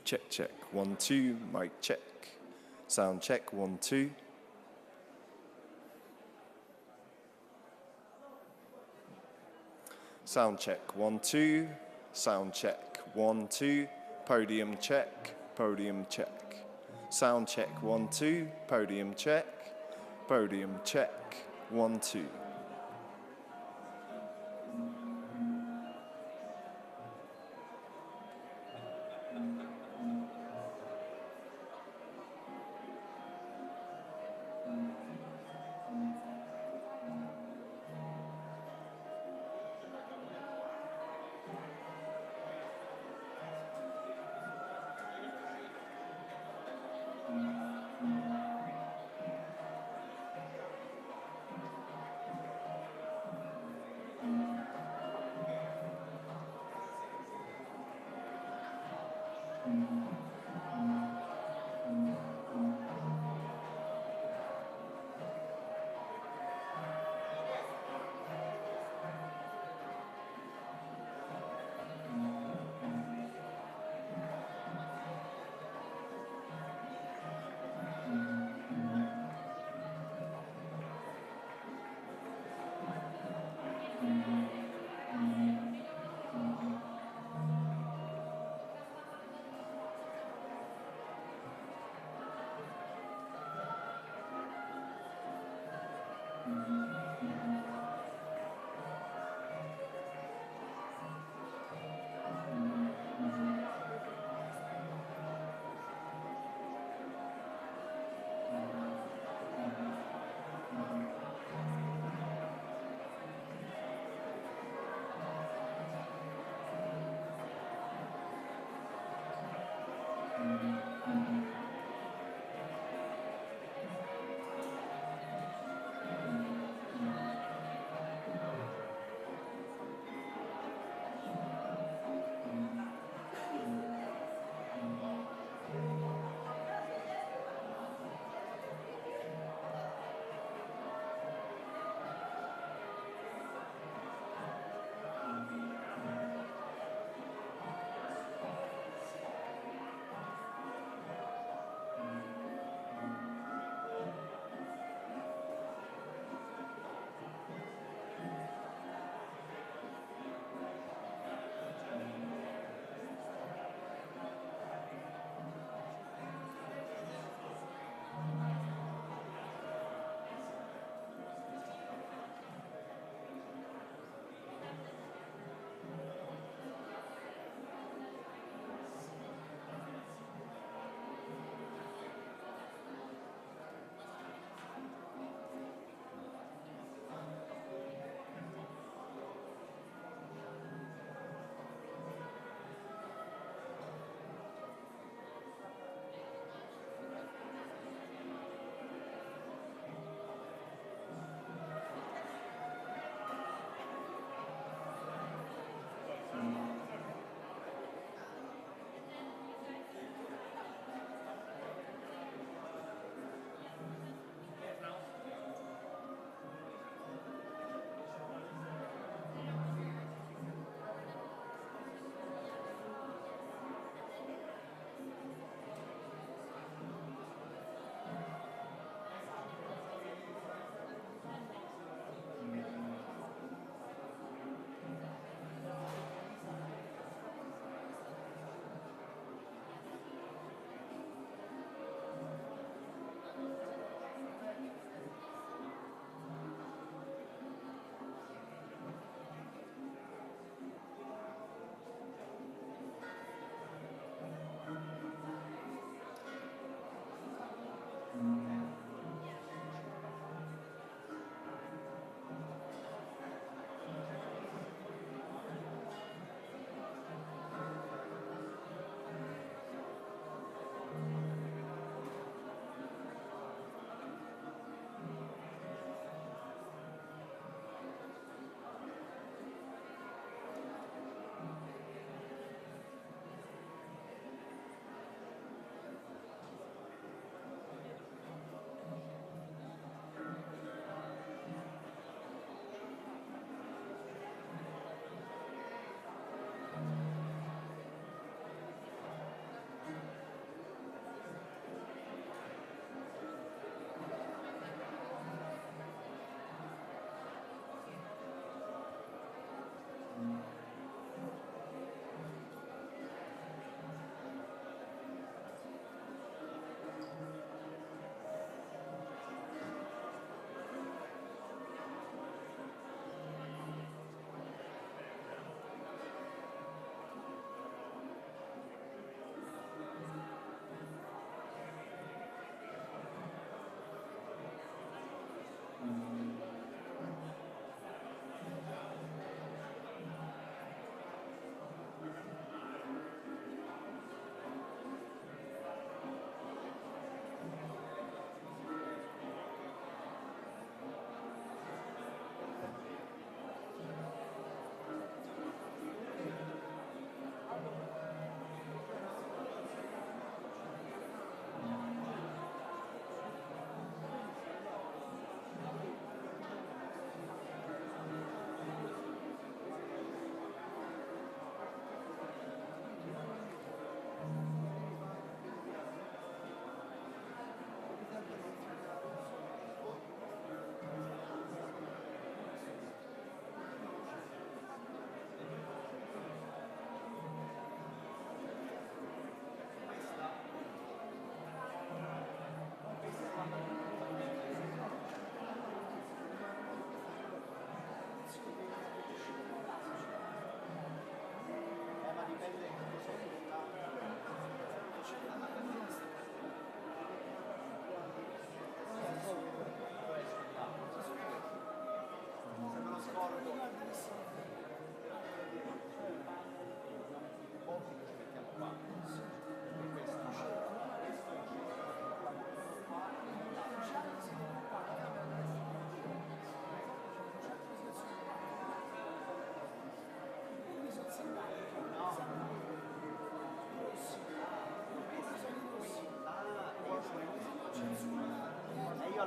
Check, check. 1, 2, mic check. Sound check, 1, 2. Sound check, 1, 2. Sound check, 1, 2. Podium check, podium check. Sound check, 1, 2. Podium check, podium check, 1, 2.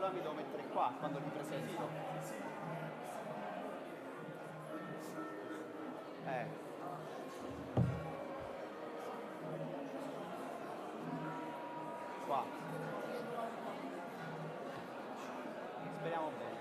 allora mi devo mettere qua quando li presento. Qua. Speriamo bene.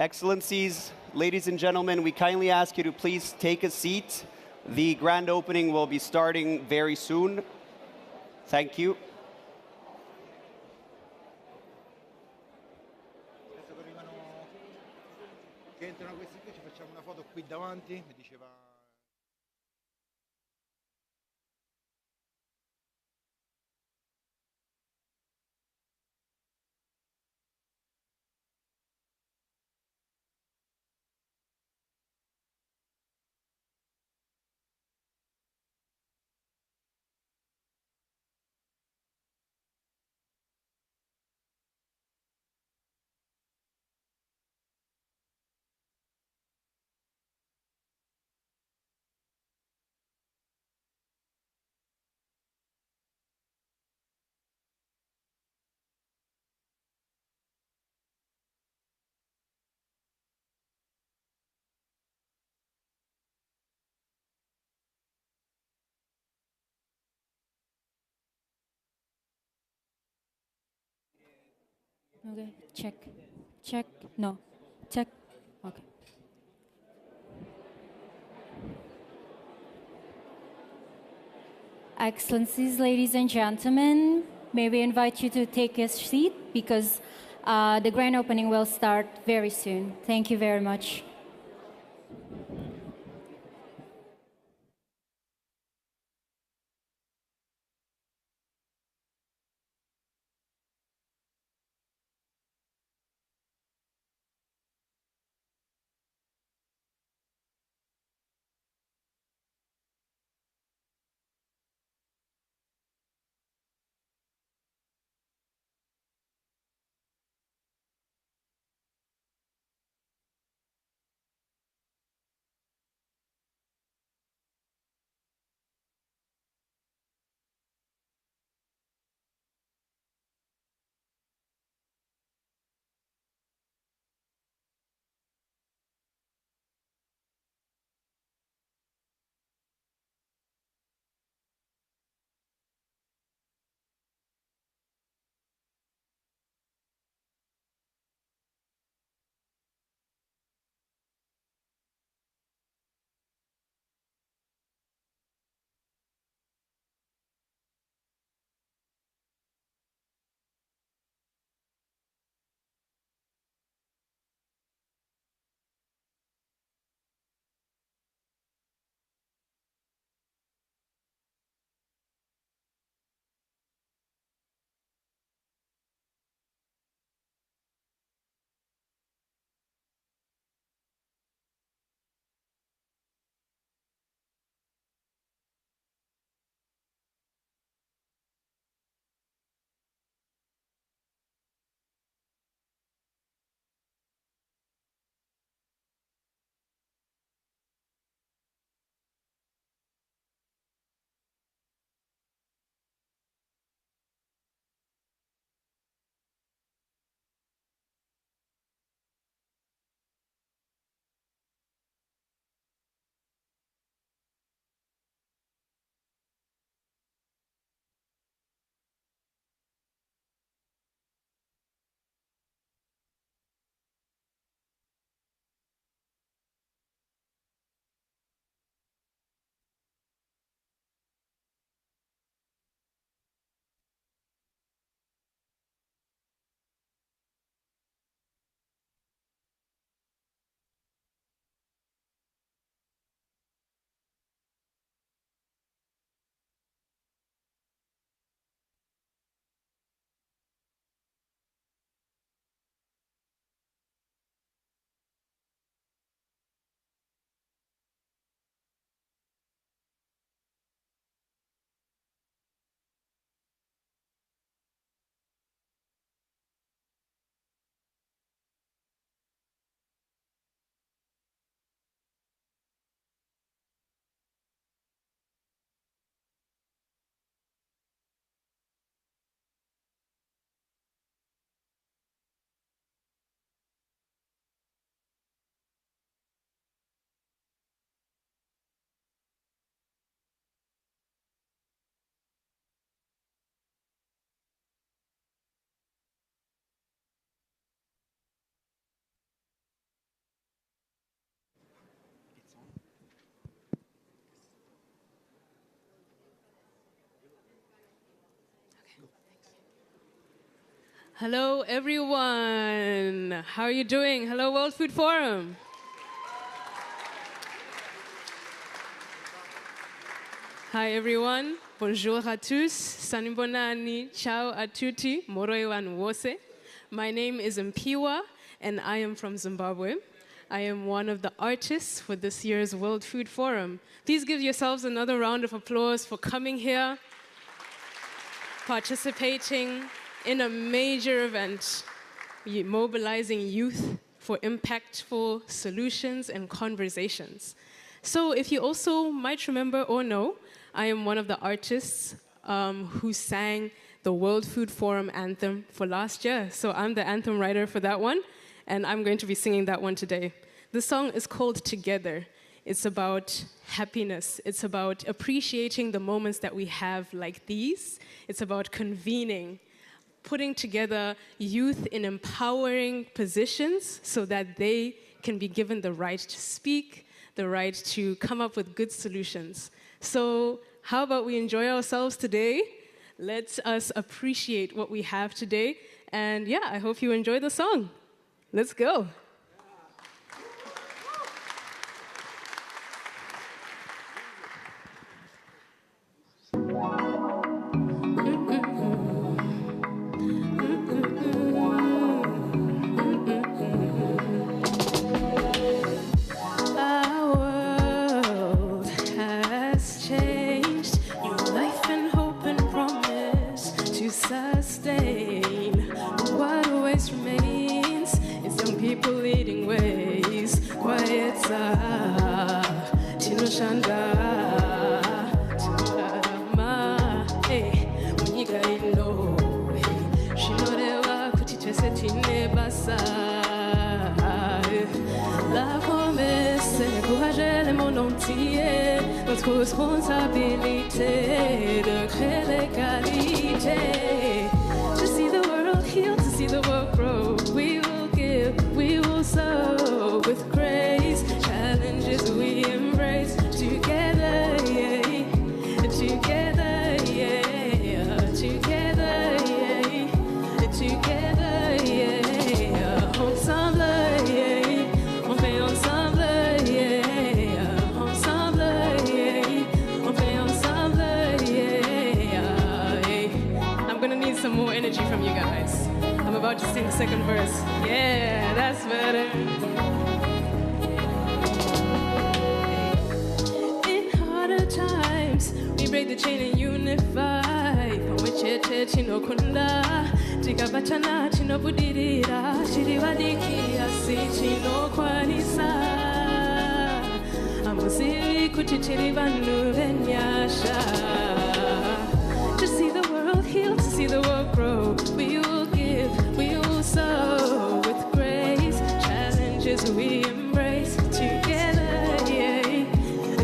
Excellencies, ladies and gentlemen, we kindly ask you to please take a seat. The grand opening will be starting very soon. Thank you. Adesso che entrano questi qui, ci facciamo una foto qui davanti, mi diceva. Okay, check. Check. No. Check. Okay. Excellencies, ladies and gentlemen, may we invite you to take a seat because the grand opening will start very soon. Thank you very much. Hello, everyone. How are you doing? Hello, World Food Forum. Hi, everyone. Bonjour à tous. Sanibonani. Ciao a tutti. Moroewan wose. My name is Mpiwa, and I am from Zimbabwe. I am one of the artists for this year's World Food Forum. Please give yourselves another round of applause for coming here, participating in a major event, mobilizing youth for impactful solutions and conversations. So if you also might remember or know, I am one of the artists who sang the World Food Forum anthem for last year. So I'm the anthem writer for that one, and I'm going to be singing that one today. The song is called Together. It's about happiness. It's about appreciating the moments that we have like these. It's about convening, putting together youth in empowering positions so that they can be given the right to speak, the right to come up with good solutions. So how about we enjoy ourselves today? Let us appreciate what we have today. And yeah, I hope you enjoy the song. Let's go. Notre responsabilité de créer l'égalité. To see the world heal, to see the world grow. We will give, we will sow with grace. Challenges we embrace together, yeah. Together, yeah. Together, yeah. Together, yeah. Ensemble, yeah. On fait ensemble, yeah. Some more energy from you guys. I'm about to sing the second verse. Yeah, that's better. In harder times, we break the chain and unify. Pamwechete chinokunda, tikabachana chinobudirira, chiriwadiki asi chinokwanisa. Amusiri kuti tiri vanhu venyasha. To see the world heal, to see the world grow. We will give, we will sow with grace. Challenges we embrace together, yeah.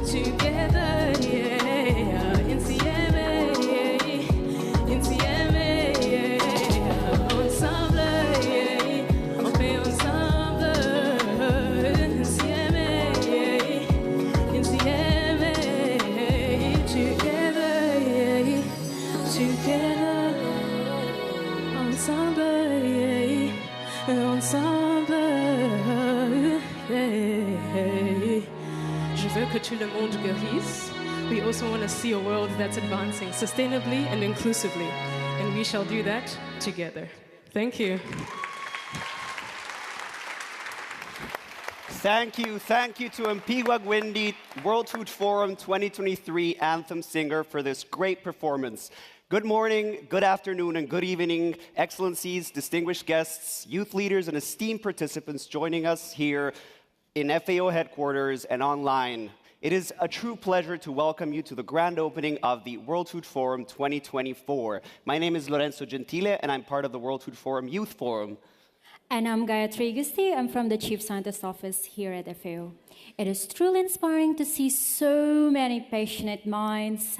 Together, yeah. Insieme, yeah. Insieme, yeah. Ensemble, yeah. On fait ensemble. Insieme, yeah. Insieme, together, yeah. Together, ensemble, yeah. Ensemble, yeah. Je veux que tout le monde guérisse. We also want to see a world that's advancing sustainably and inclusively. And we shall do that together. Thank you. Thank you to Mpiwa Gwindi, World Food Forum 2023 anthem singer, for this great performance. Good morning, good afternoon, and good evening, Excellencies, distinguished guests, youth leaders, and esteemed participants joining us here in FAO headquarters and online. It is a true pleasure to welcome you to the grand opening of the World Food Forum 2024. My name is Lorenzo Gentile, and I'm part of the World Food Forum Youth Forum. And I'm Gayatri Gusti. I'm from the Chief Scientist Office here at FAO. It is truly inspiring to see so many passionate minds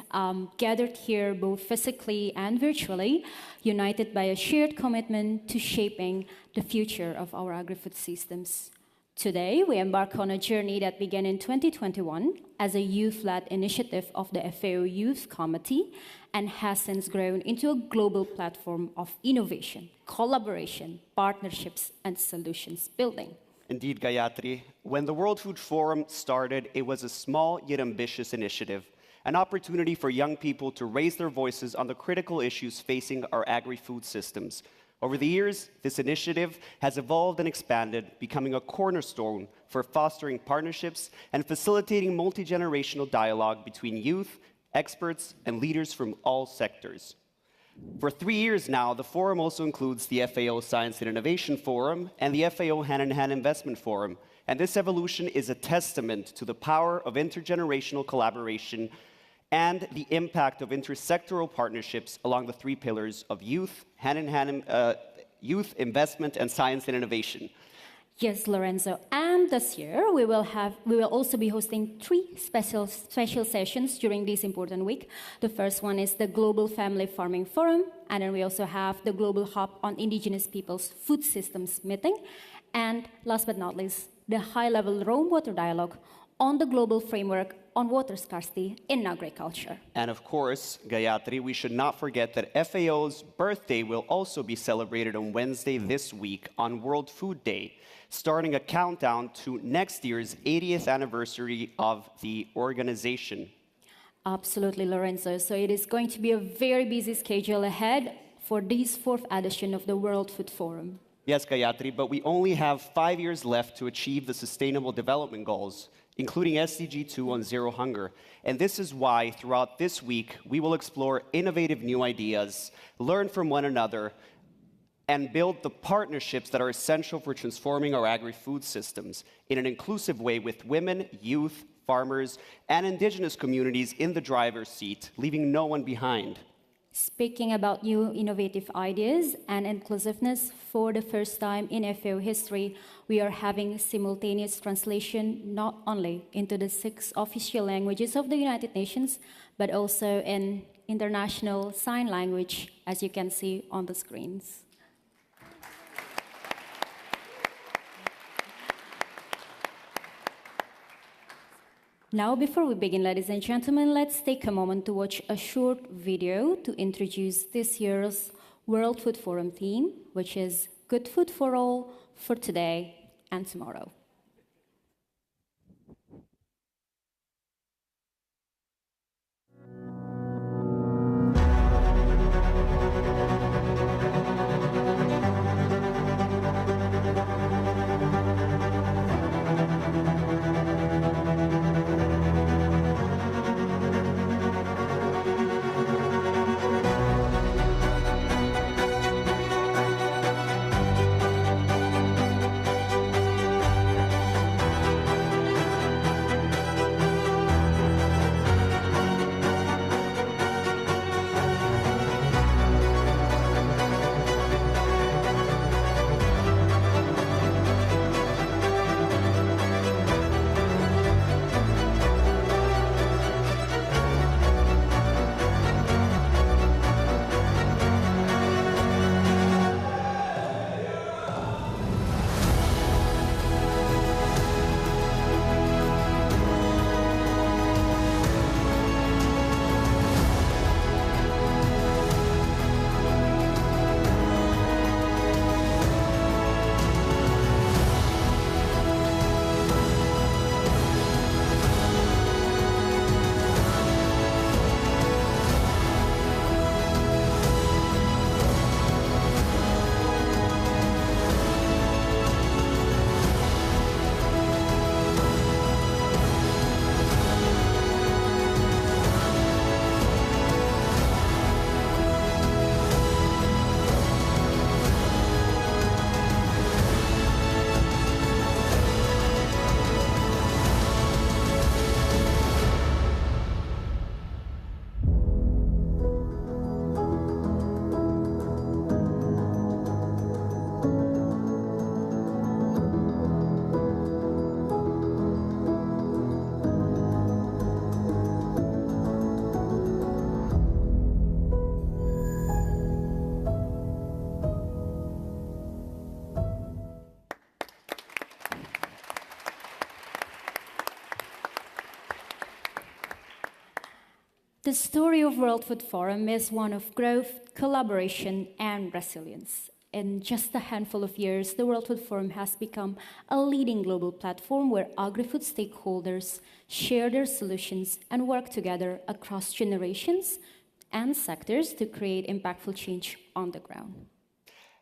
gathered here, both physically and virtually, united by a shared commitment to shaping the future of our agri-food systems. Today, we embark on a journey that began in 2021 as a youth-led initiative of the FAO Youth Committee and has since grown into a global platform of innovation, collaboration, partnerships, and solutions building. Indeed, Gayatri. When the World Food Forum started, it was a small yet ambitious initiative, an opportunity for young people to raise their voices on the critical issues facing our agri-food systems. Over the years, this initiative has evolved and expanded, becoming a cornerstone for fostering partnerships and facilitating multi-generational dialogue between youth, experts, and leaders from all sectors. For 3 years now, the forum also includes the FAO Science and Innovation Forum and the FAO Hand-in-Hand Investment Forum. And this evolution is a testament to the power of intergenerational collaboration and the impact of intersectoral partnerships along the 3 pillars of youth, youth, investment, and science and innovation. Yes, Lorenzo. And this year, we will also be hosting 3 special sessions during this important week. The first one is the Global Family Farming Forum, and then we also have the Global Hub on Indigenous Peoples' Food Systems meeting. And last but not least, the high-level Rome Water Dialogue on the global framework on water scarcity in agriculture. And of course, Gayatri, we should not forget that FAO's birthday will also be celebrated on Wednesday this week on World Food Day, starting a countdown to next year's 80th anniversary of the organization. Absolutely, Lorenzo. So it is going to be a very busy schedule ahead for this 4th edition of the World Food Forum. Yes, Gayatri, but we only have 5 years left to achieve the Sustainable Development Goals, including SDG 2 on zero hunger. And this is why, throughout this week, we will explore innovative new ideas, learn from one another, and build the partnerships that are essential for transforming our agri-food systems in an inclusive way with women, youth, farmers, and indigenous communities in the driver's seat, leaving no one behind. Speaking about new innovative ideas and inclusiveness, for the first time in FAO history, we are having simultaneous translation not only into the 6 official languages of the United Nations, but also in international sign language, as you can see on the screens. Now, before we begin, ladies and gentlemen, let's take a moment to watch a short video to introduce this year's World Food Forum theme, which is Good Food for All for today and tomorrow. The story of World Food Forum is one of growth, collaboration, and resilience. In just a handful of years, the World Food Forum has become a leading global platform where agri-food stakeholders share their solutions and work together across generations and sectors to create impactful change on the ground.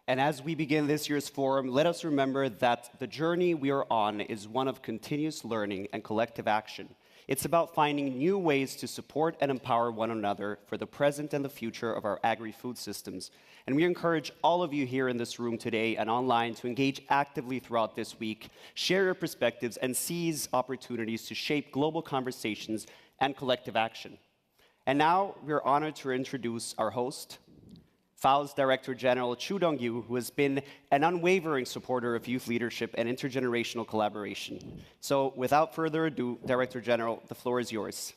And as we begin this year's forum, let us remember that the journey we are on is one of continuous learning and collective action. It's about finding new ways to support and empower one another for the present and the future of our agri-food systems. And we encourage all of you here in this room today and online to engage actively throughout this week, share your perspectives, and seize opportunities to shape global conversations and collective action. And now we're honored to introduce our host, FAO's Director General Chu Dong-yu, who has been an unwavering supporter of youth leadership and intergenerational collaboration. So without further ado, Director General, the floor is yours.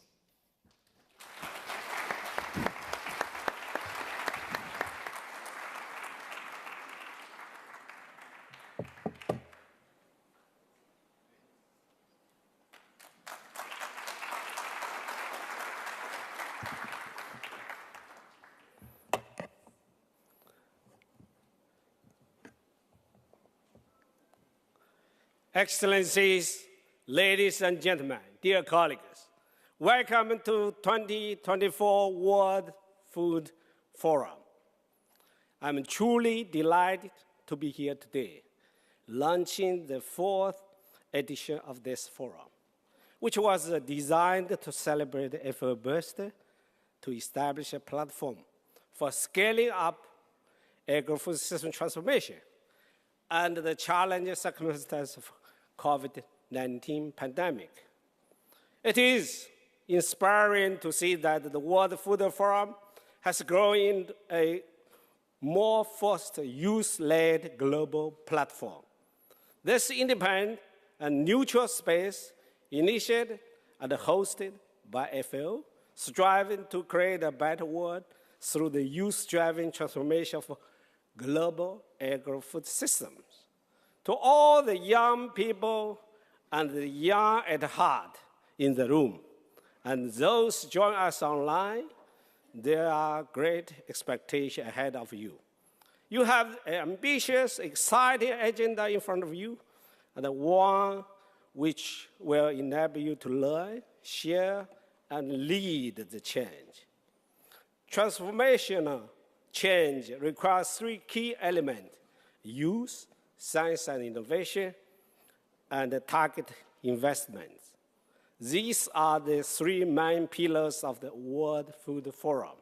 Excellencies, ladies and gentlemen, dear colleagues, welcome to 2024 World Food Forum. I'm truly delighted to be here today, launching the fourth edition of this forum, which was designed to celebrate FAO's birthday to establish a platform for scaling up agri-food system transformation and the challenging circumstances of COVID-19 pandemic. It is inspiring to see that the World Food Forum has grown into a more focused, youth-led global platform. This independent and neutral space, initiated and hosted by FAO, striving to create a better world through the youth-driven transformation of global agri-food systems. To all the young people and the young at heart in the room, and those join us online, there are great expectations ahead of you. You have an ambitious, exciting agenda in front of you, and one which will enable you to learn, share, and lead the change. Transformational change requires three key elements: youth, science and innovation, and target investments. These are the three main pillars of the World Food Forum.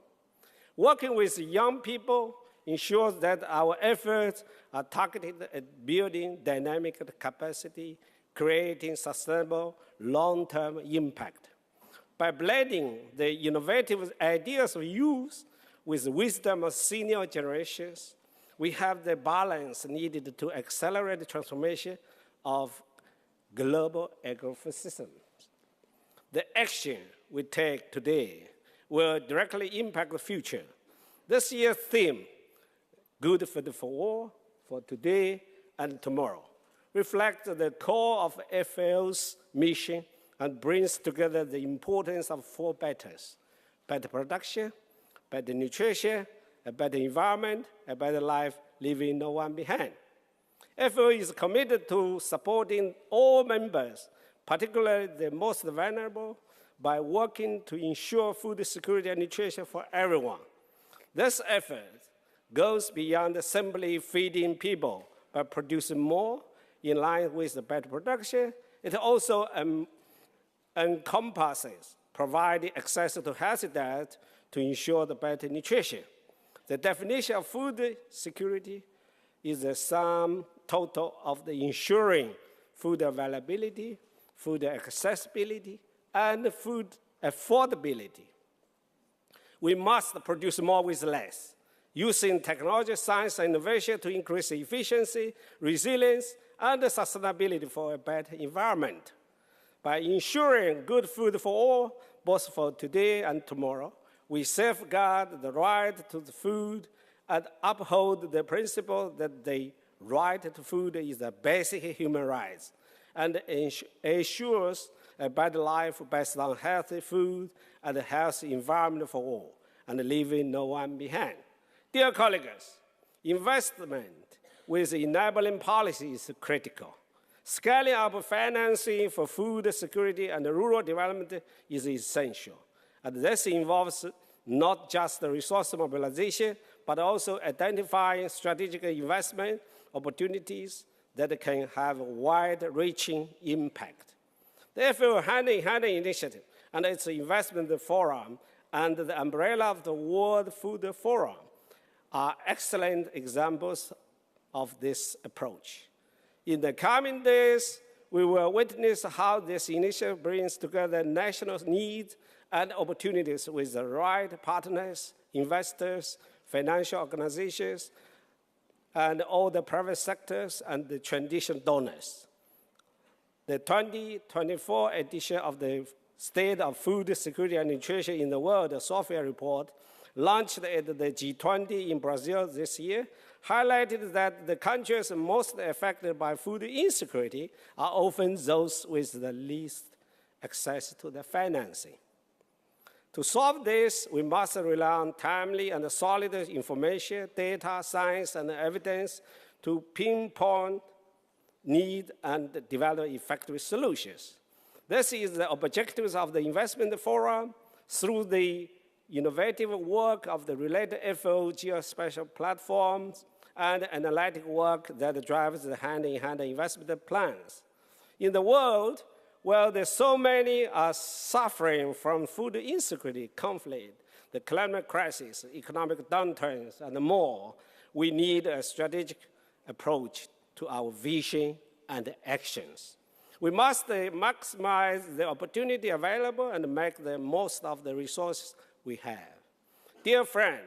Working with young people ensures that our efforts are targeted at building dynamic capacity, creating sustainable long-term impact. By blending the innovative ideas of youth with the wisdom of senior generations, we have the balance needed to accelerate the transformation of global agri-food systems. The action we take today will directly impact the future. This year's theme, Good Food for All, for today and tomorrow, reflects the core of FAO's mission and brings together the importance of four betters: better production, better nutrition, a better environment, a better life, leaving no one behind. FAO is committed to supporting all members, particularly the most vulnerable, by working to ensure food security and nutrition for everyone. This effort goes beyond simply feeding people by producing more in line with the better production. It also encompasses providing access to healthy diet to ensure the better nutrition. The definition of food security is the sum total of the ensuring food availability, food accessibility, and food affordability. We must produce more with less, using technology, science, and innovation to increase efficiency, resilience, and sustainability for a better environment. By ensuring good food for all, both for today and tomorrow, we safeguard the right to the food and uphold the principle that the right to food is a basic human right and ensures a better life based on healthy food and a healthy environment for all, and leaving no one behind. Dear colleagues, investment with enabling policy is critical. Scaling up financing for food security and rural development is essential. And this involves not just the resource mobilization, but also identifying strategic investment opportunities that can have wide-reaching impact. The FAO Hand-in-Hand Initiative and its investment forum and the umbrella of the World Food Forum are excellent examples of this approach. In the coming days, we will witness how this initiative brings together national needs and opportunities with the right partners, investors, financial organizations, and all the private sectors and the traditional donors. The 2024 edition of the State of Food Security and Nutrition in the World, the Sofia report, launched at the G20 in Brazil this year, highlighted that the countries most affected by food insecurity are often those with the least access to the financing. To solve this, we must rely on timely and solid information, data, science, and evidence to pinpoint need and develop effective solutions. This is the objectives of the investment forum through the innovative work of the related FAO geospatial platforms and analytic work that drives the hand-in-hand investment plans. In the world, where there's so many are suffering from food insecurity, conflict, the climate crisis, economic downturns, and more, we need a strategic approach to our vision and actions. We must maximize the opportunity available and make the most of the resources we have. Dear friends,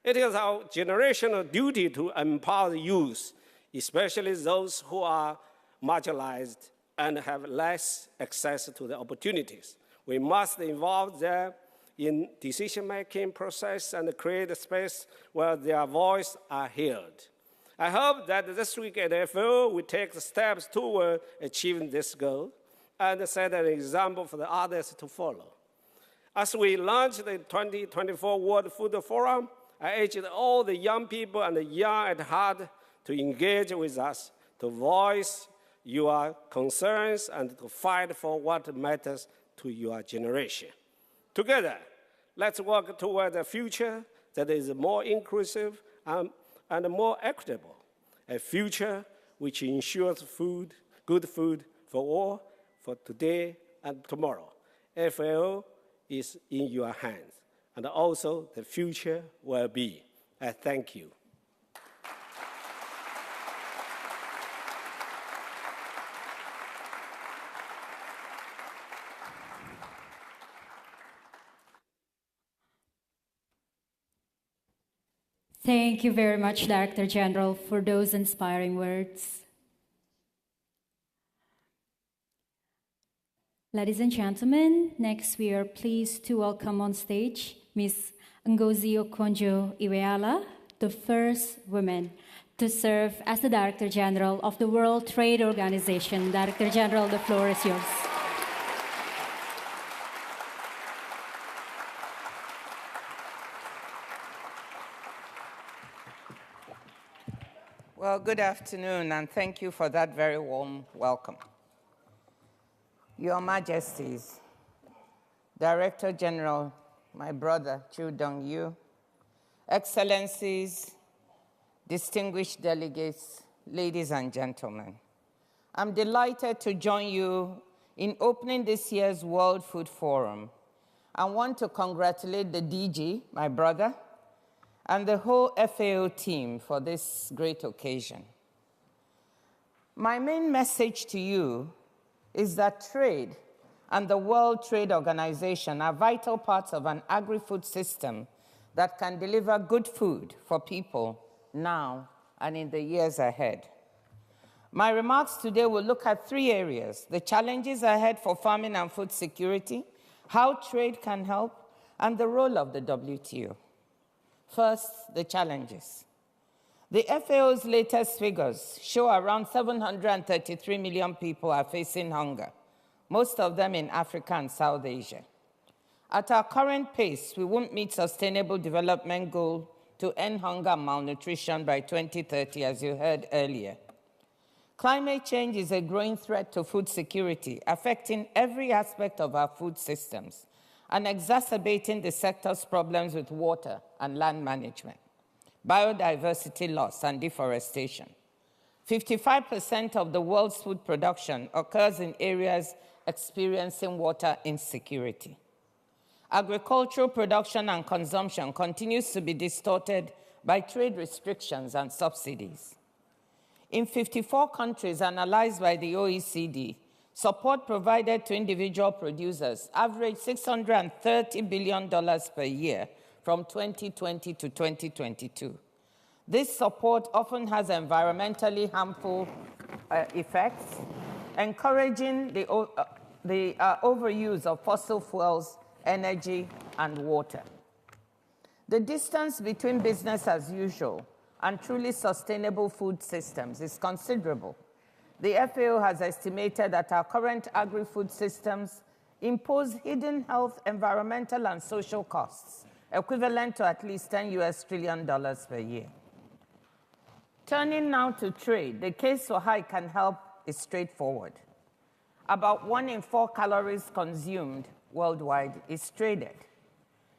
it is our generational duty to empower the youth, especially those who are marginalized and have less access to the opportunities. We must involve them in decision-making process and create a space where their voices are heard. I hope that this week at FAO we take the steps toward achieving this goal and set an example for the others to follow. As we launch the 2024 World Food Forum, I urge all the young people and the young at heart to engage with us, to voice your concerns and to fight for what matters to your generation. Together, let's work toward a future that is more inclusive and more equitable, a future which ensures good food for all, for today and tomorrow. FAO is in your hands, and also the future will be. I thank you. Thank you very much, Director General, for those inspiring words. Ladies and gentlemen, next we are pleased to welcome on stage Ms. Ngozi Okonjo-Iweala, the first woman to serve as the Director General of the World Trade Organization. Director General, the floor is yours. Well, good afternoon, and thank you for that very warm welcome. Your Majesties, Director General, my brother, Chu Dong-yu, Excellencies, distinguished delegates, ladies and gentlemen, I'm delighted to join you in opening this year's World Food Forum. I want to congratulate the DG, my brother, and the whole FAO team for this great occasion. My main message to you is that trade and the World Trade Organization are vital parts of an agri-food system that can deliver good food for people now and in the years ahead. My remarks today will look at three areas: the challenges ahead for farming and food security, how trade can help, and the role of the WTO. First, the challenges. The FAO's latest figures show around 733 million people are facing hunger, most of them in Africa and South Asia. At our current pace, we won't meet Sustainable Development Goal to end hunger and malnutrition by 2030, as you heard earlier. Climate change is a growing threat to food security, affecting every aspect of our food systems and exacerbating the sector's problems with water and land management, biodiversity loss, and deforestation. 55% of the world's food production occurs in areas experiencing water insecurity. Agricultural production and consumption continues to be distorted by trade restrictions and subsidies. In 54 countries analyzed by the OECD, support provided to individual producers averaged $630 billion per year from 2020 to 2022. This support often has environmentally harmful effects, encouraging the overuse of fossil fuels, energy, and water. The distance between business as usual and truly sustainable food systems is considerable. The FAO has estimated that our current agri-food systems impose hidden health, environmental, and social costs, equivalent to at least $10 trillion per year. Turning now to trade, the case for how it can help is straightforward. About 1 in 4 calories consumed worldwide is traded.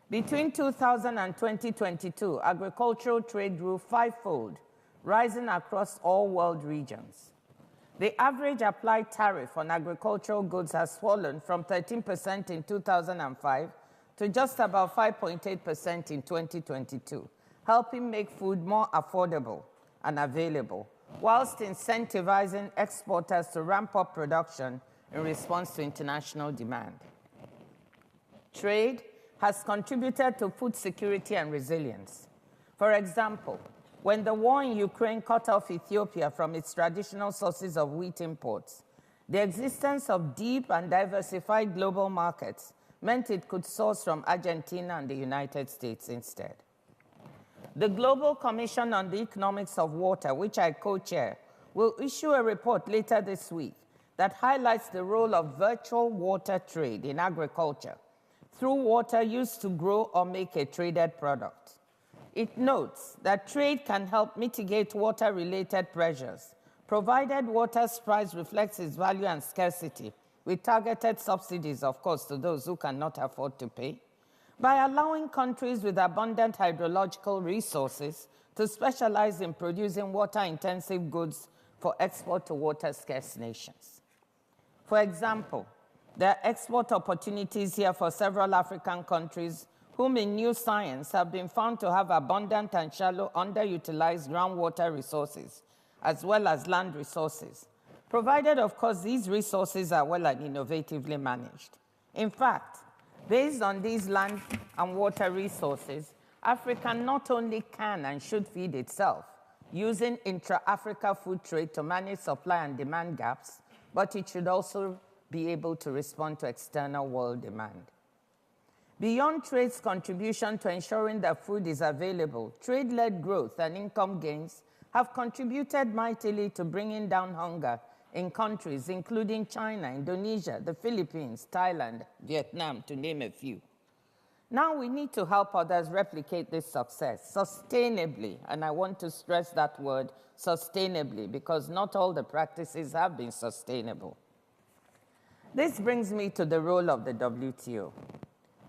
Between 2000 and 2022, agricultural trade grew 5-fold, rising across all world regions. The average applied tariff on agricultural goods has fallen from 13% in 2005 to just about 5.8% in 2022, helping make food more affordable and available, whilst incentivizing exporters to ramp up production in response to international demand. Trade has contributed to food security and resilience. For example, when the war in Ukraine cut off Ethiopia from its traditional sources of wheat imports, the existence of deep and diversified global markets meant it could source from Argentina and the United States instead. The Global Commission on the Economics of Water, which I co-chair, will issue a report later this week that highlights the role of virtual water trade in agriculture through water used to grow or make a traded product. It notes that trade can help mitigate water-related pressures, provided water's price reflects its value and scarcity, with targeted subsidies, of course, to those who cannot afford to pay, by allowing countries with abundant hydrological resources to specialize in producing water-intensive goods for export to water-scarce nations. For example, there are export opportunities here for several African countries whom in new science have been found to have abundant and shallow underutilized groundwater resources, as well as land resources, provided, of course, these resources are well and innovatively managed. In fact, based on these land and water resources, Africa not only can and should feed itself, using intra-Africa food trade to manage supply and demand gaps, but it should also be able to respond to external world demand. Beyond trade's contribution to ensuring that food is available, trade-led growth and income gains have contributed mightily to bringing down hunger in countries including China, Indonesia, the Philippines, Thailand, Vietnam, to name a few. Now we need to help others replicate this success sustainably, and I want to stress that word, sustainably, because not all the practices have been sustainable. This brings me to the role of the WTO.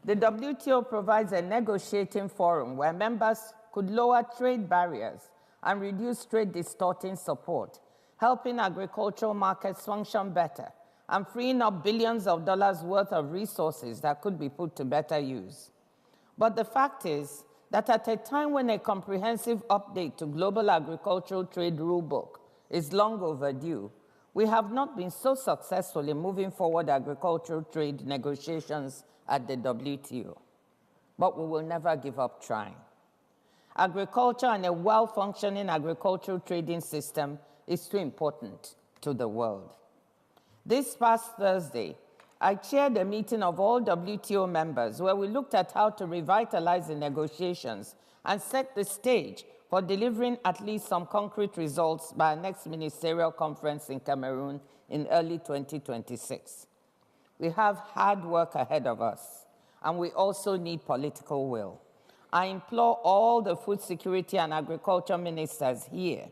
The WTO provides a negotiating forum where members could lower trade barriers and reduce trade-distorting support, helping agricultural markets function better and freeing up billions of dollars worth of resources that could be put to better use. But the fact is that at a time when a comprehensive update to global agricultural trade rulebook is long overdue, we have not been so successful in moving forward agricultural trade negotiations at the WTO. But we will never give up trying. Agriculture and a well-functioning agricultural trading system is too important to the world. This past Thursday, I chaired a meeting of all WTO members where we looked at how to revitalize the negotiations and set the stage for delivering at least some concrete results by our next ministerial conference in Cameroon in early 2026. We have hard work ahead of us, and we also need political will. I implore all the food security and agriculture ministers here,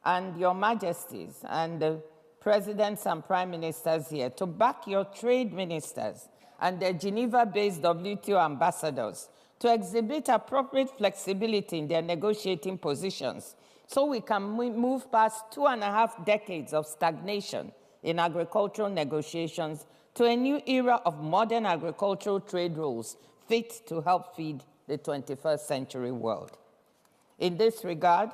and your majesties, and the presidents and prime ministers here, to back your trade ministers and the Geneva-based WTO ambassadors to exhibit appropriate flexibility in their negotiating positions so we can move past 2.5 decades of stagnation in agricultural negotiations to a new era of modern agricultural trade rules fit to help feed the 21st century world. In this regard,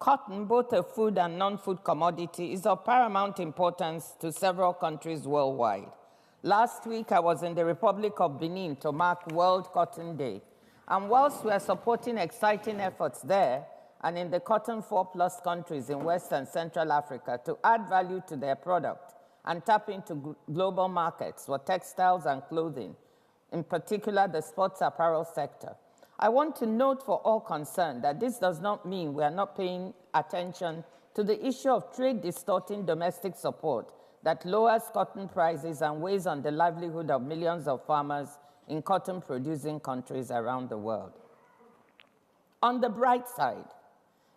cotton, both a food and non-food commodity, is of paramount importance to several countries worldwide. Last week, I was in the Republic of Benin to mark World Cotton Day. And whilst we are supporting exciting efforts there and in the Cotton 4+ countries in West and Central Africa to add value to their product and tap into global markets for textiles and clothing, in particular the sports apparel sector, I want to note for all concerned that this does not mean we are not paying attention to the issue of trade distorting domestic support that lowers cotton prices and weighs on the livelihood of millions of farmers in cotton-producing countries around the world. On the bright side,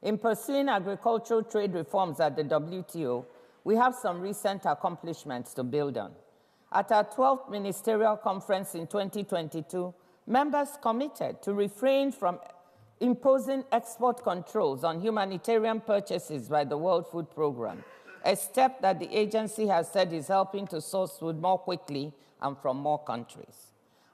in pursuing agricultural trade reforms at the WTO, we have some recent accomplishments to build on. At our 12th Ministerial Conference in 2022, members committed to refrain from imposing export controls on humanitarian purchases by the World Food Programme, a step that the agency has said is helping to source food more quickly and from more countries.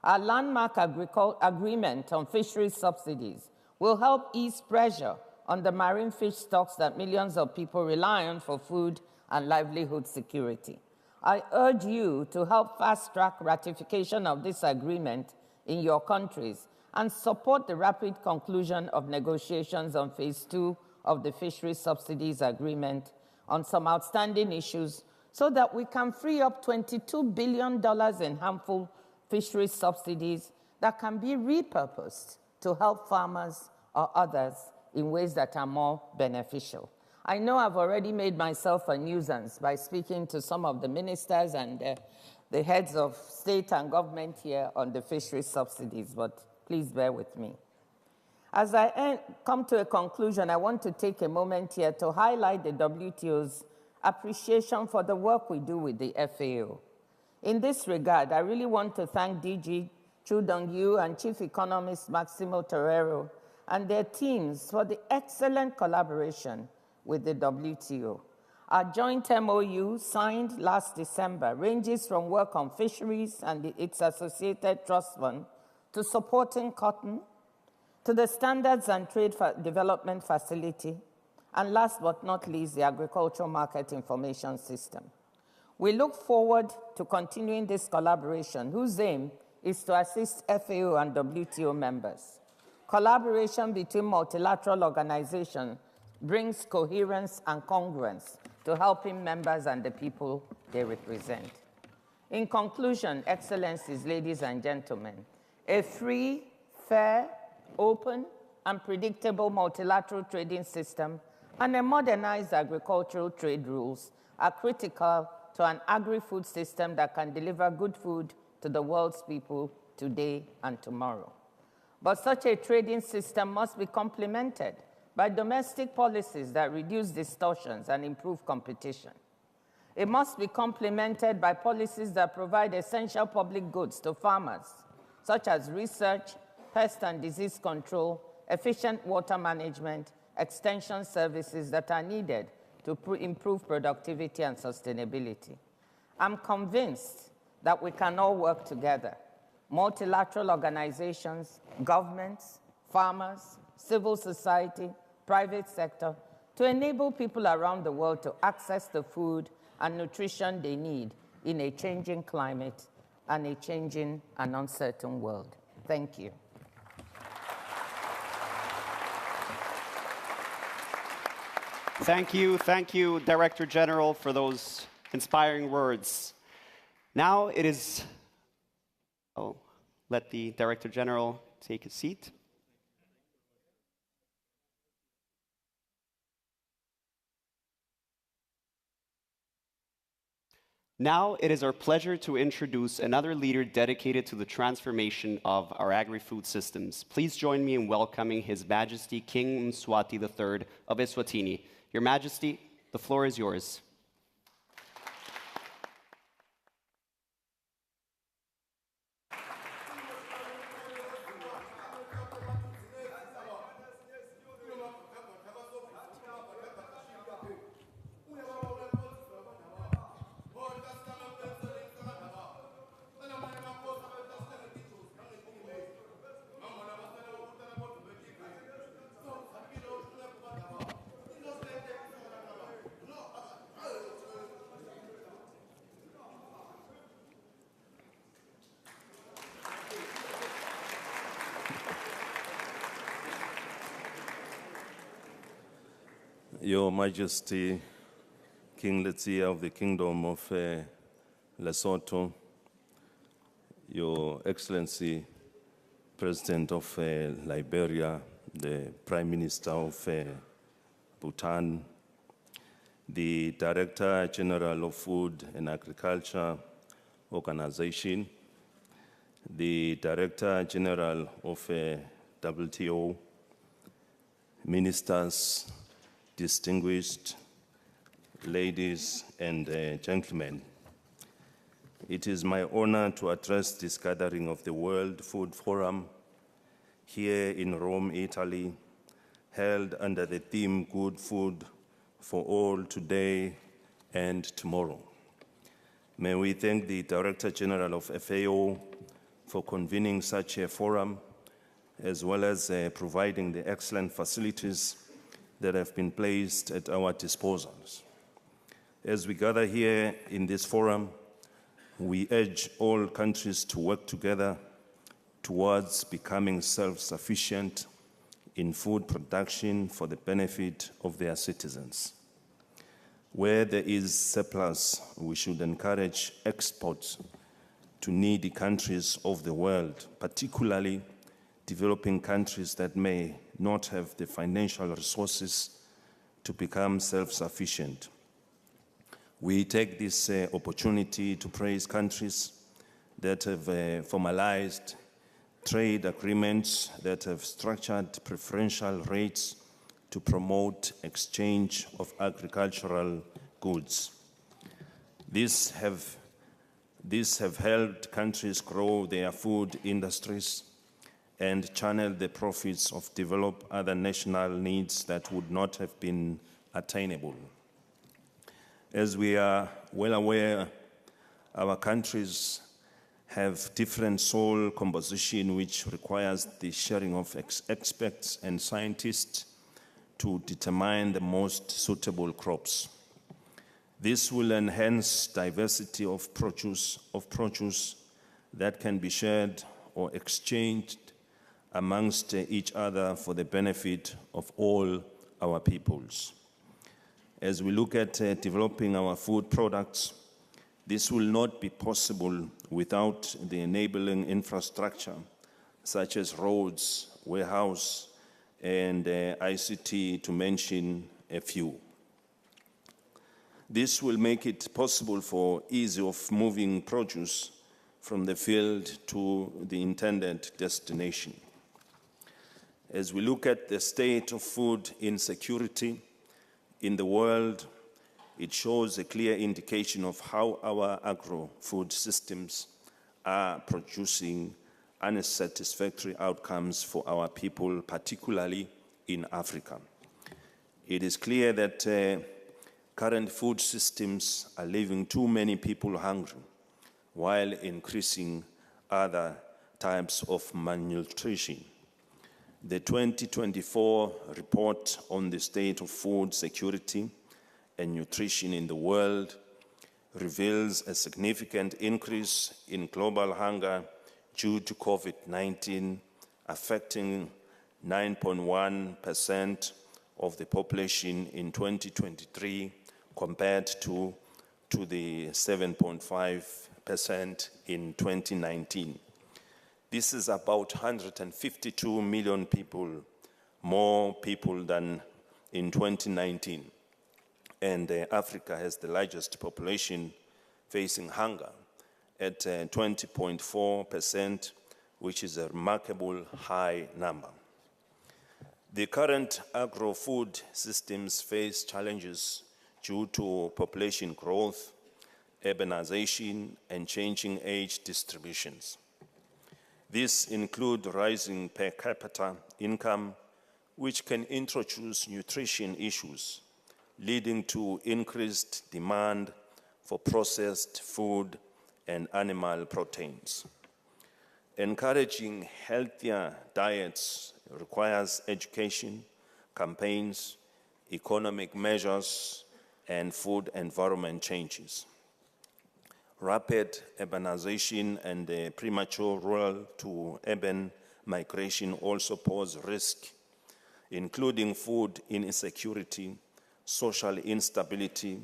Our landmark agreement on fisheries subsidies will help ease pressure on the marine fish stocks that millions of people rely on for food and livelihood security. I urge you to help fast-track ratification of this agreement in your countries and support the rapid conclusion of negotiations on Phase 2 of the Fisheries Subsidies Agreement on some outstanding issues so that we can free up $22 billion in harmful fisheries subsidies that can be repurposed to help farmers or others in ways that are more beneficial. I know I've already made myself a nuisance by speaking to some of the ministers and the heads of state and government here on the fisheries subsidies, but please bear with me. As I come to a conclusion, I want to take a moment here to highlight the WTO's appreciation for the work we do with the FAO. In this regard, I really want to thank DG Chu Dong-yu and Chief Economist Maximo Torero and their teams for the excellent collaboration with the WTO. Our joint MOU, signed last December, ranges from work on fisheries and its associated trust fund to supporting cotton, to the Standards and Trade Development Facility, and last but not least, the Agricultural Market Information System. We look forward to continuing this collaboration, whose aim is to assist FAO and WTO members. Collaboration between multilateral organizations brings coherence and congruence to helping members and the people they represent. In conclusion, Excellencies, ladies and gentlemen, a free, fair, open, and predictable multilateral trading system and a modernized agricultural trade rules are critical to an agri-food system that can deliver good food to the world's people today and tomorrow. But such a trading system must be complemented by domestic policies that reduce distortions and improve competition. It must be complemented by policies that provide essential public goods to farmers, such as research, pest and disease control, efficient water management, extension services that are needed to improve productivity and sustainability. I'm convinced that we can all work together, multilateral organizations, governments, farmers, civil society, private sector, to enable people around the world to access the food and nutrition they need in a changing climate and a changing and uncertain world. Thank you. Thank you, Director General, for those inspiring words. Now it is, I'll let the Director General take a seat. Now it is our pleasure to introduce another leader dedicated to the transformation of our agri-food systems. Please join me in welcoming His Majesty King Mswati III of Eswatini. Your Majesty, the floor is yours. Your Majesty, King Letsia of the Kingdom of Lesotho, Your Excellency, President of Liberia, the Prime Minister of Bhutan, the Director General of Food and Agriculture Organization, the Director General of WTO, ministers, distinguished ladies and gentlemen. It is my honor to address this gathering of the World Food Forum here in Rome, Italy, held under the theme Good Food for All Today and Tomorrow. May we thank the Director General of FAO for convening such a forum, as well as providing the excellent facilities that have been placed at our disposals. As we gather here in this forum, we urge all countries to work together towards becoming self-sufficient in food production for the benefit of their citizens. Where there is surplus, we should encourage exports to needy countries of the world, particularly developing countries that may not have the financial resources to become self-sufficient. We take this opportunity to praise countries that have formalized trade agreements, that have structured preferential rates to promote exchange of agricultural goods. These have helped countries grow their food industries and channel the profits of develop other national needs that would not have been attainable. As we are well aware, our countries have different soil composition, which requires the sharing of experts and scientists to determine the most suitable crops. This will enhance diversity of produce that can be shared or exchanged amongst each other for the benefit of all our peoples. As we look at developing our food products, this will not be possible without the enabling infrastructure, such as roads, warehouse, and ICT, to mention a few. This will make it possible for ease of moving produce from the field to the intended destination. As we look at the state of food insecurity in the world, it shows a clear indication of how our agro-food systems are producing unsatisfactory outcomes for our people, particularly in Africa. It is clear that current food systems are leaving too many people hungry, while increasing other types of malnutrition. The 2024 report on the state of food security and nutrition in the world reveals a significant increase in global hunger due to COVID-19, affecting 9.1% of the population in 2023 compared to the 7.5% in 2019. This is about 152 million people, more people than in 2019. And Africa has the largest population, facing hunger at 20.4%, which is a remarkable high number. The current agro-food systems face challenges due to population growth, urbanization, and changing age distributions. These include rising per capita income, which can introduce nutrition issues, leading to increased demand for processed food and animal proteins. Encouraging healthier diets requires education, campaigns, economic measures, and food environment changes. Rapid urbanization and premature rural to urban migration also pose risk, including food insecurity, social instability,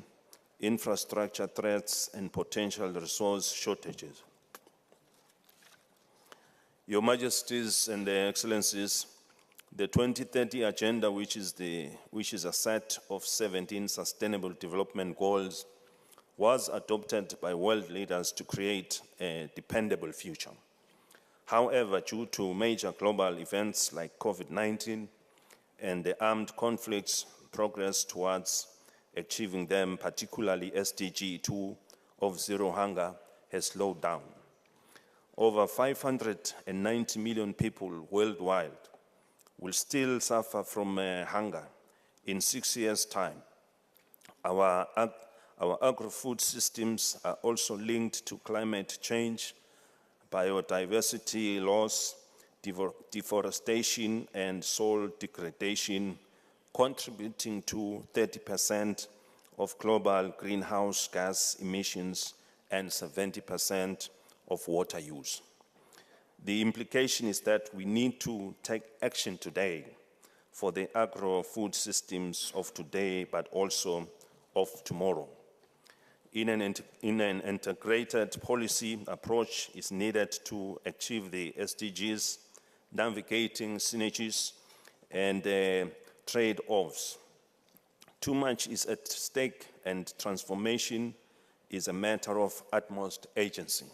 infrastructure threats, and potential resource shortages. Your Majesties and Excellencies, the 2030 Agenda, which is a set of 17 Sustainable Development Goals, was adopted by world leaders to create a dependable future. However, due to major global events like COVID-19 and the armed conflicts, progress towards achieving them, particularly SDG 2 of zero hunger, has slowed down. Over 590 million people worldwide will still suffer from hunger in 6 years' time. Our agri-food systems are also linked to climate change, biodiversity loss, deforestation, and soil degradation, contributing to 30% of global greenhouse gas emissions and 70% of water use. The implication is that we need to take action today for the agro-food systems of today, but also of tomorrow. In an integrated policy approach is needed to achieve the SDGs, navigating synergies and trade-offs. Too much is at stake, and transformation is a matter of utmost agency.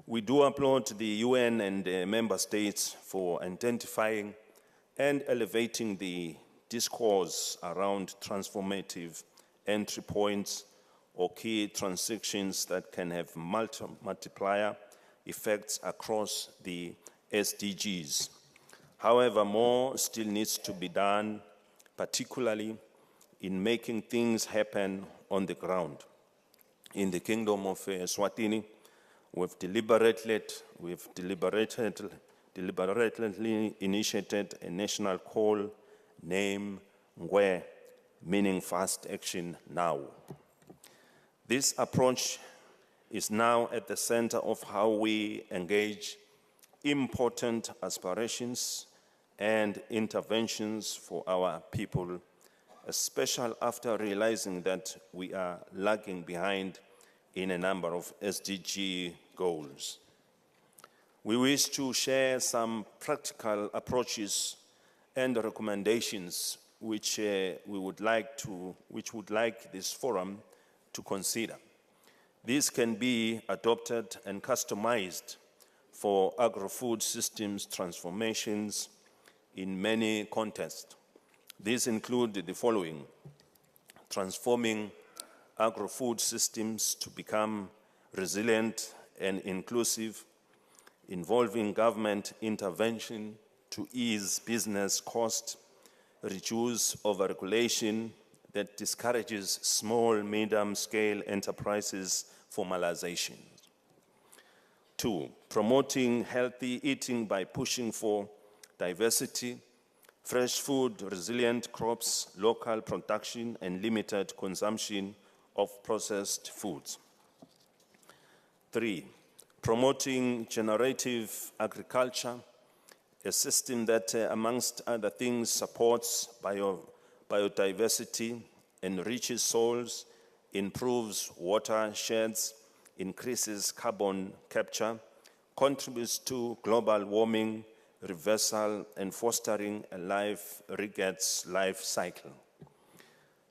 We do applaud the UN and member states for identifying and elevating the discourse around transformative entry points or key transactions that can have multiplier effects across the SDGs. However, more still needs to be done, particularly in making things happen on the ground. In the Kingdom of Eswatini, we've deliberately initiated a national call named Ngwe, meaning fast action now. This approach is now at the center of how we engage important aspirations and interventions for our people, especially after realizing that we are lagging behind in a number of SDG goals. We wish to share some practical approaches and recommendations which would like this forum to consider. These can be adopted and customized for agri-food systems transformations in many contexts. These include the following: transforming agri-food systems to become resilient and inclusive, involving government intervention to ease business costs, reduce overregulation that discourages small, medium-scale enterprises formalization. 2, promoting healthy eating by pushing for diversity, fresh food, resilient crops, local production, and limited consumption of processed foods. 3, promoting generative agriculture, a system that, amongst other things, supports biodiversity, enriches soils, improves watersheds, increases carbon capture, contributes to global warming reversal, and fostering a regets life cycle.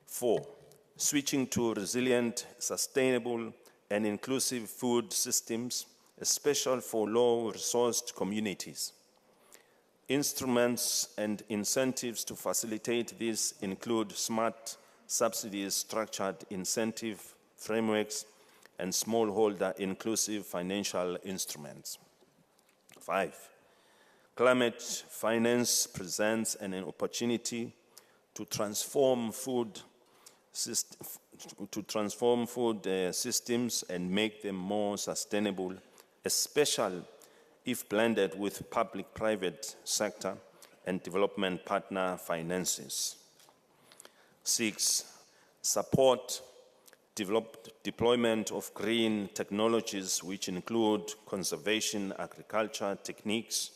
4, switching to resilient, sustainable, and inclusive food systems, especially for low-resourced communities. Instruments and incentives to facilitate this include smart subsidies, structured incentive frameworks, and smallholder inclusive financial instruments. 5, climate finance presents an opportunity to transform food systems and make them more sustainable, especially if blended with public-private sector and development partner finances. 6, support deployment of green technologies, which include conservation agriculture techniques,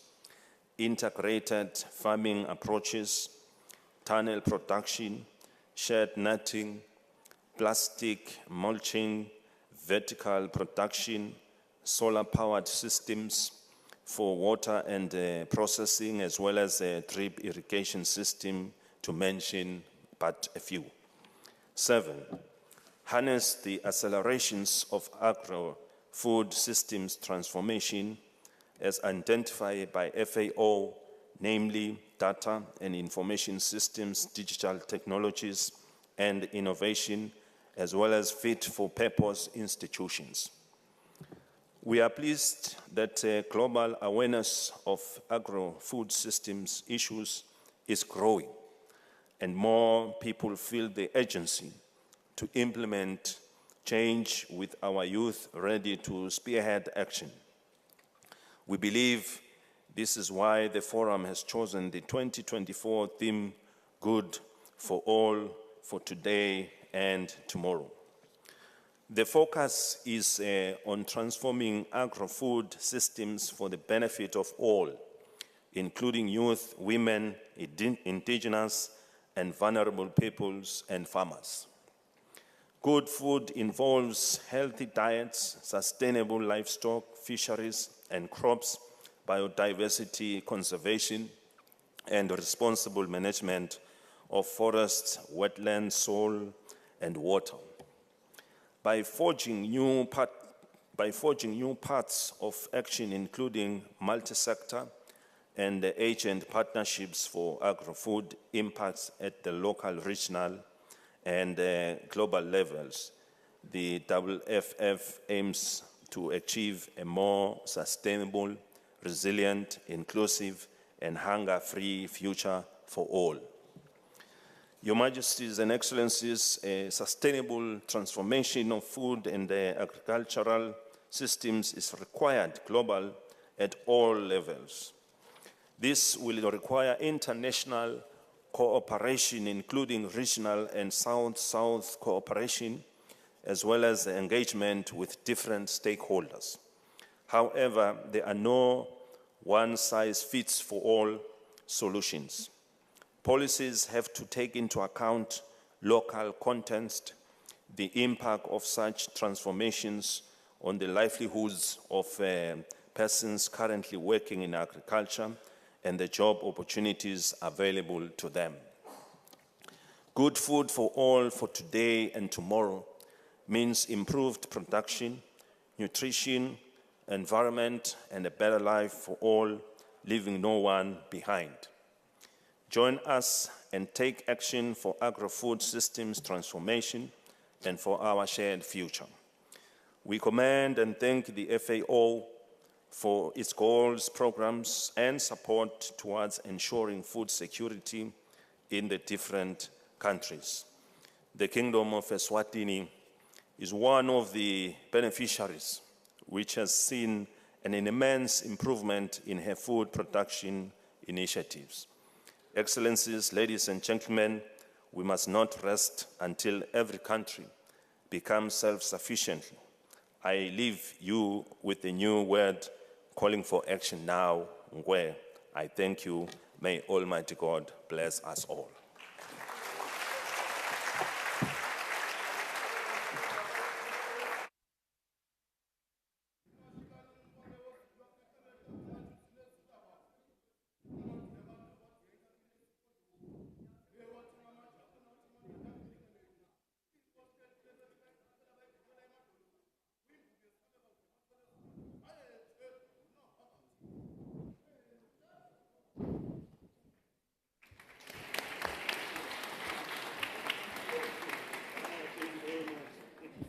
integrated farming approaches, tunnel production, shed netting, plastic mulching, vertical production, solar-powered systems for water and processing, as well as a drip irrigation system, to mention but a few. 7, harness the accelerations of agro-food systems transformation as identified by FAO, namely data and information systems, digital technologies, and innovation, as well as fit-for-purpose institutions. We are pleased that global awareness of agro-food systems issues is growing, and more people feel the urgency to implement change, with our youth ready to spearhead action. We believe this is why the Forum has chosen the 2024 theme, Good for All, for today and tomorrow. The focus is on transforming agro-food systems for the benefit of all, including youth, women, indigenous and vulnerable peoples, and farmers. Good food involves healthy diets, sustainable livestock, fisheries and crops, biodiversity conservation, and responsible management of forests, wetlands, soil, and water. By forging new paths of action, including multi-sector and agent partnerships for agro-food impacts at the local, regional, and global levels, the WFF aims to achieve a more sustainable, resilient, inclusive, and hunger-free future for all. Your Majesties and Excellencies, a sustainable transformation of food and agricultural systems is required global at all levels. This will require international cooperation, including regional and South-South cooperation, as well as the engagement with different stakeholders. However, there are no one-size-fits-for-all solutions. Policies have to take into account local context, the impact of such transformations on the livelihoods of persons currently working in agriculture, and the job opportunities available to them. Good food for all for today and tomorrow means improved production, nutrition, environment, and a better life for all, leaving no one behind. Join us and take action for agro-food systems transformation and for our shared future. We commend and thank the FAO for its goals, programs, and support towards ensuring food security in the different countries. The Kingdom of Eswatini is one of the beneficiaries, which has seen an immense improvement in her food production initiatives. Excellencies, ladies and gentlemen, we must not rest until every country becomes self-sufficient. I leave you with a new word calling for action now, where I thank you. May Almighty God bless us all.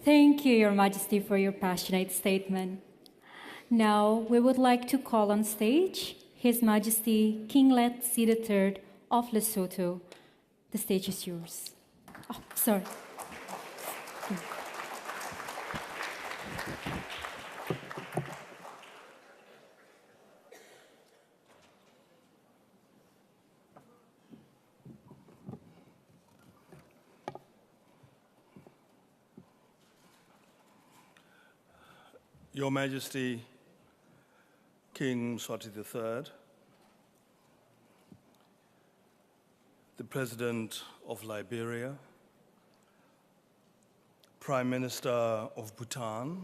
Thank you, Your Majesty, for your passionate statement. Now, we would like to call on stage His Majesty King Letsie III of Lesotho. The stage is yours. Oh, sorry. Your Majesty, King Eswatini III, the President of Liberia, Prime Minister of Bhutan,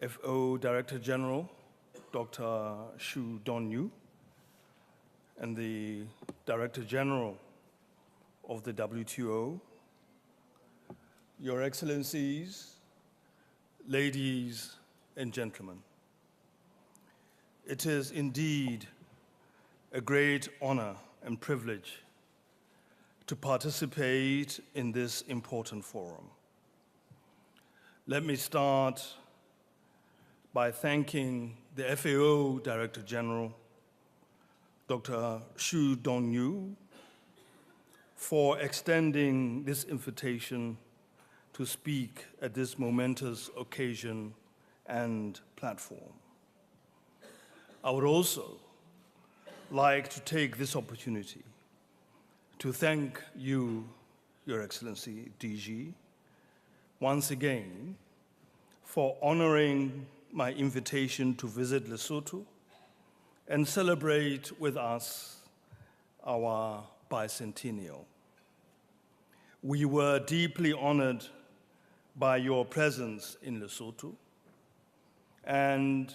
FO Director General, Dr. Shu Donyu, and the Director General of the WTO, Your Excellencies, ladies and gentlemen, it is indeed a great honor and privilege to participate in this important forum. Let me start by thanking the FAO Director General, Dr. Shu Donyu, for extending this invitation to speak at this momentous occasion and platform. I would also like to take this opportunity to thank you, Your Excellency DG, once again for honoring my invitation to visit Lesotho and celebrate with us our bicentennial. We were deeply honored by your presence in Lesotho and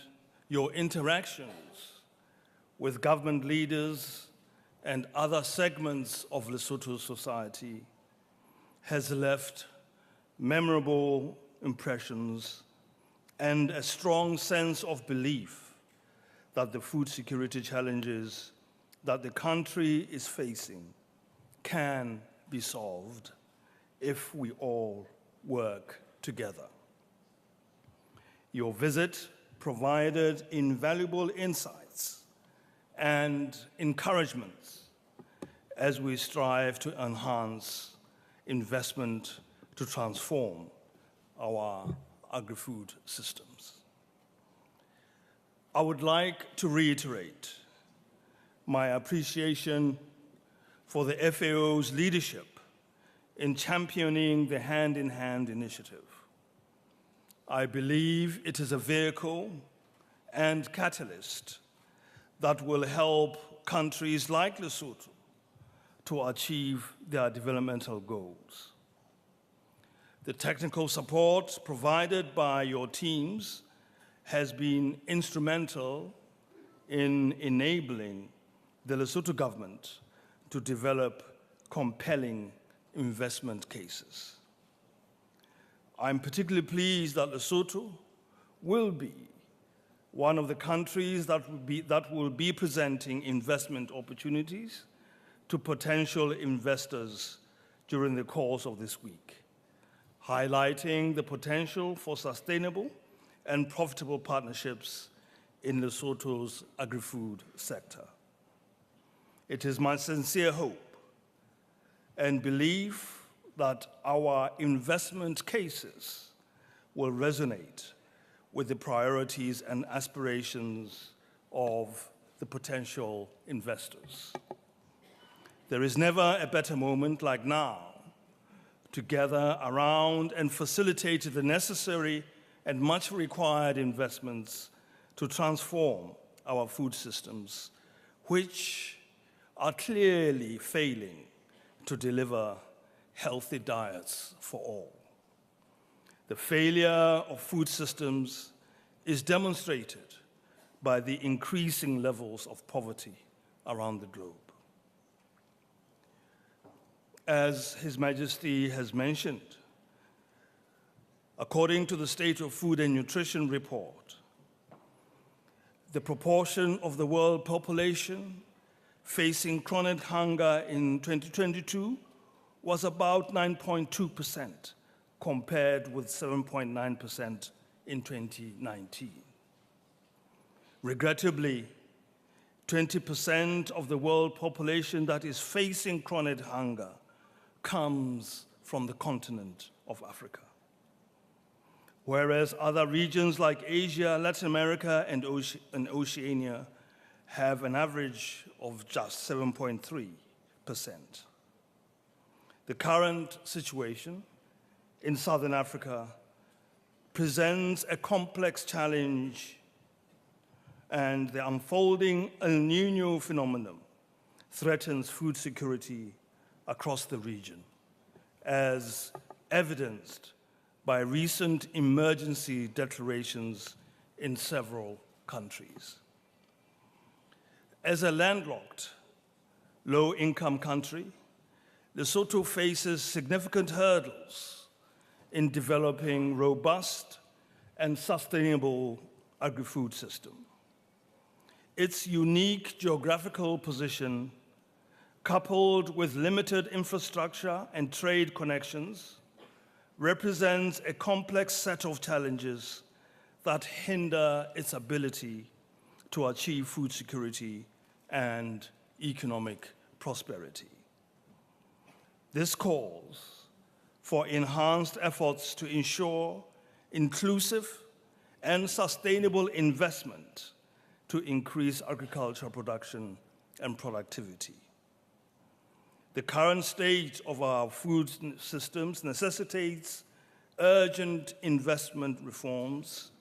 your interactions with government leaders and other segments of Lesotho society has left memorable impressions and a strong sense of belief that the food security challenges that the country is facing can be solved if we all work together. Your visit provided invaluable insights and encouragements as we strive to enhance investment to transform our agri-food systems. I would like to reiterate my appreciation for the FAO's leadership in championing the Hand-in-Hand initiative. I believe it is a vehicle and catalyst that will help countries like Lesotho to achieve their developmental goals. The technical support provided by your teams has been instrumental in enabling the Lesotho government to develop compelling investment cases. I'm particularly pleased that Lesotho will be one of the countries that will be presenting investment opportunities to potential investors during the course of this week, highlighting the potential for sustainable and profitable partnerships in Lesotho's agri-food sector. It is my sincere hope and belief that our investment cases will resonate with the priorities and aspirations of the potential investors. There is never a better moment like now to gather around and facilitate the necessary and much required investments to transform our food systems, which are clearly failing to deliver healthy diets for all. The failure of food systems is demonstrated by the increasing levels of poverty around the globe. As His Majesty has mentioned, according to the State of Food and Nutrition report, the proportion of the world population facing chronic hunger in 2022 was about 9.2%, compared with 7.9% in 2019. Regrettably, 20% of the world population that is facing chronic hunger comes from the continent of Africa. Whereas other regions like Asia, Latin America, and Oceania have an average of just 7.3%. The current situation in Southern Africa presents a complex challenge, and the unfolding El Niño phenomenon threatens food security across the region, as evidenced by recent emergency declarations in several countries. As a landlocked, low-income country, Lesotho faces significant hurdles in developing robust and sustainable agri-food system. Its unique geographical position, coupled with limited infrastructure and trade connections, represents a complex set of challenges that hinder its ability to achieve food security and economic prosperity. This calls for enhanced efforts to ensure inclusive and sustainable investment to increase agricultural production and productivity. The current state of our food systems necessitates urgent investment reforms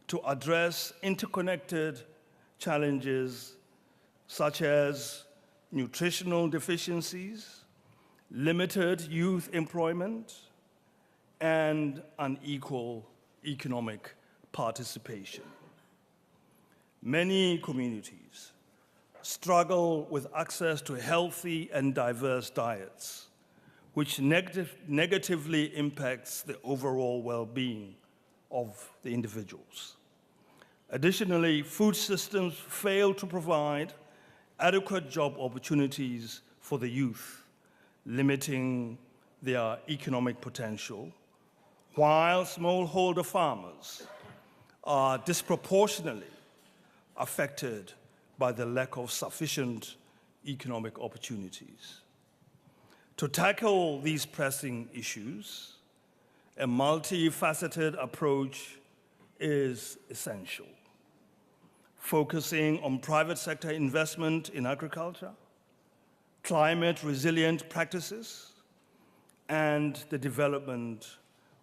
to address interconnected challenges such as nutritional deficiencies, limited youth employment, and unequal economic participation. Many communities struggle with access to healthy and diverse diets, which negatively impacts the overall well-being of the individuals. Additionally, food systems fail to provide adequate job opportunities for the youth, limiting their economic potential, while smallholder farmers are disproportionately affected by the lack of sufficient economic opportunities. To tackle these pressing issues, a multifaceted approach is essential, focusing on private sector investment in agriculture, climate-resilient practices, and the development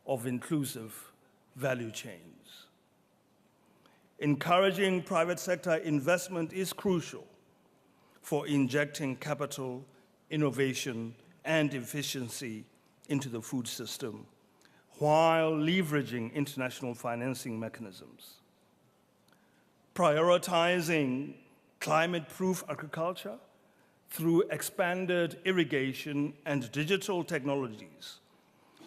of inclusive value chains. Encouraging private sector investment is crucial for injecting capital, innovation, and efficiency into the food system, while leveraging international financing mechanisms. Prioritizing climate-proof agriculture through expanded irrigation and digital technologies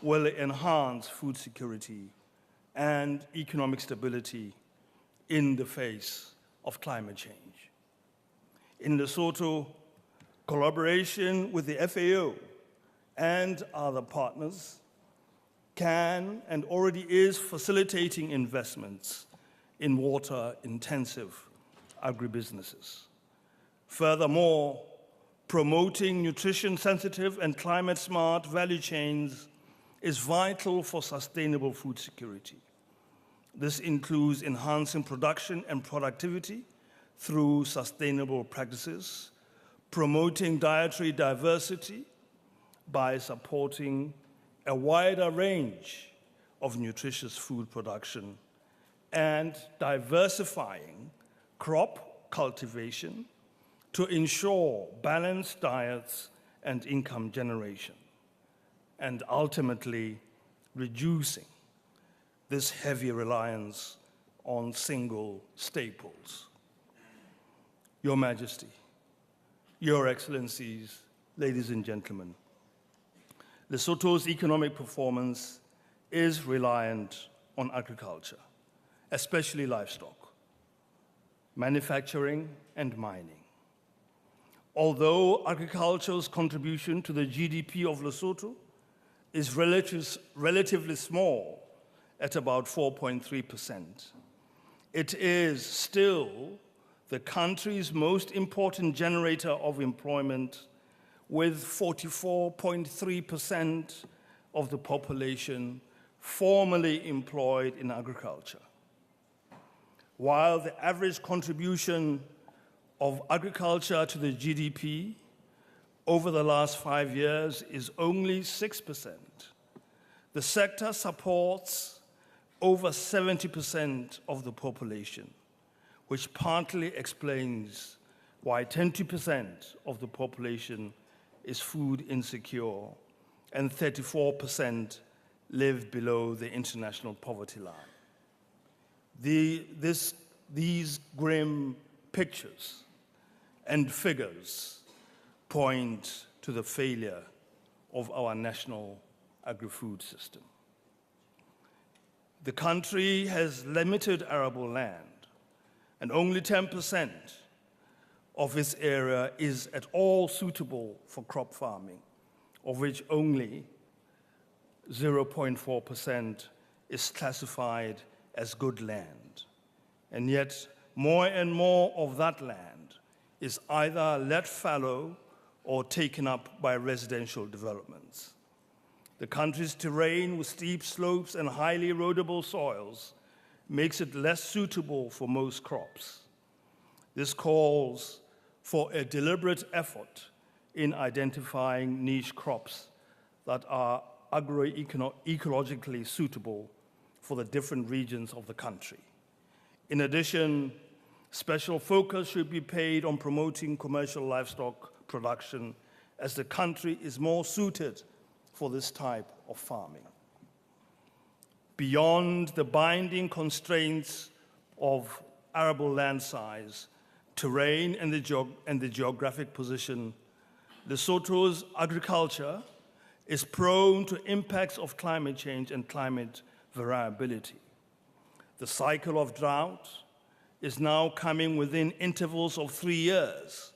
will enhance food security and economic stability in the face of climate change. In Lesotho, collaboration with the FAO and other partners can and already is facilitating investments in water-intensive agribusinesses. Furthermore, promoting nutrition-sensitive and climate-smart value chains is vital for sustainable food security. This includes enhancing production and productivity through sustainable practices, promoting dietary diversity by supporting a wider range of nutritious food production, and diversifying crop cultivation to ensure balanced diets and income generation, and ultimately reducing this heavy reliance on single staples. Your Majesty, Your Excellencies, ladies and gentlemen, Lesotho's economic performance is reliant on agriculture, especially livestock, manufacturing, and mining. Although agriculture's contribution to the GDP of Lesotho is relatively small at about 4.3%, it is still the country's most important generator of employment, with 44.3% of the population formally employed in agriculture. While the average contribution of agriculture to the GDP over the last 5 years is only 6%, the sector supports over 70% of the population, which partly explains why 20% of the population is food insecure and 34% live below the international poverty line. These grim pictures and figures point to the failure of our national agri-food system. The country has limited arable land, and only 10% of its area is at all suitable for crop farming, of which only 0.4% is classified as good land. And yet, more and more of that land is either let fallow or taken up by residential developments. The country's terrain, with steep slopes and highly erodible soils, makes it less suitable for most crops. This calls for a deliberate effort in identifying niche crops that are agroecologically suitable for the different regions of the country. In addition, special focus should be paid on promoting commercial livestock production, as the country is more suited for this type of farming. Beyond the binding constraints of arable land size, terrain, and the geographic position, Lesotho's agriculture is prone to impacts of climate change and climate variability. The cycle of drought is now coming within intervals of 3 years,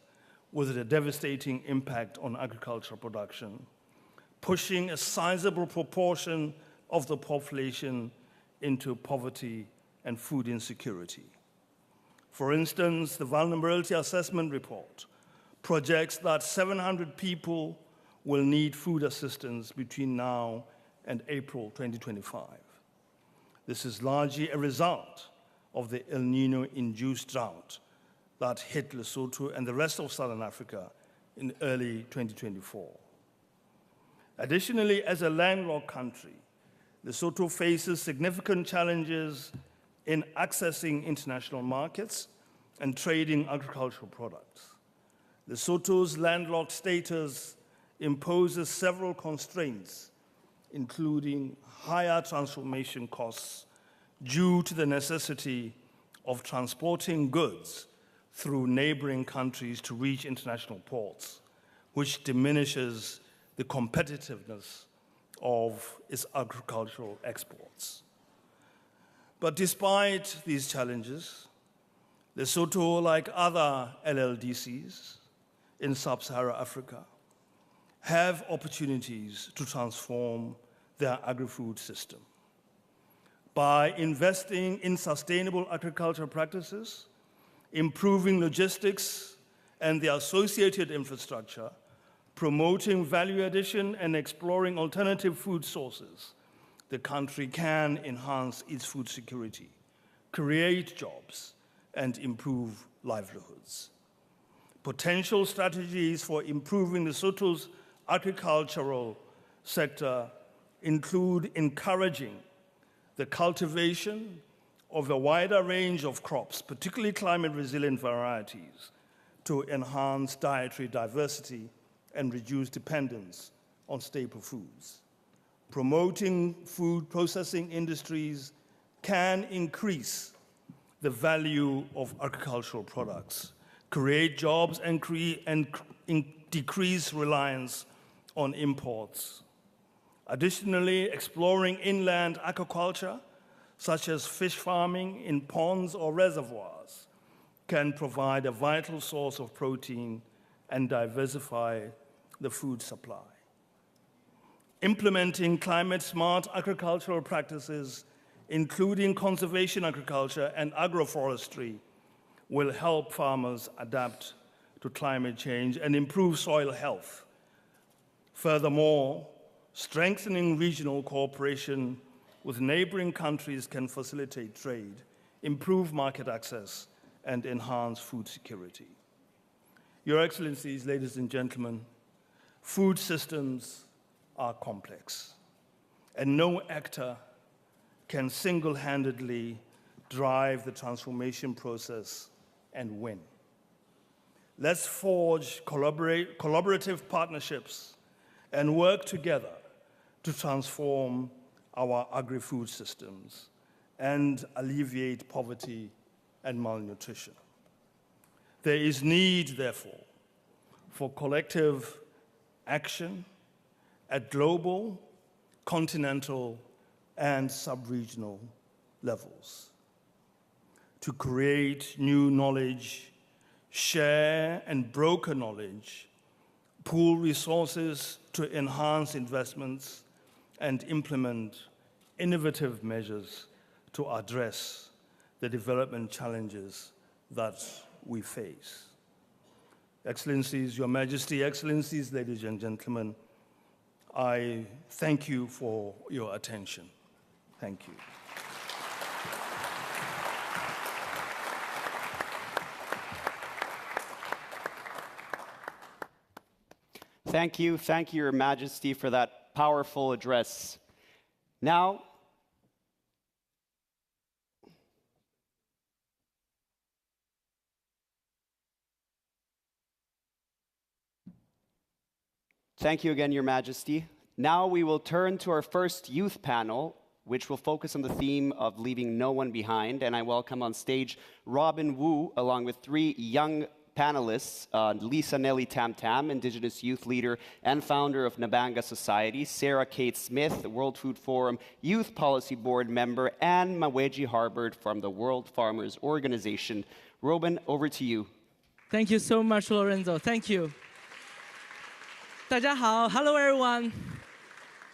with a devastating impact on agricultural production, pushing a sizable proportion of the population into poverty and food insecurity. For instance, the Vulnerability Assessment Report projects that 700 people will need food assistance between now and April 2025. This is largely a result of the El Niño-induced drought that hit Lesotho and the rest of Southern Africa in early 2024. Additionally, as a landlocked country, Lesotho faces significant challenges in accessing international markets and trading agricultural products. Lesotho's landlocked status imposes several constraints, including higher transformation costs due to the necessity of transporting goods through neighboring countries to reach international ports, which diminishes the competitiveness of its agricultural exports. But despite these challenges, Lesotho, like other LLDCs in sub-Saharan Africa, have opportunities to transform their agri-food system. By investing in sustainable agricultural practices, improving logistics and the associated infrastructure, promoting value addition and exploring alternative food sources, the country can enhance its food security, create jobs, and improve livelihoods. Potential strategies for improving Lesotho's agricultural sector include encouraging the cultivation of a wider range of crops, particularly climate-resilient varieties, to enhance dietary diversity and reduce dependence on staple foods. Promoting food processing industries can increase the value of agricultural products, create jobs, and decrease reliance on imports. Additionally, exploring inland aquaculture, such as fish farming in ponds or reservoirs, can provide a vital source of protein and diversify the food supply. Implementing climate-smart agricultural practices, including conservation agriculture and agroforestry, will help farmers adapt to climate change and improve soil health. Furthermore, strengthening regional cooperation with neighboring countries can facilitate trade, improve market access, and enhance food security. Your Excellencies, ladies and gentlemen, food systems are complex, and no actor can single-handedly drive the transformation process and win. Let's forge collaborative partnerships and work together to transform our agri-food systems and alleviate poverty and malnutrition. There is need, therefore, for collective action at global, continental, and sub-regional levels to create new knowledge, share and broker knowledge, pool resources to enhance investments, and implement innovative measures to address the development challenges that we face. Excellencies, Your Majesty, Excellencies, ladies and gentlemen, I thank you for your attention. Thank you. Thank you, Your Majesty, for that powerful address. Now, thank you again, Your Majesty. Now we will turn to our first youth panel, which will focus on the theme of leaving no one behind. And I welcome on stage Robin Wu, along with 3 young panelists, Lisa Nelly Tam Tam, Indigenous youth leader and founder of Nabanga Society, Sarah Kate Smith, the World Food Forum Youth Policy Board member, and Maweji Harbert from the World Farmers Organization. Robin, over to you. Thank you so much, Lorenzo. Thank you. 大家好, hello everyone.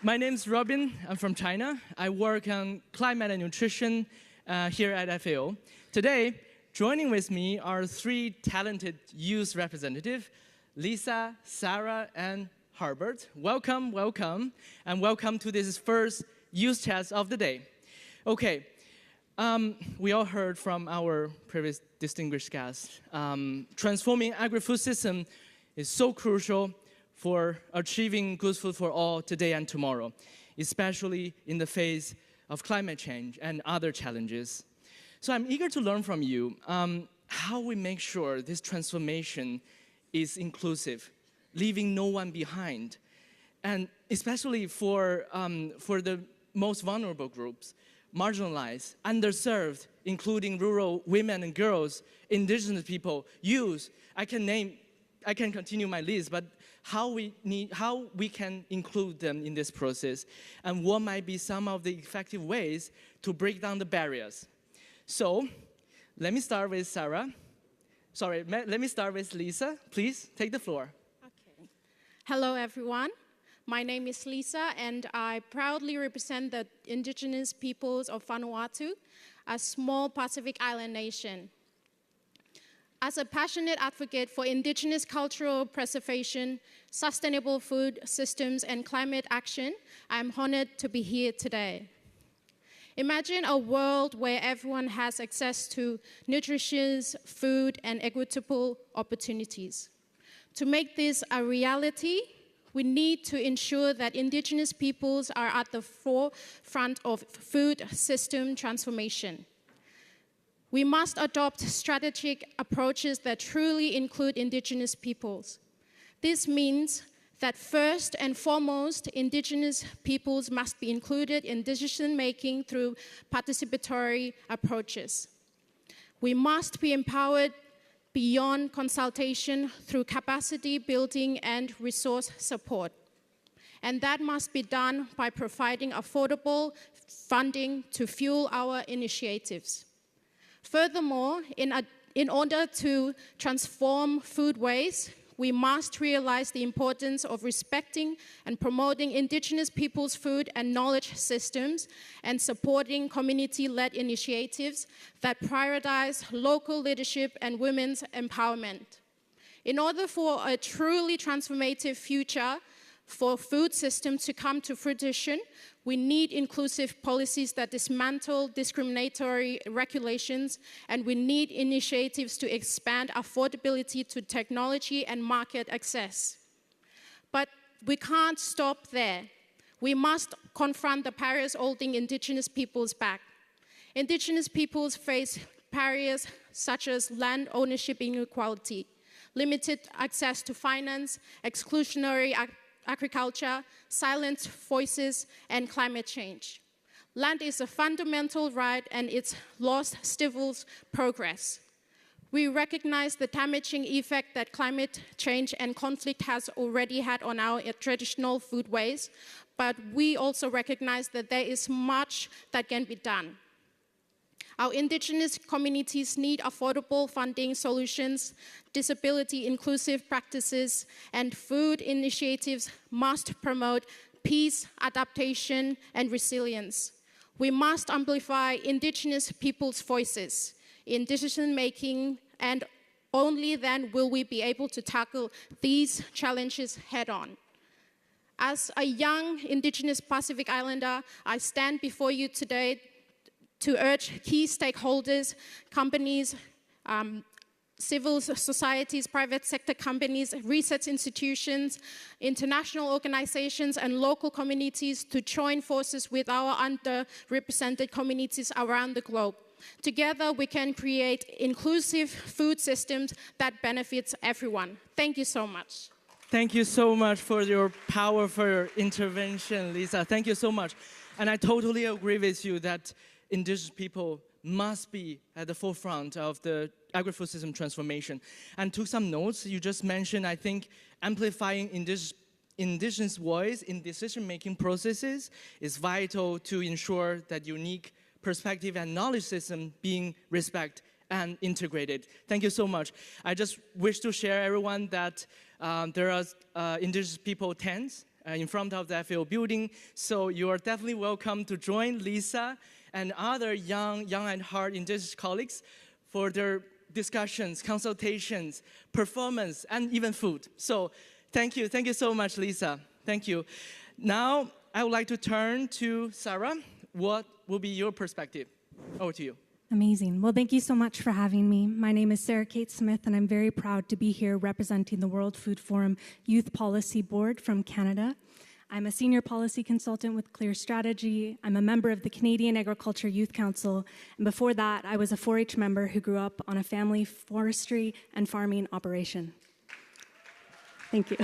My name is Robin. I'm from China. I work on climate and nutrition here at FAO. Today, joining with me are 3 talented youth representatives, Lisa, Sarah, and Harbert. Welcome, welcome, and welcome to this first youth chat of the day. Okay, we all heard from our previous distinguished guests. Transforming agri-food system is so crucial for achieving good food for all today and tomorrow, especially in the face of climate change and other challenges. So I'm eager to learn from you how we make sure this transformation is inclusive, leaving no one behind, and especially for the most vulnerable groups, marginalized, underserved, including rural women and girls, indigenous people, youth. I can continue my list, but how we can include them in this process, and what might be some of the effective ways to break down the barriers. So, let me start with Sarah. Sorry, let me start with Lisa. Please, take the floor. Okay. Hello, everyone. My name is Lisa, and I proudly represent the indigenous peoples of Vanuatu, a small Pacific island nation. As a passionate advocate for indigenous cultural preservation, sustainable food systems, and climate action, I'm honored to be here today. Imagine a world where everyone has access to nutritious food and equitable opportunities. To make this a reality, we need to ensure that indigenous peoples are at the forefront of food system transformation. We must adopt strategic approaches that truly include indigenous peoples. This means that first and foremost, indigenous peoples must be included in decision-making through participatory approaches. We must be empowered beyond consultation through capacity building and resource support. And that must be done by providing affordable funding to fuel our initiatives. Furthermore, in order to transform food waste, we must realize the importance of respecting and promoting indigenous peoples' food and knowledge systems and supporting community-led initiatives that prioritize local leadership and women's empowerment. In order for a truly transformative future for food systems to come to fruition, we need inclusive policies that dismantle discriminatory regulations, and we need initiatives to expand affordability to technology and market access. But we can't stop there. We must confront the barriers holding indigenous peoples back. Indigenous peoples face barriers such as land ownership inequality, limited access to finance, exclusionary agriculture, silent voices, and climate change. Land is a fundamental right and its loss stifles progress. We recognize the damaging effect that climate change and conflict has already had on our traditional foodways, but we also recognize that there is much that can be done. Our indigenous communities need affordable funding solutions, disability-inclusive practices, and food initiatives must promote peace, adaptation, and resilience. We must amplify indigenous people's voices in decision-making, and only then will we be able to tackle these challenges head-on. As a young indigenous Pacific Islander, I stand before you today to urge key stakeholders, companies, civil societies, private sector companies, research institutions, international organizations, and local communities to join forces with our underrepresented communities around the globe. Together, we can create inclusive food systems that benefits everyone. Thank you so much. Thank you so much for your powerful intervention, Lisa. Thank you so much. And I totally agree with you that indigenous people must be at the forefront of the agri-food system transformation. And took some notes. You just mentioned, I think, amplifying indigenous voice in decision-making processes is vital to ensure that unique perspective and knowledge system being respected and integrated. Thank you so much. I just wish to share everyone that there are indigenous people tents in front of the FAO building, so you are definitely welcome to join Lisa and other young at heart indigenous colleagues for their discussions, consultations, performance, and even food. So thank you so much, Lisa. Thank you. Now, I would like to turn to Sarah. What will be your perspective? Over to you. Amazing. Well, thank you so much for having me. My name is Sarah Kate Smith, and I'm very proud to be here representing the World Food Forum Youth Policy Board from Canada. I'm a senior policy consultant with Clear Strategy. I'm a member of the Canadian Agriculture Youth Council. And before that, I was a 4-H member who grew up on a family forestry and farming operation. Thank you.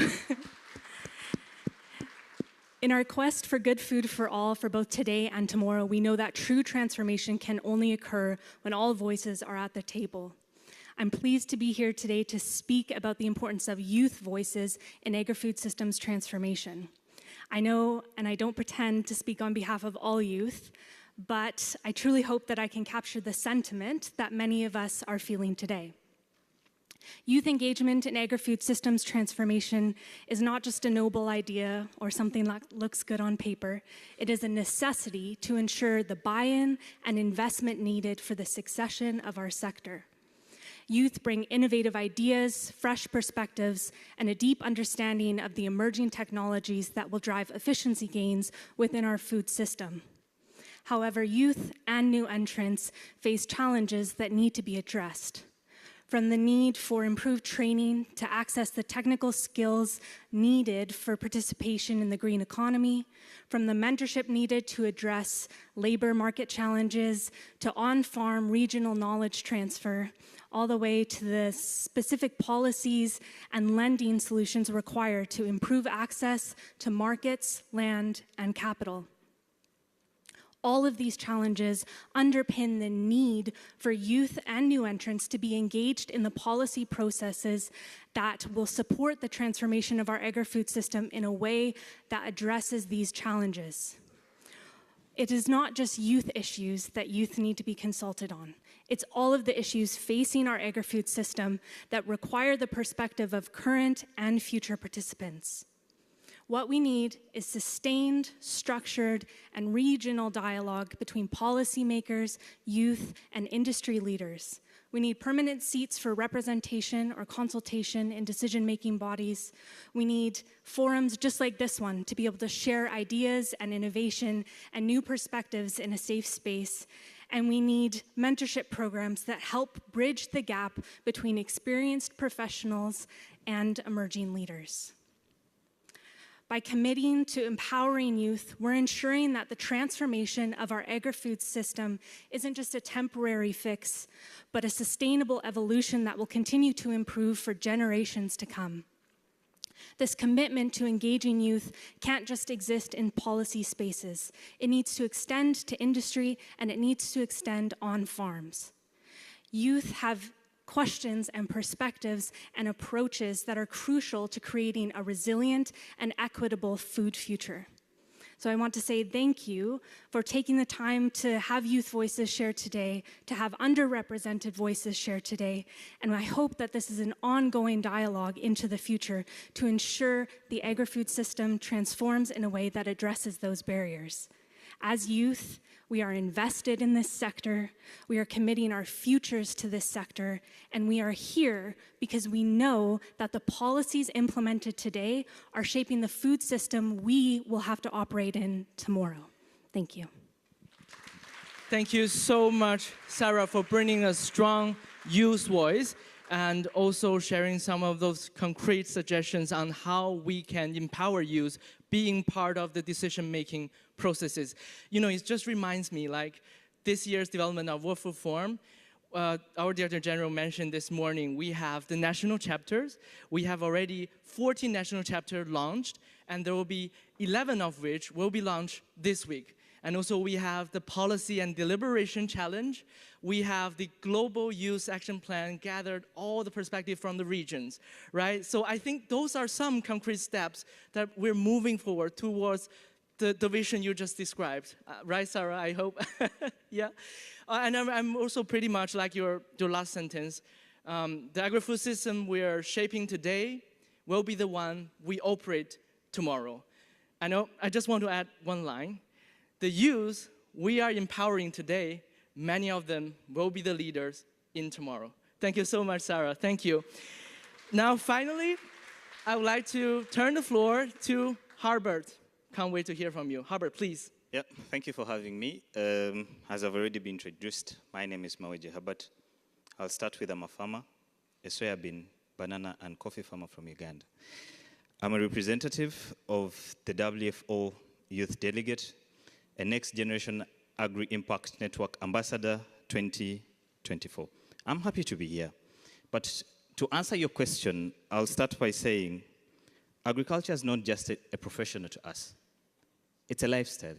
In our quest for good food for all, for both today and tomorrow, we know that true transformation can only occur when all voices are at the table. I'm pleased to be here today to speak about the importance of youth voices in agri-food systems transformation. I know, and I don't pretend to speak on behalf of all youth, but I truly hope that I can capture the sentiment that many of us are feeling today. Youth engagement in agri-food systems transformation is not just a noble idea or something that looks good on paper. It is a necessity to ensure the buy-in and investment needed for the succession of our sector. Youth bring innovative ideas, fresh perspectives, and a deep understanding of the emerging technologies that will drive efficiency gains within our food system. However, youth and new entrants face challenges that need to be addressed. From the need for improved training to access the technical skills needed for participation in the green economy, from the mentorship needed to address labor market challenges, to on-farm regional knowledge transfer, all the way to the specific policies and lending solutions required to improve access to markets, land, and capital. All of these challenges underpin the need for youth and new entrants to be engaged in the policy processes that will support the transformation of our agri-food system in a way that addresses these challenges. It is not just youth issues that youth need to be consulted on. It's all of the issues facing our agri-food system that require the perspective of current and future participants. What we need is sustained, structured, and regional dialogue between policymakers, youth, and industry leaders. We need permanent seats for representation or consultation in decision-making bodies. We need forums just like this one to be able to share ideas and innovation and new perspectives in a safe space. And we need mentorship programs that help bridge the gap between experienced professionals and emerging leaders. By committing to empowering youth, we're ensuring that the transformation of our agri-food system isn't just a temporary fix, but a sustainable evolution that will continue to improve for generations to come. This commitment to engaging youth can't just exist in policy spaces. It needs to extend to industry, and it needs to extend on farms. Youth have questions and perspectives and approaches that are crucial to creating a resilient and equitable food future. So I want to say thank you for taking the time to have youth voices shared today, to have underrepresented voices shared today, and I hope that this is an ongoing dialogue into the future to ensure the agri-food system transforms in a way that addresses those barriers. As youth, we are invested in this sector, we are committing our futures to this sector, and we are here because we know that the policies implemented today are shaping the food system we will have to operate in tomorrow. Thank you. Thank you so much, Sarah, for bringing a strong youth voice and also sharing some of those concrete suggestions on how we can empower youth being part of the decision-making processes. You know, it just reminds me, like, this year's development of World Food Forum, our Director General mentioned this morning, we have the national chapters. We have already 14 national chapters launched, and there will be 11 of which will be launched this week. And also we have the Policy and Deliberation Challenge. We have the Global Youth Action Plan, gathered all the perspective from the regions, right? So I think those are some concrete steps that we're moving forward towards the vision you just described. Right, Sarah, I hope? Yeah. And I'm also pretty much like your last sentence. The agri-food system we're shaping today will be the one we operate tomorrow. I just want to add one line. The youth we are empowering today, many of them will be the leaders in tomorrow. Thank you so much, Sarah. Thank you. Now, finally, I would like to turn the floor to Harbert. Can't wait to hear from you. Harbert, please. Yeah, thank you for having me. As I've already been introduced, my name is Maweje Harbert. I'll start with I'm a farmer, a soybean, banana, and coffee farmer from Uganda. I'm a representative of the WFO Youth Delegate, a Next Generation Agri-Impact Network Ambassador 2024. I'm happy to be here. But to answer your question, I'll start by saying agriculture is not just a profession to us. It's a lifestyle,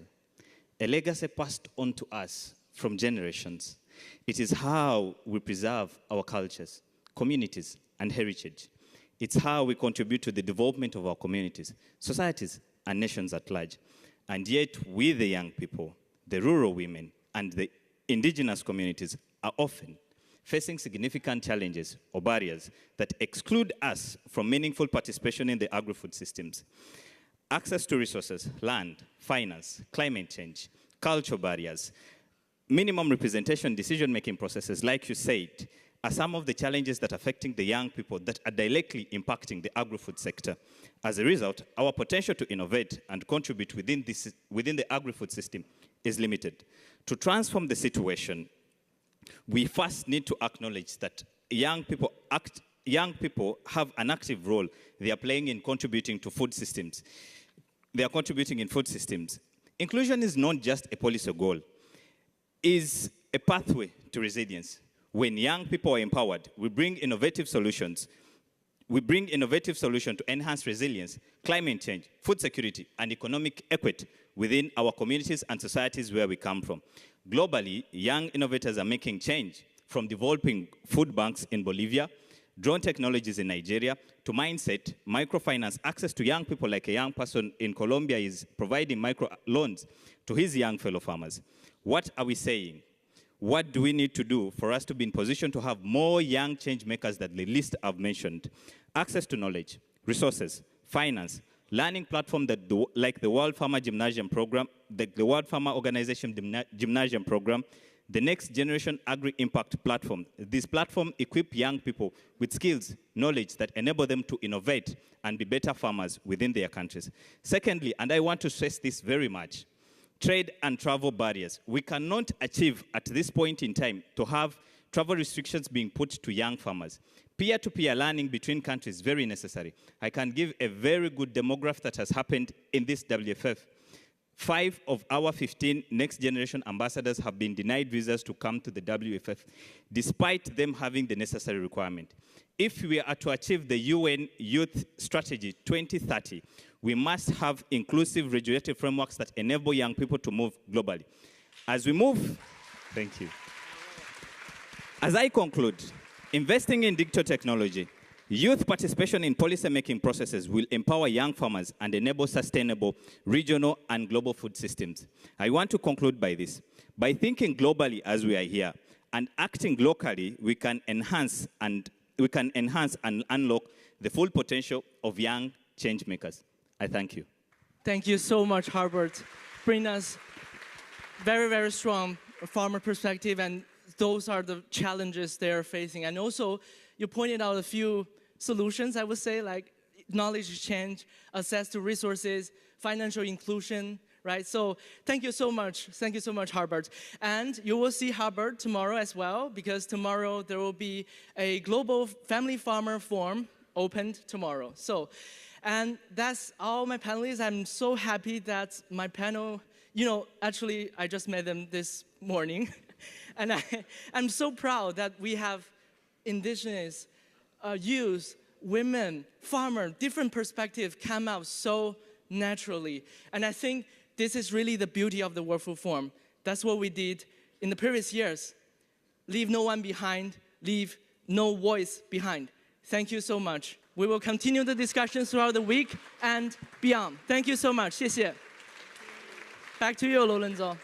a legacy passed on to us from generations. It is how we preserve our cultures, communities, and heritage. It's how we contribute to the development of our communities, societies, and nations at large. And yet, we, the young people, the rural women, and the indigenous communities are often facing significant challenges or barriers that exclude us from meaningful participation in the agri-food systems. Access to resources, land, finance, climate change, cultural barriers, minimum representation decision-making processes, like you said, are some of the challenges that are affecting the young people that are directly impacting the agri-food sector. As a result, our potential to innovate and contribute within the agri-food system is limited. To transform the situation, we first need to acknowledge that young people have an active role they are playing in contributing to food systems. They are contributing in food systems. Inclusion is not just a policy goal, it is a pathway to resilience. When young people are empowered, we bring innovative solutions. We bring innovative solutions to enhance resilience, climate change, food security, and economic equity within our communities and societies where we come from. Globally, young innovators are making change, from developing food banks in Bolivia, drone technologies in Nigeria, to mindset, microfinance, access to young people, like a young person in Colombia is providing micro loans to his young fellow farmers. What are we saying? what do we need to do for us to be in position to have more young change makers that the list I've mentioned? Access to knowledge, resources, finance, learning platform that like the World Farmer Gymnasium Program, the World Farmer Organization Gymnasium Program, the Next Generation Agri-Impact Platform. This platform equip young people with skills, knowledge that enable them to innovate and be better farmers within their countries. Secondly, and I want to stress this very much, trade and travel barriers. We cannot achieve at this point in time to have travel restrictions being put to young farmers. Peer-to-peer learning between countries is very necessary. I can give a very good demographic that has happened in this WFF. 5 of our 15 next generation ambassadors have been denied visas to come to the WFF, despite them having the necessary requirement. If we are to achieve the UN Youth Strategy 2030, we must have inclusive regulatory frameworks that enable young people to move globally. As we move, thank you. As I conclude, investing in digital technology, youth participation in policy-making processes will empower young farmers and enable sustainable regional and global food systems. I want to conclude by this. By thinking globally as we are here and acting locally, we can enhance and unlock the full potential of young change makers. I thank you. Thank you so much, Harbert. Bring us very, very strong farmer perspective, and those are the challenges they're facing. And also, you pointed out a few solutions, I would say, like knowledge exchange, access to resources, financial inclusion, right? So thank you so much. Thank you so much, Harbert. And you will see Harbert tomorrow as well, because tomorrow there will be a global family farmer forum opened tomorrow. So, and that's all my panelists. I'm so happy that my panel, actually, I just met them this morning. And I'm so proud that we have indigenous youth, women, farmers, different perspectives come out so naturally. And I think this is really the beauty of the World Food Forum. That's what we did in the previous years. Leave no one behind, leave no voice behind. Thank you so much. We will continue the discussions throughout the week and beyond. Thank you so much. 谢谢. Back to you, Lorenzo.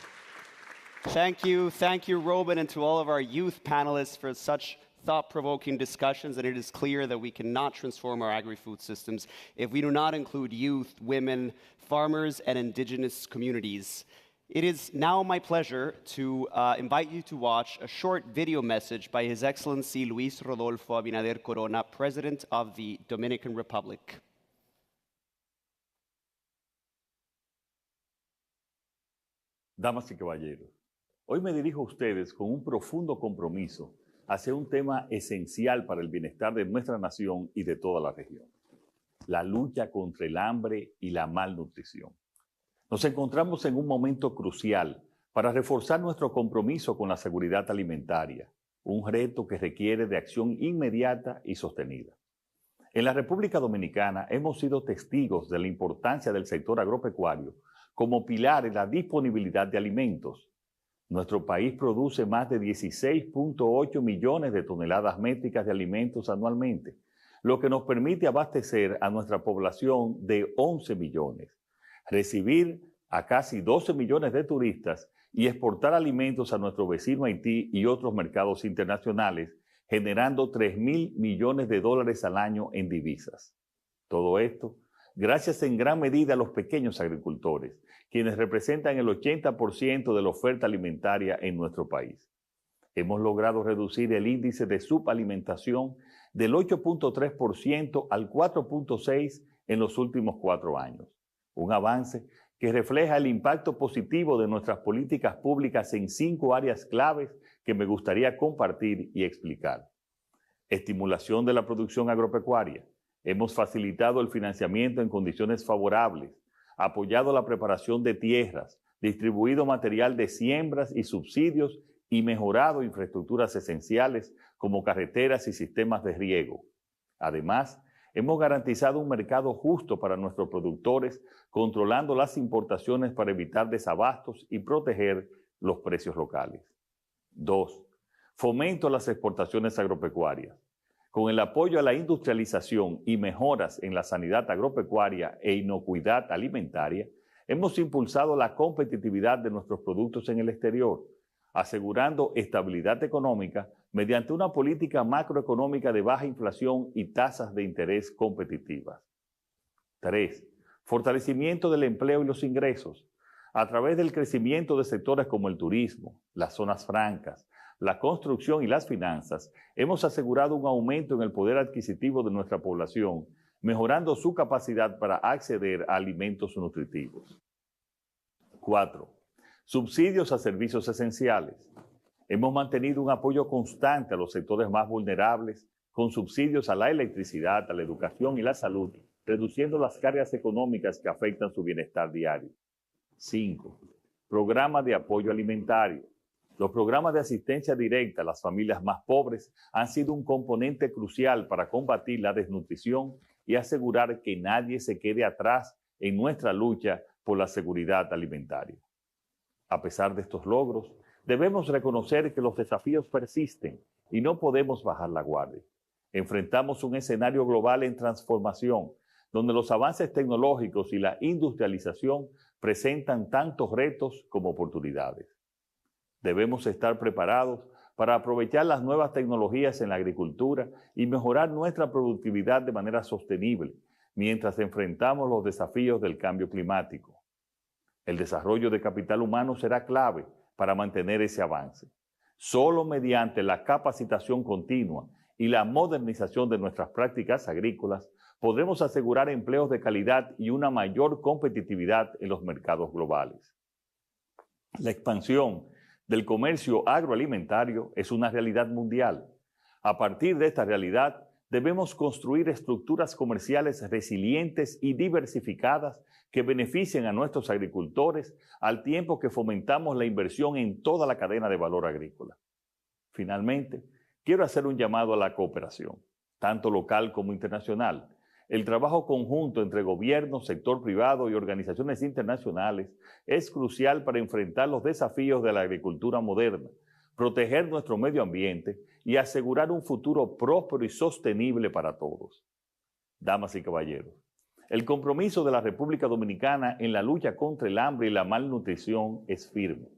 Thank you, Robin, and to all of our youth panelists for such thought-provoking discussions. And it is clear that we cannot transform our agri-food systems if we do not include youth, women, farmers, and indigenous communities. It is now my pleasure to invite you to watch a short video message by His Excellency Luis Rodolfo Abinader Corona, President of the Dominican Republic. Damas y caballeros, hoy me dirijo a ustedes con un profundo compromiso hacia un tema esencial para el bienestar de nuestra nación y de toda la región: la lucha contra el hambre y la malnutrición. Nos encontramos en un momento crucial para reforzar nuestro compromiso con la seguridad alimentaria, un reto que requiere de acción inmediata y sostenida. En la República Dominicana hemos sido testigos de la importancia del sector agropecuario como pilar en la disponibilidad de alimentos. Nuestro país produce más de 16.8 millones de toneladas métricas de alimentos anualmente, lo que nos permite abastecer a nuestra población de 11 millones, recibir a casi 12 millones de turistas y exportar alimentos a nuestro vecino Haití y otros mercados internacionales, generando 3.000 millones de dólares al año en divisas. Todo esto gracias en gran medida a los pequeños agricultores, quienes representan el 80% de la oferta alimentaria en nuestro país. Hemos logrado reducir el índice de subalimentación del 8.3% al 4.6% en los últimos 4 años. Un avance que refleja el impacto positivo de nuestras políticas públicas en 5 áreas claves que me gustaría compartir y explicar. Estimulación de la producción agropecuaria. Hemos facilitado el financiamiento en condiciones favorables, apoyado la preparación de tierras, distribuido material de siembras y subsidios y mejorado infraestructuras esenciales como carreteras y sistemas de riego. Además, hemos garantizado un mercado justo para nuestros productores, controlando las importaciones para evitar desabastos y proteger los precios locales. 2. Fomento a las exportaciones agropecuarias. Con el apoyo a la industrialización y mejoras en la sanidad agropecuaria e inocuidad alimentaria, hemos impulsado la competitividad de nuestros productos en el exterior, asegurando estabilidad económica mediante una política macroeconómica de baja inflación y tasas de interés competitivas. 3. Fortalecimiento del empleo y los ingresos. A través del crecimiento de sectores como el turismo, las zonas francas, la construcción y las finanzas, hemos asegurado un aumento en el poder adquisitivo de nuestra población, mejorando su capacidad para acceder a alimentos nutritivos. 4. Subsidios a servicios esenciales. Hemos mantenido un apoyo constante a los sectores más vulnerables, con subsidios a la electricidad, a la educación y la salud, reduciendo las cargas económicas que afectan su bienestar diario. 5. Programa de apoyo alimentario. Los programas de asistencia directa a las familias más pobres han sido un componente crucial para combatir la desnutrición y asegurar que nadie se quede atrás en nuestra lucha por la seguridad alimentaria. A pesar de estos logros, debemos reconocer que los desafíos persisten y no podemos bajar la guardia. Enfrentamos un escenario global en transformación, donde los avances tecnológicos y la industrialización presentan tantos retos como oportunidades. Debemos estar preparados para aprovechar las nuevas tecnologías en la agricultura y mejorar nuestra productividad de manera sostenible, mientras enfrentamos los desafíos del cambio climático. El desarrollo de capital humano será clave para mantener ese avance. Solo mediante la capacitación continua y la modernización de nuestras prácticas agrícolas podremos asegurar empleos de calidad y una mayor competitividad en los mercados globales. La expansión del comercio agroalimentario es una realidad mundial. A partir de esta realidad, debemos construir estructuras comerciales resilientes y diversificadas que beneficien a nuestros agricultores al tiempo que fomentamos la inversión en toda la cadena de valor agrícola. Finalmente, quiero hacer un llamado a la cooperación, tanto local como internacional. El trabajo conjunto entre gobierno, sector privado y organizaciones internacionales es crucial para enfrentar los desafíos de la agricultura moderna, proteger nuestro medio ambiente y asegurar un futuro próspero y sostenible para todos. Damas y caballeros, el compromiso de la República Dominicana en la lucha contra el hambre y la malnutrición es firme.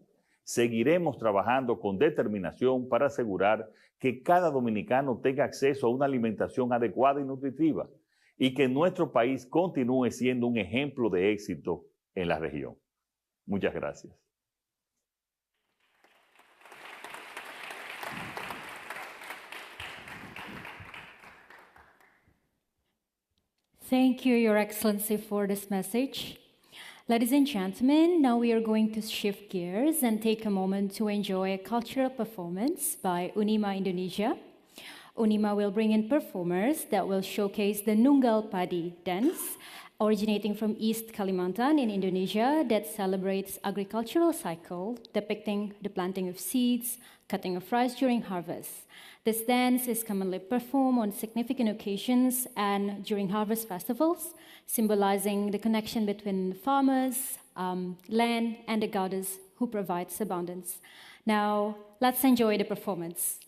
Seguiremos trabajando con determinación para asegurar que cada dominicano tenga acceso a una alimentación adecuada y nutritiva y que nuestro país continúe siendo un ejemplo de éxito en la región. Muchas gracias. Thank you, Your Excellency, for this message. Ladies and gentlemen, now we are going to shift gears and take a moment to enjoy a cultural performance by Unima Indonesia. Unima will bring in performers that will showcase the Nunggal Padi dance, originating from East Kalimantan in Indonesia, that celebrates agricultural cycle, depicting the planting of seeds, cutting of rice during harvest. This dance is commonly performed on significant occasions and during harvest festivals, symbolizing the connection between farmers, land, and the goddess who provides abundance. Now, let's enjoy the performance.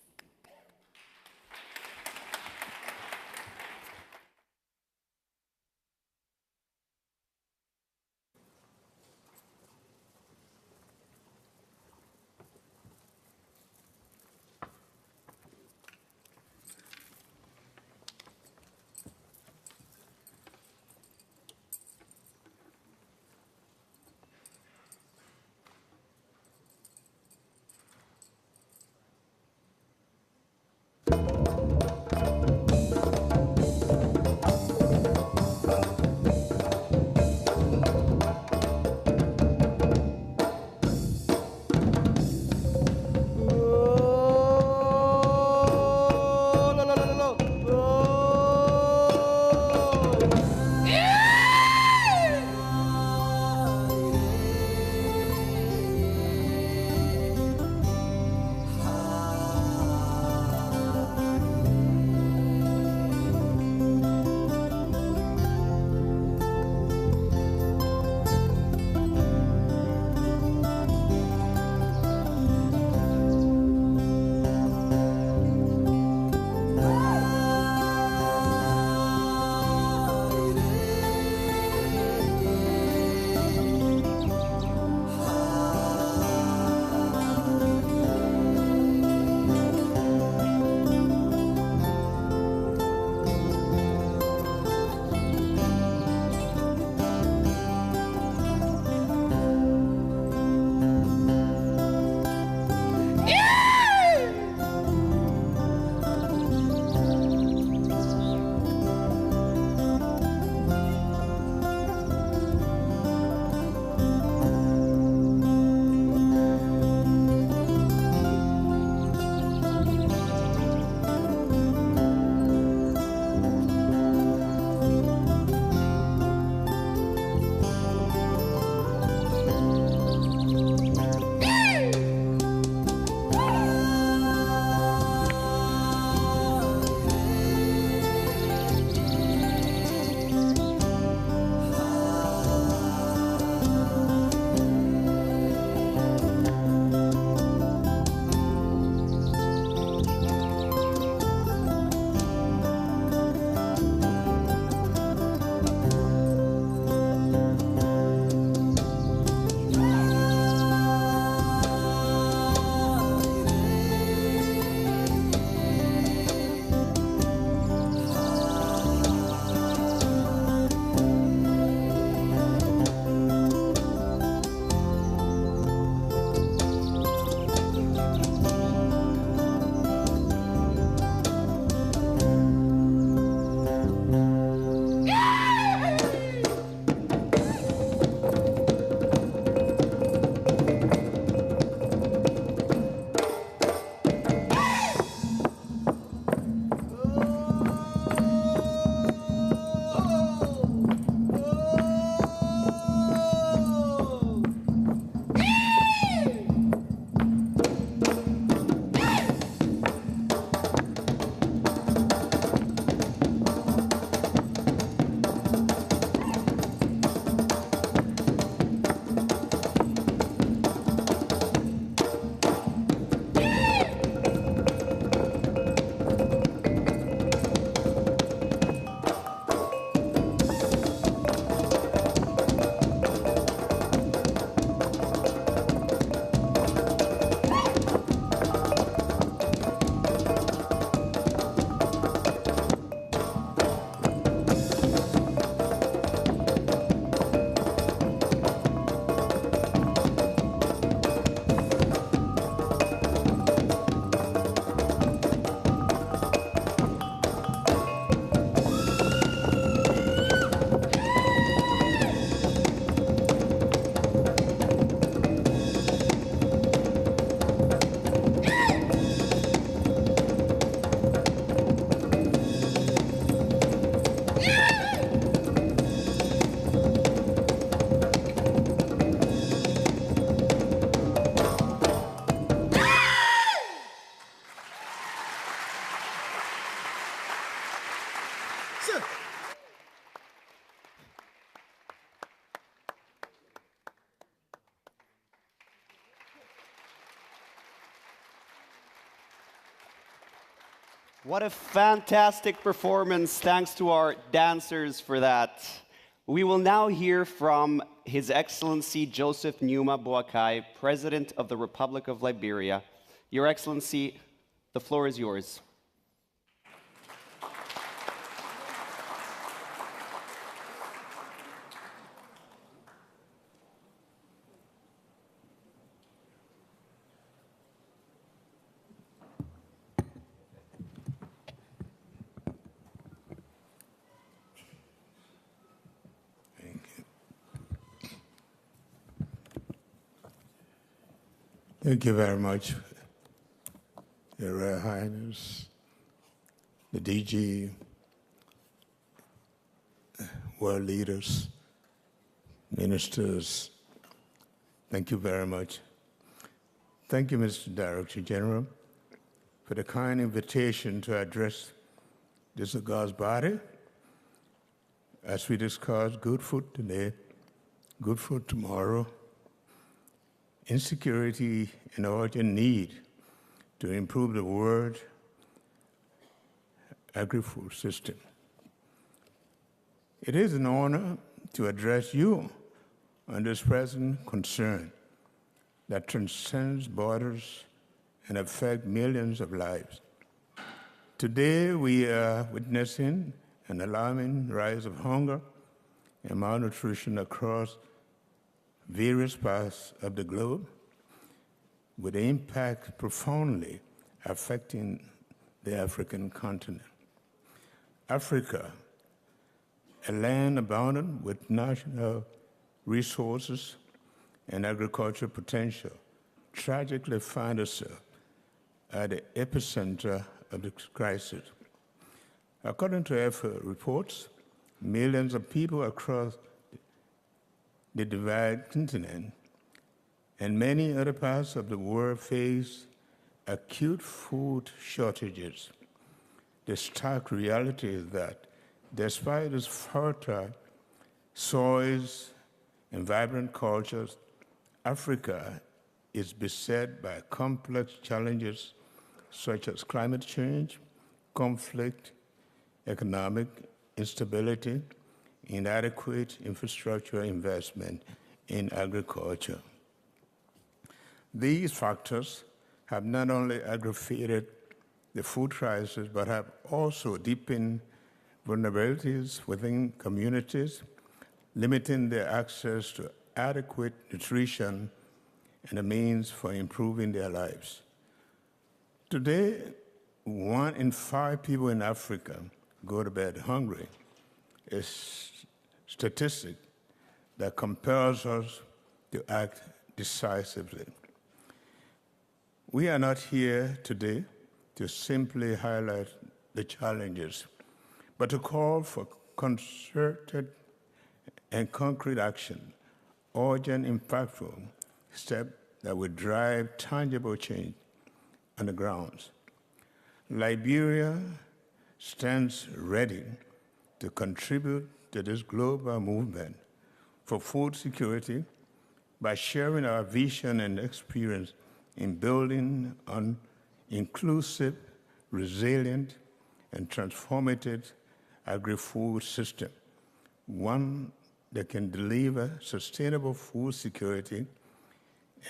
What a fantastic performance. Thanks to our dancers for that. We will now hear from His Excellency Joseph Numa Boakai, President of the Republic of Liberia. Your Excellency, the floor is yours. Thank you very much, Your Royal Highness, the DG, world leaders, ministers. Thank you very much. Thank you, Mr. Director General, for the kind invitation to address this august body as we discuss good food today, good food tomorrow, insecurity and urgent need to improve the world agri-food system. It is an honor to address you on this present concern that transcends borders and affects millions of lives. Today, we are witnessing an alarming rise of hunger and malnutrition across various parts of the globe, with the impact profoundly affecting the African continent. Africa, a land abounding with national resources and agricultural potential, tragically finds itself at the epicenter of the crisis. According to effort reports, millions of people across the divided continent and many other parts of the world face acute food shortages. The stark reality is that despite its fertile soils and vibrant cultures, Africa is beset by complex challenges such as climate change, conflict, economic instability, inadequate infrastructure investment in agriculture. These factors have not only aggravated the food crisis, but have also deepened vulnerabilities within communities, limiting their access to adequate nutrition and a means for improving their lives. Today, 1 in 5 people in Africa go to bed hungry. A statistic that compels us to act decisively. We are not here today to simply highlight the challenges, but to call for concerted and concrete action, urgent, impactful steps that will drive tangible change on the grounds. Liberia stands ready to contribute to this global movement for food security by sharing our vision and experience in building an inclusive, resilient, and transformative agri-food system, one that can deliver sustainable food security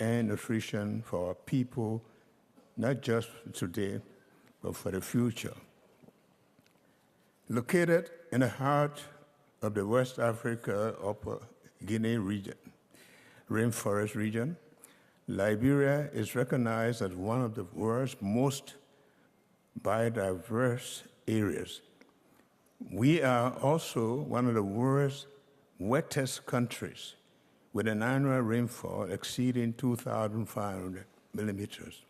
and nutrition for our people, not just today, but for the future. Located in the heart of the West Africa Upper Guinea region, rainforest region, Liberia is recognized as one of the world's most biodiverse areas. We are also one of the world's wettest countries, with an annual rainfall exceeding 2,500 millimeters.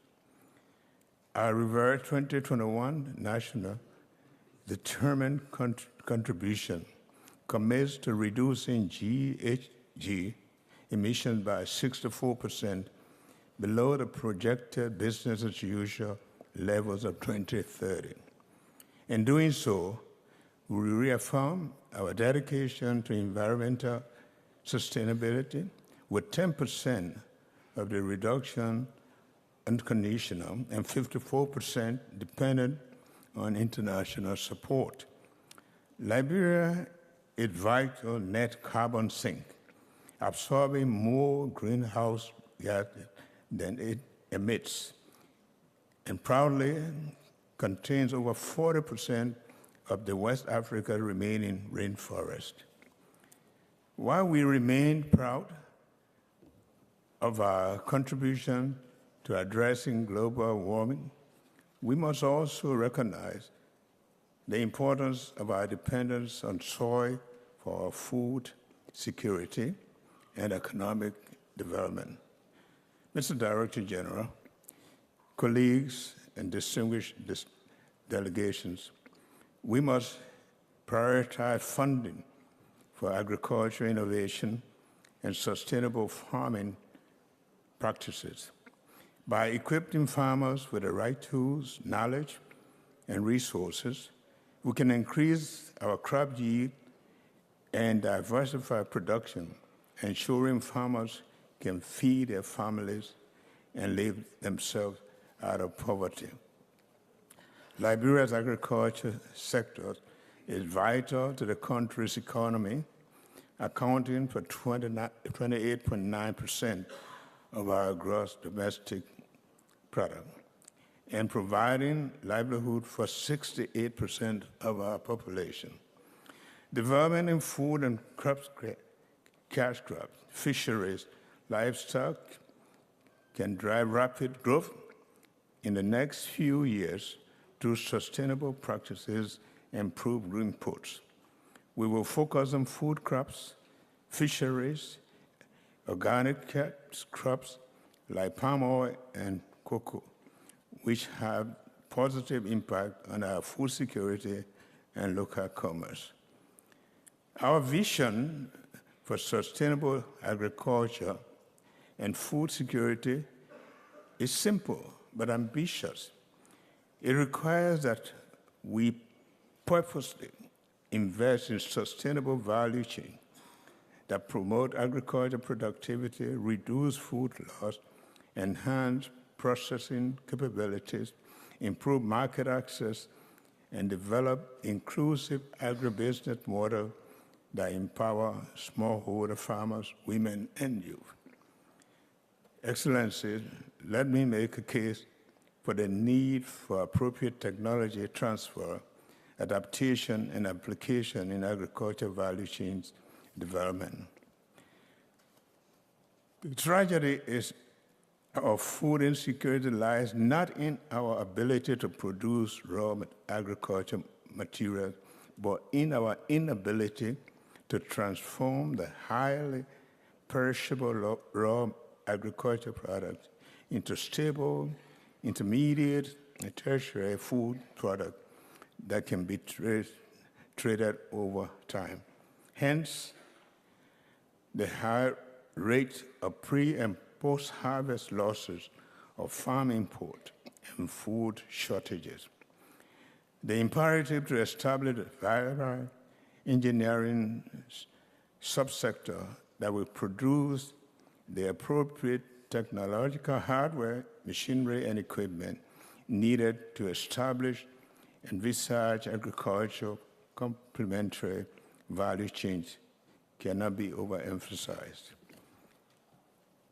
Our revered 2021 national determined contribution commits to reducing GHG emissions by 64% below the projected business as usual levels of 2030. In doing so, we reaffirm our dedication to environmental sustainability, with 10% of the reduction unconditional and 54% dependent on international support. Liberia is vital net carbon sink, absorbing more greenhouse gas than it emits, and proudly contains over 40% of the West Africa remaining rainforest. While we remain proud of our contribution to addressing global warming, we must also recognize the importance of our dependence on soy for our food security and economic development. Mr. Director General, colleagues, and distinguished delegations, we must prioritize funding for agriculture innovation and sustainable farming practices. By equipping farmers with the right tools, knowledge, and resources, we can increase our crop yield and diversify production, ensuring farmers can feed their families and live themselves out of poverty. Liberia's agriculture sector is vital to the country's economy, accounting for 28.9% of our gross domestic product and providing livelihood for 68% of our population. Development in food and crops, cash crops, fisheries, livestock can drive rapid growth in the next few years through sustainable practices and improved inputs. We will focus on food crops, fisheries, organic crops like palm oil and cocoa, which have positive impact on our food security and local commerce. Our vision for sustainable agriculture and food security is simple but ambitious. It requires that we purposely invest in sustainable value chain that promote agriculture productivity, reduce food loss, enhance processing capabilities, improve market access, and develop inclusive agribusiness model that empower smallholder farmers, women, and youth. Excellencies, let me make a case for the need for appropriate technology transfer, adaptation, and application in agriculture value chains development. The tragedy of food insecurity lies not in our ability to produce raw agriculture materials, but in our inability to transform the highly perishable raw agriculture products into stable, intermediate, and tertiary food products that can be traded over time. Hence, the high rate of pre- and post-harvest losses of farm import and food shortages. The imperative to establish a viable engineering subsector that will produce the appropriate technological hardware, machinery, and equipment needed to establish and envisage agricultural complementary value chains cannot be overemphasized.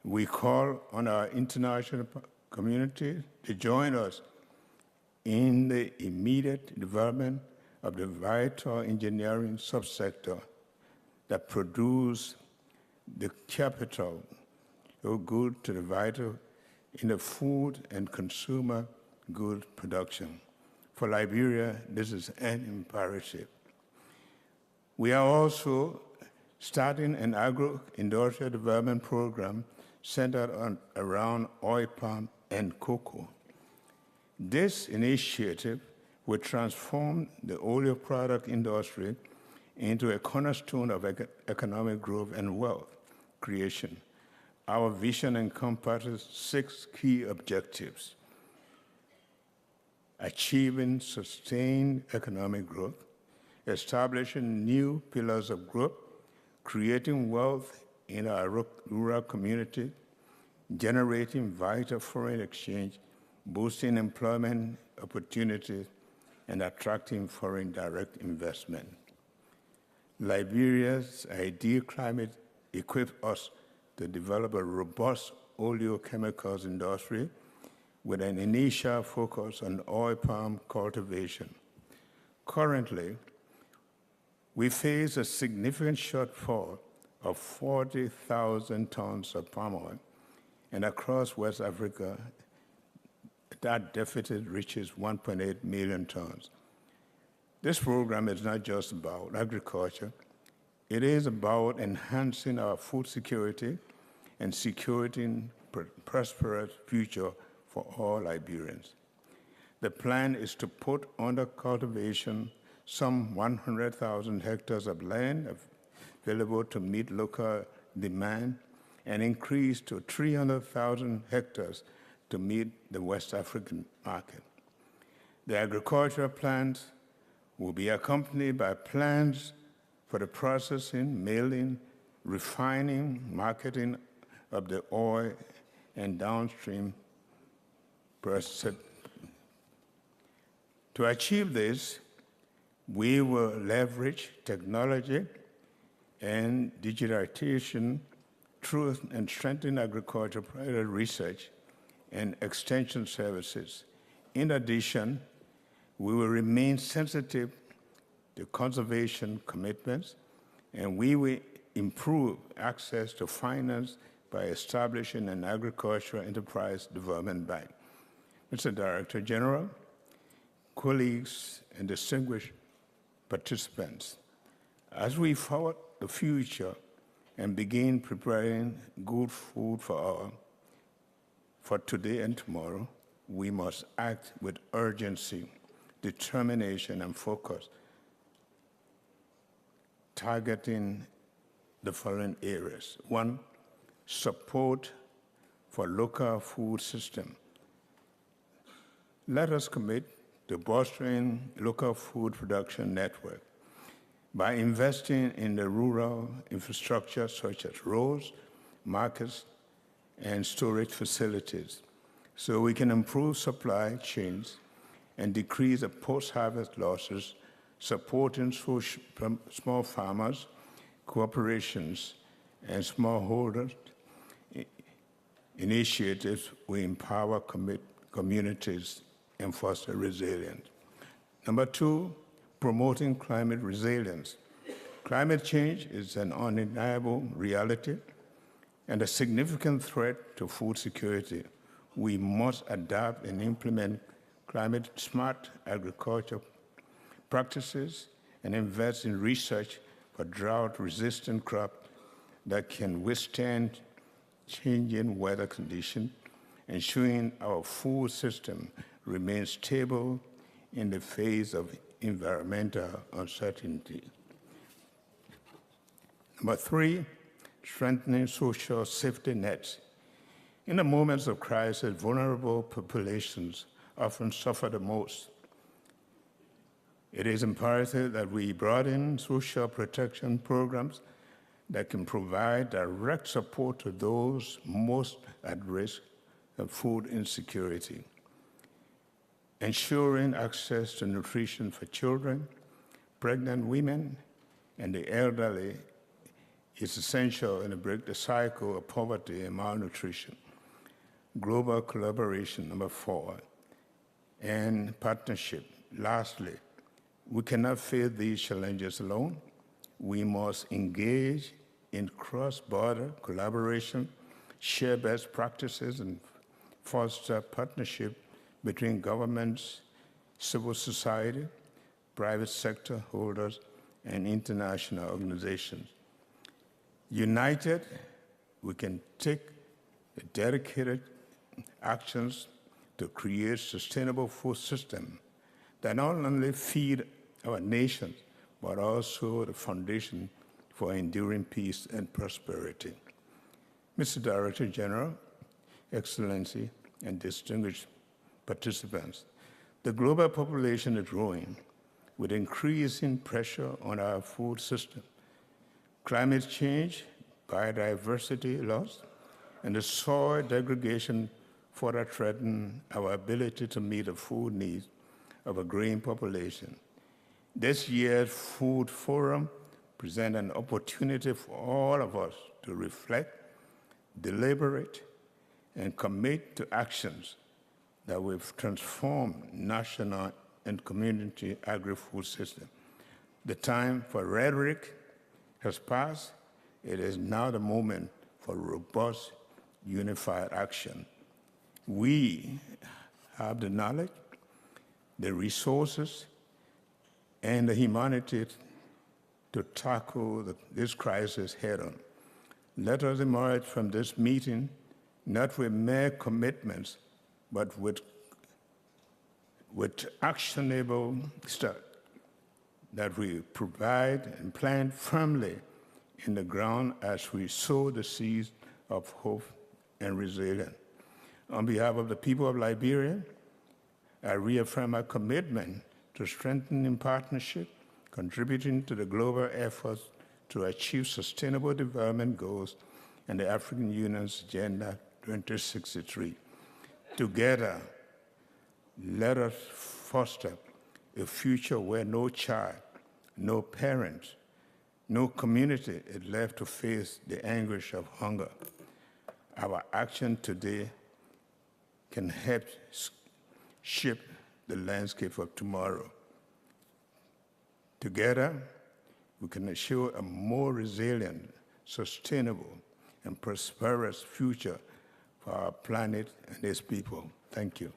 We call on our international community to join us in the immediate development of the vital engineering subsector that produce the capital of good to the vital in the food and consumer good production. For Liberia, this is an imperative. We are also starting an agro-industrial development program centered around oil palm and cocoa. This initiative will transform the oil product industry into a cornerstone of economic growth and wealth creation. Our vision encompasses 6 key objectives: achieving sustained economic growth, establishing new pillars of growth, creating wealth in our rural community, generating vital foreign exchange, boosting employment opportunities, and attracting foreign direct investment. Liberia's ideal climate equipped us to develop a robust oleochemicals industry with an initial focus on oil palm cultivation. Currently, we face a significant shortfall of 40,000 tons of palm oil, and across West Africa, that deficit reaches 1.8 million tons. This program is not just about agriculture. It is about enhancing our food security and securing a prosperous future for all Liberians. The plan is to put under cultivation some 100,000 hectares of land available to meet local demand and increase to 300,000 hectares to meet the West African market. The agricultural plans will be accompanied by plans for the processing, milling, refining, marketing of the oil and downstream process. To achieve this, we will leverage technology and digitization through and strengthen agricultural research and extension services. In addition, we will remain sensitive to conservation commitments, and we will improve access to finance by establishing an agricultural enterprise development bank. Mr. Director General, colleagues, and distinguished participants, as we forward the future and begin preparing good food for today and tomorrow, we must act with urgency, determination, and focus, targeting the following areas. One, support for local food system. Let us commit to bolstering local food production network by investing in the rural infrastructure such as roads, markets, and storage facilities, so we can improve supply chains and decrease the post-harvest losses, supporting small farmers, corporations, and smallholders. Initiatives will empower communities and foster resilience. Number two, promoting climate resilience. Climate change is an undeniable reality and a significant threat to food security. We must adapt and implement climate-smart agriculture practices and invest in research for drought-resistant crops that can withstand changing weather conditions, ensuring our food system remains stable in the face of environmental uncertainty. Number three, strengthening social safety nets. In the moments of crisis, vulnerable populations often suffer the most. It is imperative that we broaden social protection programs that can provide direct support to those most at risk of food insecurity. Ensuring access to nutrition for children, pregnant women, and the elderly is essential to break the cycle of poverty and malnutrition. Global collaboration, number four, and partnership. Lastly, we cannot face these challenges alone. We must engage in cross-border collaboration, share best practices, and foster partnership between governments, civil society, private sector holders, and international organizations. United, we can take dedicated actions to create sustainable food system that not only feed our nation, but also the foundation for enduring peace and prosperity. Mr. Director General, Excellency, and distinguished participants, the global population is growing with increasing pressure on our food system. Climate change, biodiversity loss, and the soil degradation further threaten our ability to meet the food needs of a growing population. This year's Food Forum presents an opportunity for all of us to reflect, deliberate, and commit to actions that will transform national and community agri-food system. The time for rhetoric has passed. It is now the moment for robust, unified action. We have the knowledge, the resources, and the humanity to tackle this crisis head-on. Let us emerge from this meeting not with mere commitments, but with actionable steps that we provide and plant firmly in the ground as we sow the seeds of hope and resilience. On behalf of the people of Liberia, I reaffirm our commitment to strengthening partnership, contributing to the global efforts to achieve sustainable development goals and the African Union's Agenda 2063. Together, let us foster a future where no child, no parent, no community is left to face the anguish of hunger. Our action today can help shape the landscape of tomorrow. Together, we can ensure a more resilient, sustainable, and prosperous future for our planet and its people. Thank you.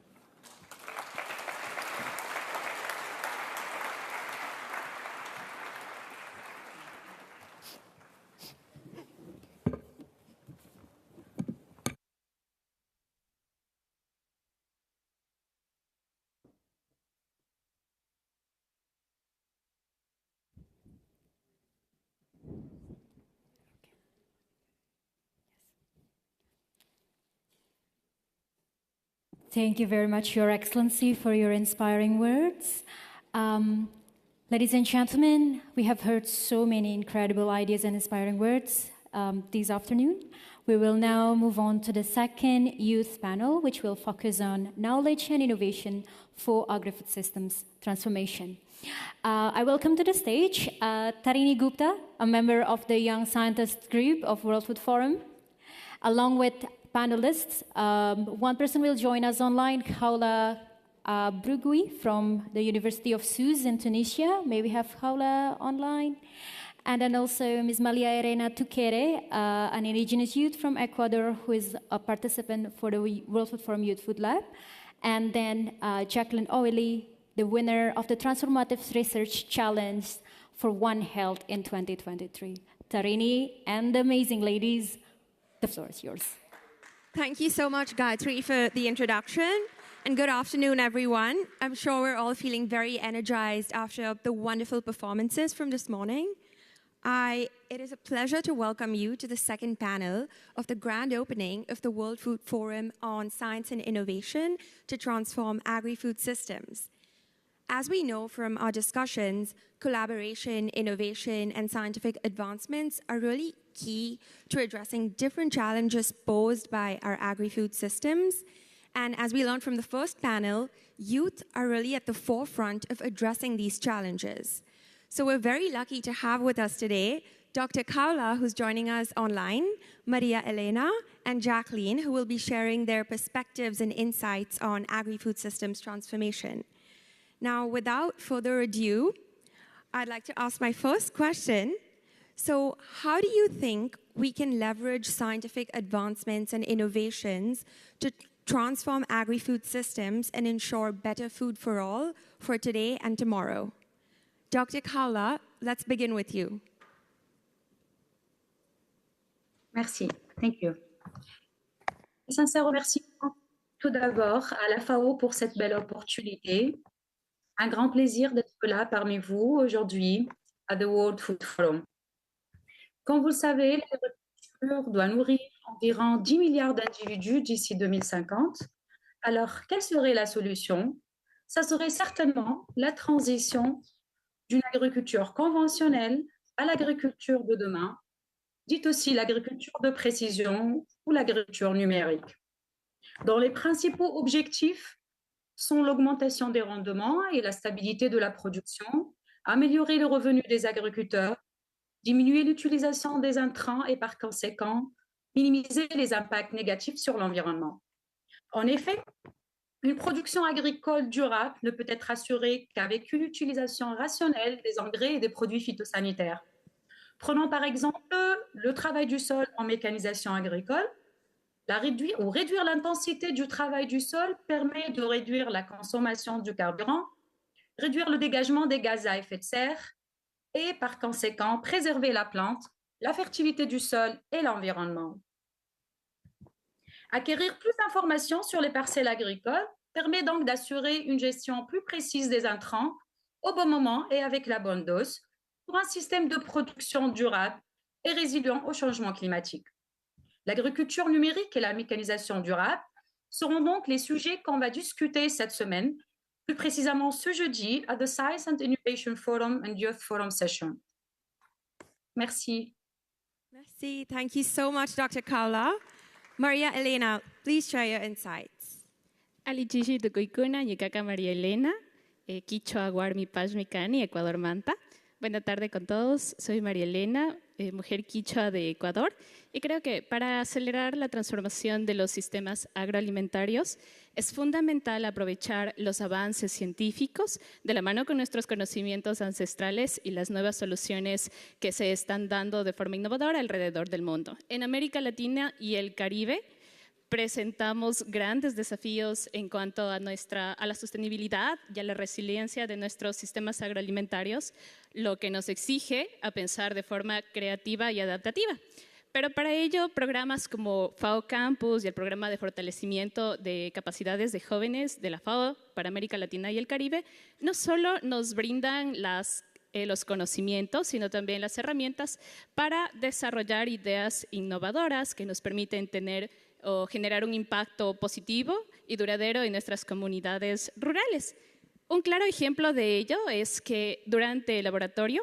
Thank you very much, Your Excellency, for your inspiring words. Ladies and gentlemen, we have heard so many incredible ideas and inspiring words this afternoon. We will now move on to the second youth panel, which will focus on knowledge and innovation for agri-food systems transformation. I welcome to the stage Tarini Gupta, a member of the Young Scientist Group of World Food Forum, along with panelists. One person will join us online, Haula Brugui from the University of Sousse in Tunisia. May we have Haula online? And then also Ms. Malia Elena Tukere, an indigenous youth from Ecuador who is a participant for the World Food Forum Youth Food Lab. And then Jacqueline Oily, the winner of the Transformative Research Challenge for One Health in 2023. Tarini and the amazing ladies, the floor is yours. Thank you so much, Gayatri, for the introduction. And good afternoon, everyone. I'm sure we're all feeling very energized after the wonderful performances from this morning. It is a pleasure to welcome you to the second panel of the grand opening of the World Food Forum on Science and Innovation to Transform Agri-Food Systems. As we know from our discussions, collaboration, innovation, and scientific advancements are really key to addressing different challenges posed by our agri-food systems. And as we learned from the first panel, youth are really at the forefront of addressing these challenges. So we're very lucky to have with us today Dr. Kaula, who's joining us online, Maria Elena, and Jacqueline, who will be sharing their perspectives and insights on agri-food systems transformation. Now, without further ado, I'd like to ask my first question. So how do you think we can leverage scientific advancements and innovations to transform agri-food systems and ensure better food for all for today and tomorrow? Dr. Kaula, let's begin with you. Merci. Thank you. Un sincère remerciement tout d'abord à la FAO pour cette belle opportunité. Un grand plaisir d'être là parmi vous aujourd'hui à The World Food Forum. Comme vous le savez, l'agriculture doit nourrir environ 10 milliards d'individus d'ici 2050. Alors, quelle serait la solution? Ça serait certainement la transition d'une agriculture conventionnelle à l'agriculture de demain, dite aussi l'agriculture de précision ou l'agriculture numérique, dont les principaux objectifs sont l'augmentation des rendements et la stabilité de la production, améliorer le revenu des agriculteurs, diminuer l'utilisation des intrants et par conséquent, minimiser les impacts négatifs sur l'environnement. En effet, une production agricole durable ne peut être assurée qu'avec une utilisation rationnelle des engrais et des produits phytosanitaires. Prenons par exemple le travail du sol en mécanisation agricole. Réduire l'intensité du travail du sol permet de réduire la consommation du carburant, réduire le dégagement des gaz à effet de serre et par conséquent préserver la plante, la fertilité du sol et l'environnement. Acquérir plus d'informations sur les parcelles agricoles permet donc d'assurer une gestion plus précise des intrants au bon moment et avec la bonne dose pour un système de production durable et résilient au changement climatique. L'agriculture numérique et la mécanisation durable seront donc les sujets qu'on va discuter cette semaine, plus précisément ce jeudi à the Science and Innovation Forum and Youth Forum session. Merci. Merci. Thank you so much, Dr. Kaula. Maria Elena, please share your insights. Alichishi tukuikuna, Yukaka María Elena, Quichua Guarmi Pashmicani, Ecuador Manta. Buenas tardes con todos, soy María Elena, mujer quichua de Ecuador, y creo que para acelerar la transformación de los sistemas agroalimentarios es fundamental aprovechar los avances científicos de la mano con nuestros conocimientos ancestrales y las nuevas soluciones que se están dando de forma innovadora alrededor del mundo. En América Latina y el Caribe presentamos grandes desafíos en cuanto a la sostenibilidad y a la resiliencia de nuestros sistemas agroalimentarios, lo que nos exige a pensar de forma creativa y adaptativa. Pero para ello, programas como FAO Campus y el programa de fortalecimiento de capacidades de jóvenes de la FAO para América Latina y el Caribe no solo nos brindan los conocimientos, sino también las herramientas para desarrollar ideas innovadoras que nos permiten tener o generar un impacto positivo y duradero en nuestras comunidades rurales. Un claro ejemplo de ello es que durante el laboratorio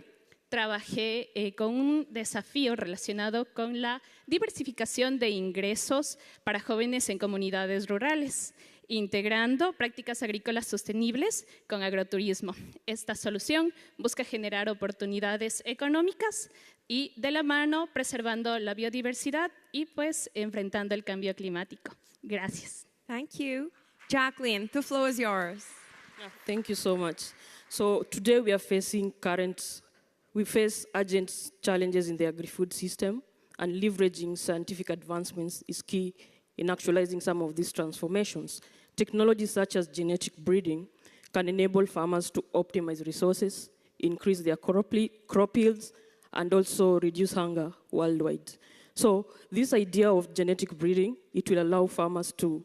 trabajé con un desafío relacionado con la diversificación de ingresos para jóvenes en comunidades rurales, integrando prácticas agrícolas sostenibles con agroturismo. Esta solución busca generar oportunidades económicas y de la mano preservando la biodiversidad y pues enfrentando el cambio climático. Gracias. Thank you. Jacqueline, the floor is yours. Yeah, thank you so much. So today we face urgent challenges in the agri-food system, and leveraging scientific advancements is key in actualizing some of these transformations. Technologies such as genetic breeding can enable farmers to optimize resources, increase their crop yields, and also reduce hunger worldwide. So this idea of genetic breeding, it will allow farmers to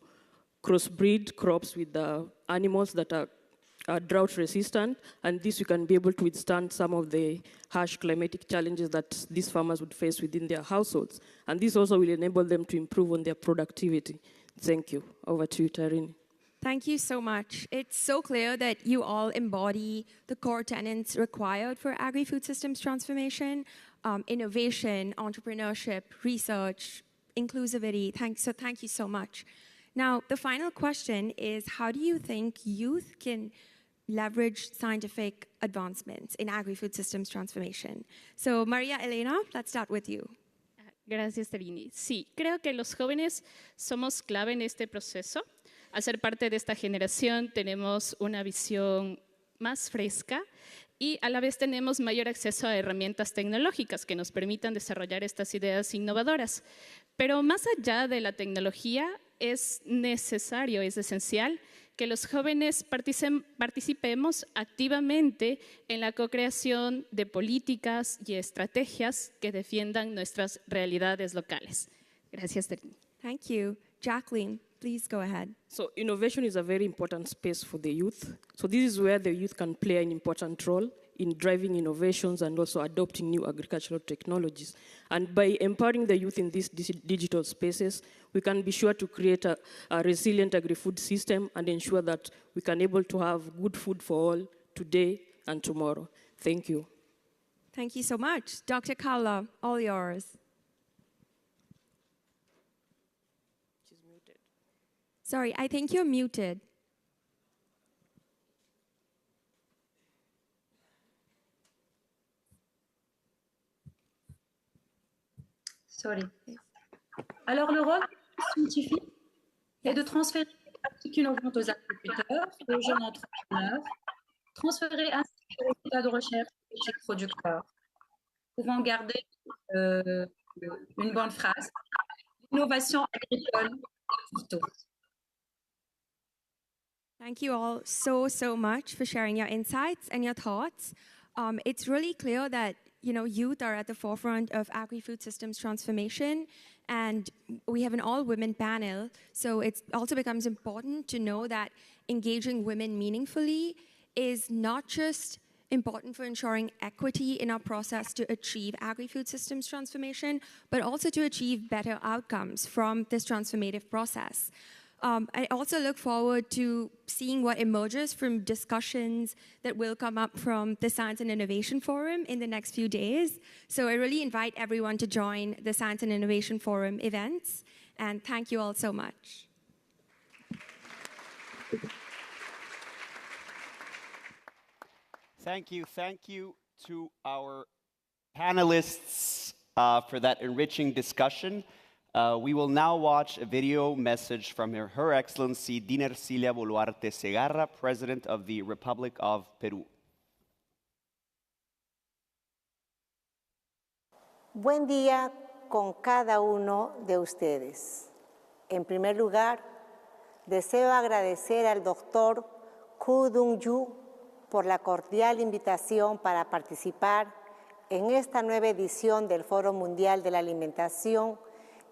crossbreed crops with the animals that are drought resistant, and this we can be able to withstand some of the harsh climatic challenges that these farmers would face within their households. And this also will enable them to improve on their productivity. Thank you. Over to you, Tarini. Thank you so much. It's so clear that you all embody the core tenets required for agri-food systems transformation, innovation, entrepreneurship, research, inclusivity. Thank you so much. Now, the final question is, how do you think youth can leverage scientific advancements in agri-food systems transformation? So, Maria Elena, let's start with you. Gracias, Tarini. Sí, creo que los jóvenes somos clave en este proceso. Al ser parte de esta generación, tenemos una visión más fresca y a la vez tenemos mayor acceso a herramientas tecnológicas que nos permitan desarrollar estas ideas innovadoras. Pero más allá de la tecnología, es necesario, es esencial que los jóvenes participemos activamente en la co-creación de políticas y estrategias que defiendan nuestras realidades locales. Gracias, Tarini. Thank you. Jacqueline, please go ahead. So innovation is a very important space for the youth. So this is where the youth can play an important role in driving innovations and also adopting new agricultural technologies. And by empowering the youth in these digital spaces, we can be sure to create a resilient agri-food system and ensure that we can able to have good food for all today and tomorrow. Thank you. Thank you so much. Dr. Kaula, all yours. She's muted. Sorry, I think you're muted. Sorry. Alors, le rôle scientifique est de transférer les pratiques innovantes aux agriculteurs, aux jeunes entrepreneurs, transférer ainsi les résultats de recherche chez les producteurs. Nous pouvons garder une bonne phrase. L'innovation agricole pour tous. Thank you all so much for sharing your insights and your thoughts. It's really clear that youth are at the forefront of agri-food systems transformation, and we have an all-women panel, so it also becomes important to know that engaging women meaningfully is not just important for ensuring equity in our process to achieve agri-food systems transformation, but also to achieve better outcomes from this transformative process. I also look forward to seeing what emerges from discussions that will come up from the Science and Innovation Forum in the next few days. So I really invite everyone to join the Science and Innovation Forum events, and thank you all so much. Thank you to our panelists for that enriching discussion. We will now watch a video message from Her Excellency Dina Ercilia Boluarte Segarra, President of the Republic of Peru. Buen día con cada uno de ustedes. En primer lugar, deseo agradecer al doctor Koo Dong-yu por la cordial invitación para participar en esta nueva edición del Foro Mundial de la Alimentación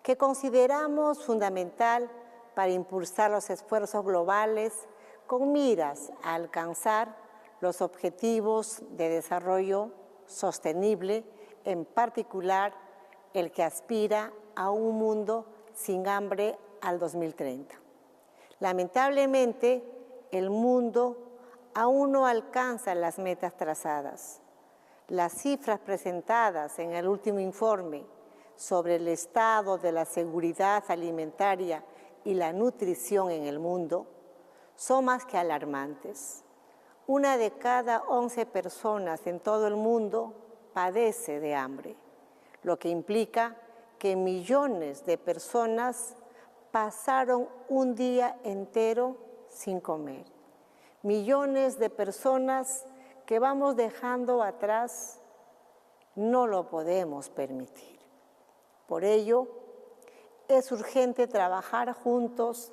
que consideramos fundamental para impulsar los esfuerzos globales con miras a alcanzar los objetivos de desarrollo sostenible, en particular el que aspira a un mundo sin hambre al 2030. Lamentablemente, el mundo aún no alcanza las metas trazadas. Las cifras presentadas en el último informe sobre el estado de la seguridad alimentaria y la nutrición en el mundo son más que alarmantes. 1 de cada 11 personas en todo el mundo padece de hambre, lo que implica que millones de personas pasaron un día entero sin comer. Millones de personas que vamos dejando atrás, no lo podemos permitir. Por ello, es urgente trabajar juntos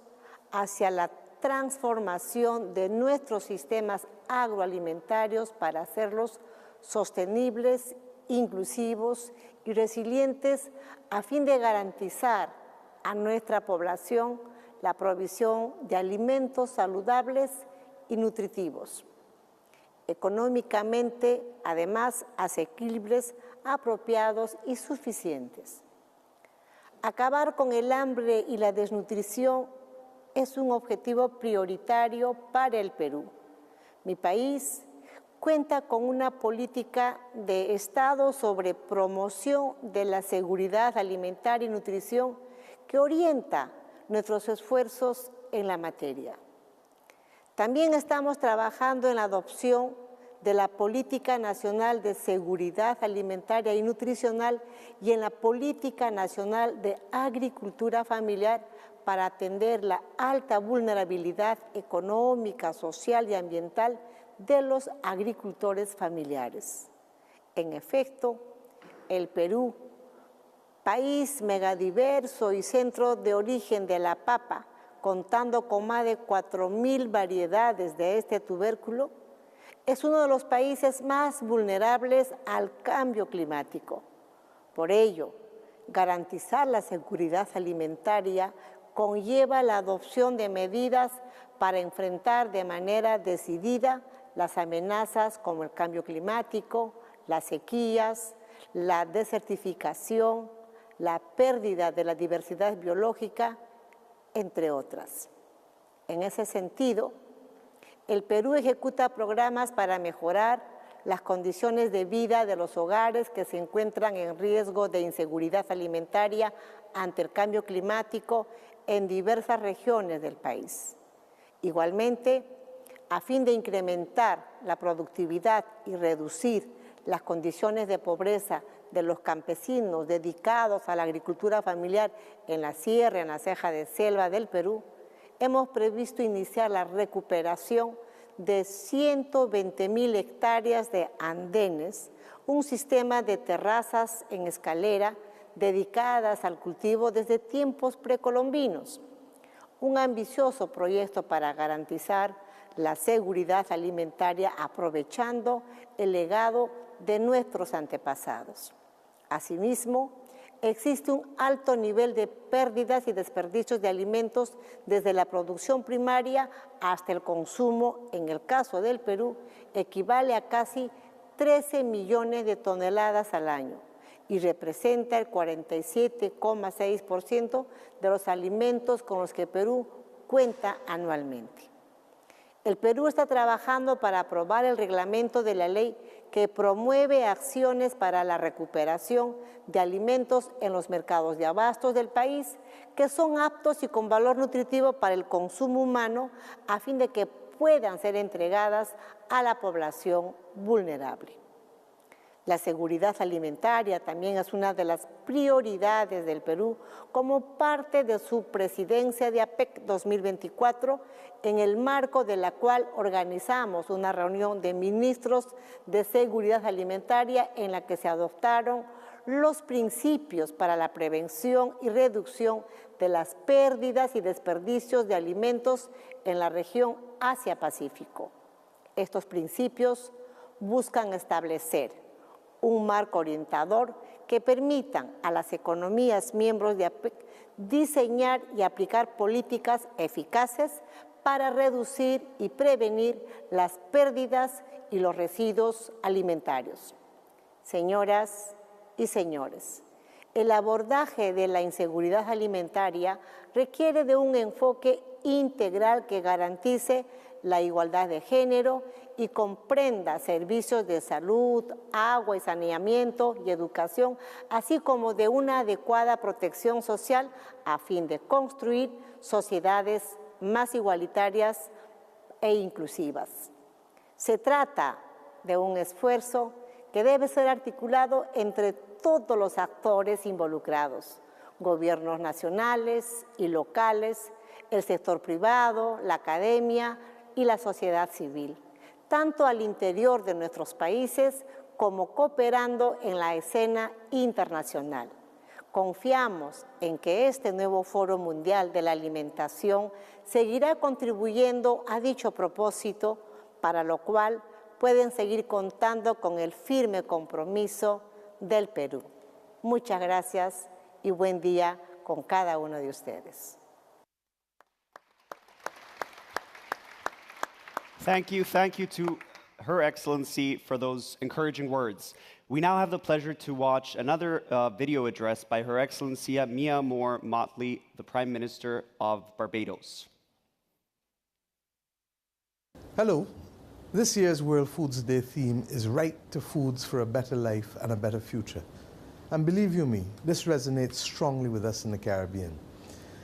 hacia la transformación de nuestros sistemas agroalimentarios para hacerlos sostenibles, inclusivos y resilientes a fin de garantizar a nuestra población la provisión de alimentos saludables y nutritivos, económicamente, además, asequibles, apropiados y suficientes. Acabar con el hambre y la desnutrición es un objetivo prioritario para el Perú. Mi país cuenta con una política de Estado sobre promoción de la seguridad alimentaria y nutrición que orienta nuestros esfuerzos en la materia. También estamos trabajando en la adopción de la Política Nacional de Seguridad Alimentaria y Nutricional y en la Política Nacional de Agricultura Familiar para atender la alta vulnerabilidad económica, social y ambiental de los agricultores familiares. En efecto, el Perú, país megadiverso y centro de origen de la papa, contando con más de 4.000 variedades de este tubérculo, es uno de los países más vulnerables al cambio climático. Por ello, garantizar la seguridad alimentaria conlleva la adopción de medidas para enfrentar de manera decidida las amenazas como el cambio climático, las sequías, la desertificación, la pérdida de la diversidad biológica, entre otras. En ese sentido, el Perú ejecuta programas para mejorar las condiciones de vida de los hogares que se encuentran en riesgo de inseguridad alimentaria ante el cambio climático en diversas regiones del país. Igualmente, a fin de incrementar la productividad y reducir las condiciones de pobreza de los campesinos dedicados a la agricultura familiar en la sierra, en la ceja de selva del Perú, hemos previsto iniciar la recuperación de 120.000 hectáreas de andenes, un sistema de terrazas en escalera dedicadas al cultivo desde tiempos precolombinos. Un ambicioso proyecto para garantizar la seguridad alimentaria aprovechando el legado de nuestros antepasados. Asimismo, existe un alto nivel de pérdidas y desperdicios de alimentos desde la producción primaria hasta el consumo. En el caso del Perú, equivale a casi 13 millones de toneladas al año y representa el 47,6% de los alimentos con los que Perú cuenta anualmente. El Perú está trabajando para aprobar el reglamento de la ley que promueve acciones para la recuperación de alimentos en los mercados de abastos del país que son aptos y con valor nutritivo para el consumo humano a fin de que puedan ser entregadas a la población vulnerable. La seguridad alimentaria también es una de las prioridades del Perú como parte de su presidencia de APEC 2024, en el marco de la cual organizamos una reunión de ministros de seguridad alimentaria en la que se adoptaron los principios para la prevención y reducción de las pérdidas y desperdicios de alimentos en la región Asia-Pacífico. Estos principios buscan establecer un marco orientador que permitan a las economías miembros de APEC diseñar y aplicar políticas eficaces para reducir y prevenir las pérdidas y los residuos alimentarios. Señoras y señores, el abordaje de la inseguridad alimentaria requiere de un enfoque integral que garantice la igualdad de género y comprenda servicios de salud, agua y saneamiento y educación, así como de una adecuada protección social a fin de construir sociedades más igualitarias e inclusivas. Se trata de un esfuerzo que debe ser articulado entre todos los actores involucrados, gobiernos nacionales y locales, el sector privado, la academia y la sociedad civil, tanto al interior de nuestros países como cooperando en la escena internacional. Confiamos en que este nuevo Foro Mundial de la Alimentación seguirá contribuyendo a dicho propósito, para lo cual pueden seguir contando con el firme compromiso del Perú. Muchas gracias y buen día con cada uno de ustedes. Thank you to Her Excellency for those encouraging words. We now have the pleasure to watch another video address by Her Excellency Mia Moore Motley, the Prime Minister of Barbados. Hello. This year's World Foods Day theme is Right to Foods for a Better Life and a Better Future. And believe you me, this resonates strongly with us in the Caribbean.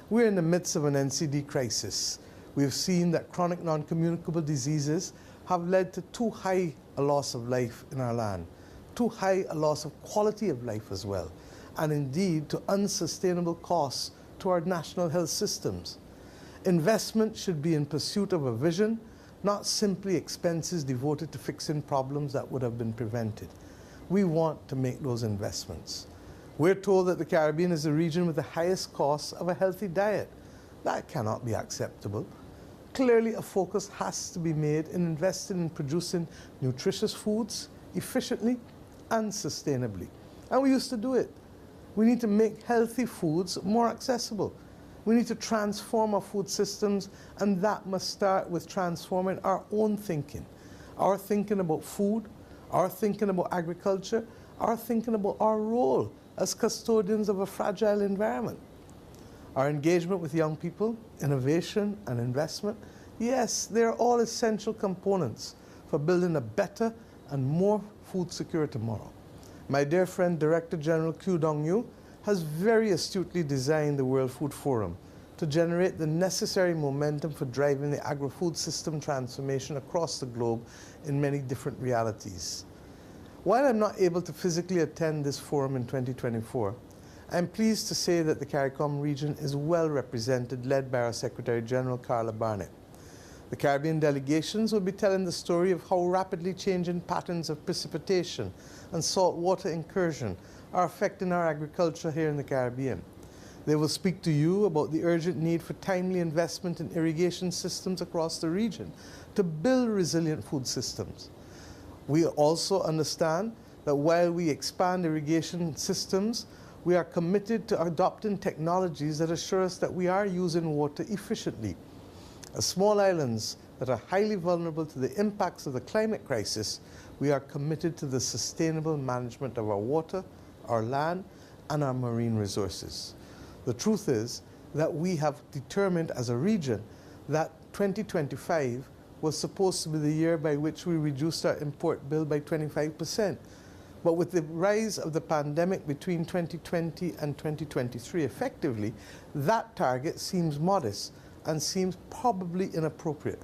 We're in the midst of an NCD crisis. We've seen that chronic non-communicable diseases have led to too high a loss of life in our land, too high a loss of quality of life as well, and indeed to unsustainable costs to our national health systems. Investment should be in pursuit of a vision, not simply expenses devoted to fixing problems that would have been prevented. We want to make those investments. We're told that the Caribbean is the region with the highest costs of a healthy diet. That cannot be acceptable. Clearly, a focus has to be made in investing in producing nutritious foods efficiently and sustainably. And we used to do it. We need to make healthy foods more accessible. We need to transform our food systems, and that must start with transforming our own thinking. Our thinking about food, our thinking about agriculture, our thinking about our role as custodians of a fragile environment. Our engagement with young people, innovation and investment, yes, they're all essential components for building a better and more food secure tomorrow. My dear friend, Director General Kyu Dong-yu, has very astutely designed the World Food Forum to generate the necessary momentum for driving the agri-food system transformation across the globe in many different realities. While I'm not able to physically attend this forum in 2024, I'm pleased to say that the CARICOM region is well represented, led by our Secretary General, Carla Barnett. The Caribbean delegations will be telling the story of how rapidly changing patterns of precipitation and saltwater incursion are affecting our agriculture here in the Caribbean. They will speak to you about the urgent need for timely investment in irrigation systems across the region to build resilient food systems. We also understand that while we expand irrigation systems, we are committed to adopting technologies that assure us that we are using water efficiently. As small islands that are highly vulnerable to the impacts of the climate crisis, we are committed to the sustainable management of our water, our land, and our marine resources. The truth is that we have determined as a region that 2025 was supposed to be the year by which we reduced our import bill by 25%. But with the rise of the pandemic between 2020 and 2023, effectively, that target seems modest and seems probably inappropriate.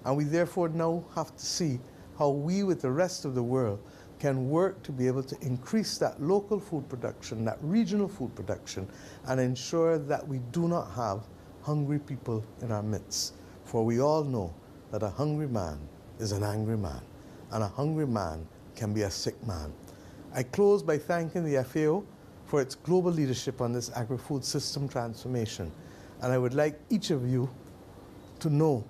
And we therefore now have to see how we, with the rest of the world, can work to be able to increase that local food production, that regional food production, and ensure that we do not have hungry people in our midst. For we all know that a hungry man is an angry man, and a hungry man can be a sick man. I close by thanking the FAO for its global leadership on this agri-food system transformation. And I would like each of you to know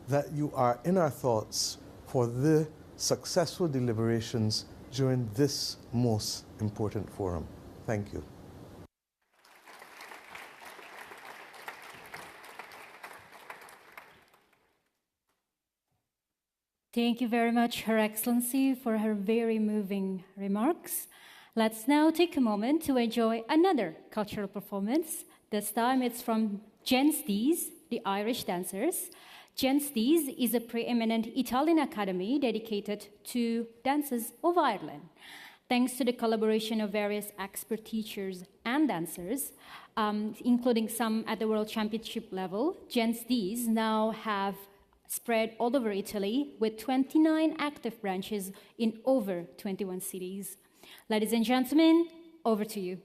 that you are in our thoughts for the successful deliberations during this most important forum. Thank you. Thank you very much, Her Excellency, for her very moving remarks. Let's now take a moment to enjoy another cultural performance. This time it's from Gens D's, the Irish dancers. Gens D's is a preeminent Italian academy dedicated to dances of Ireland. Thanks to the collaboration of various expert teachers and dancers, including some at the World Championship level, Gens D's now have spread all over Italy with 29 active branches in over 21 cities. Ladies and gentlemen, over to you.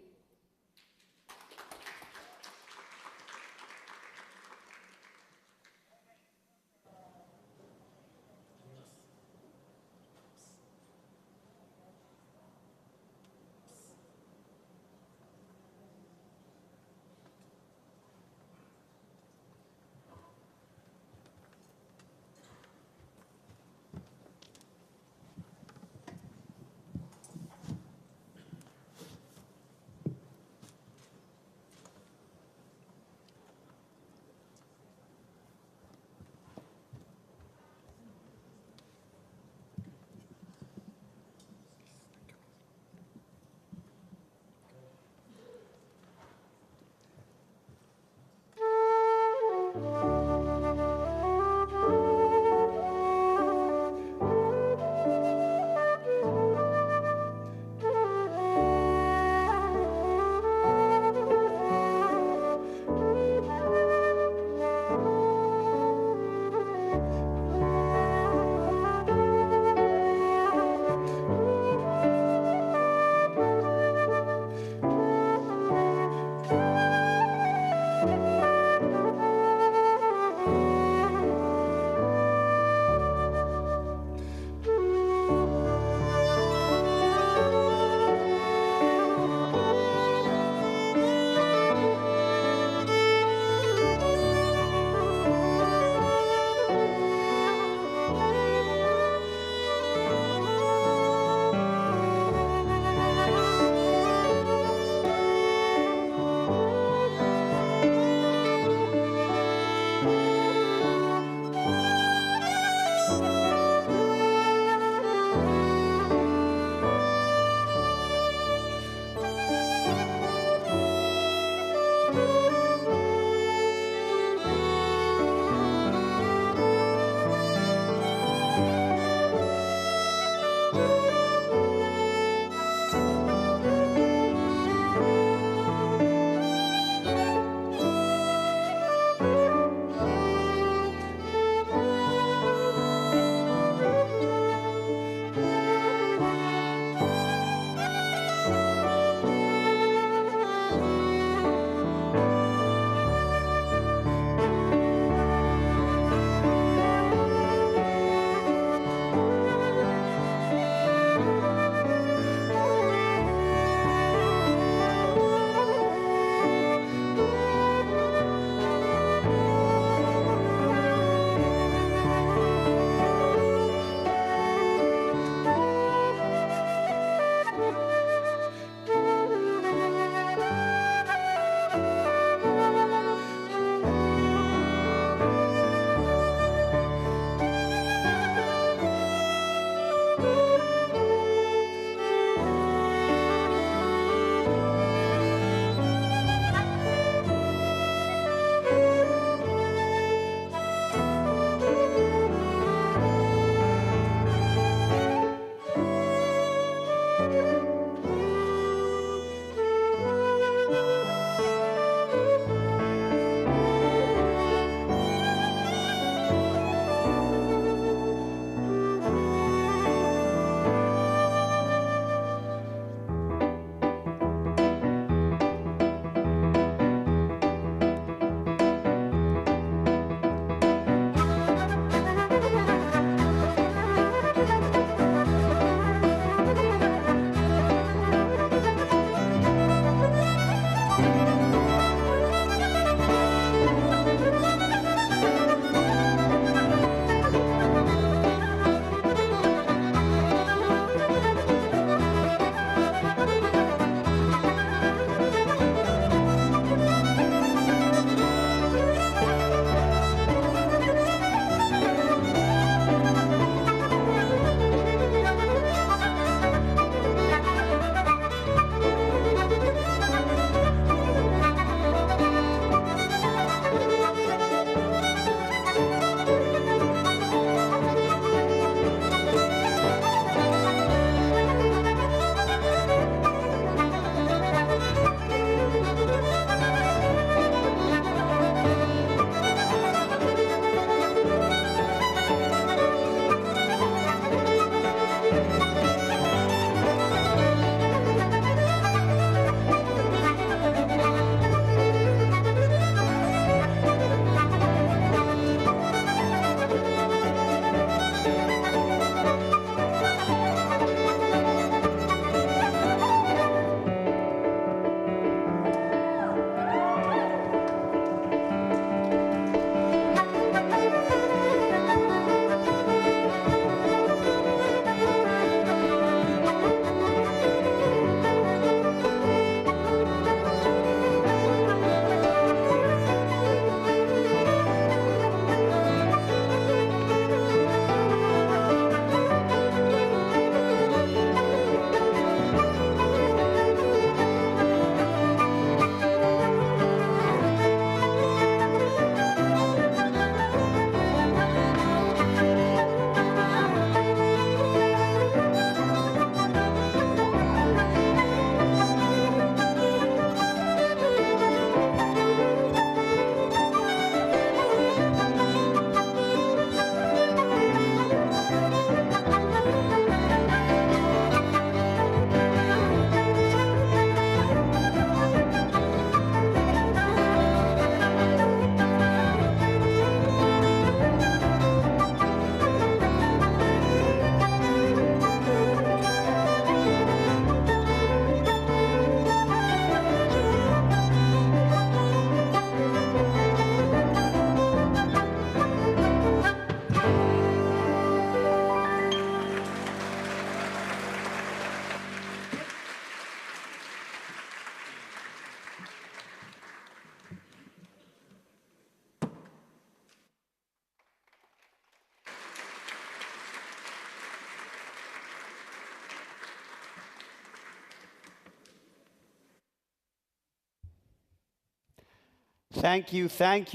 Thank you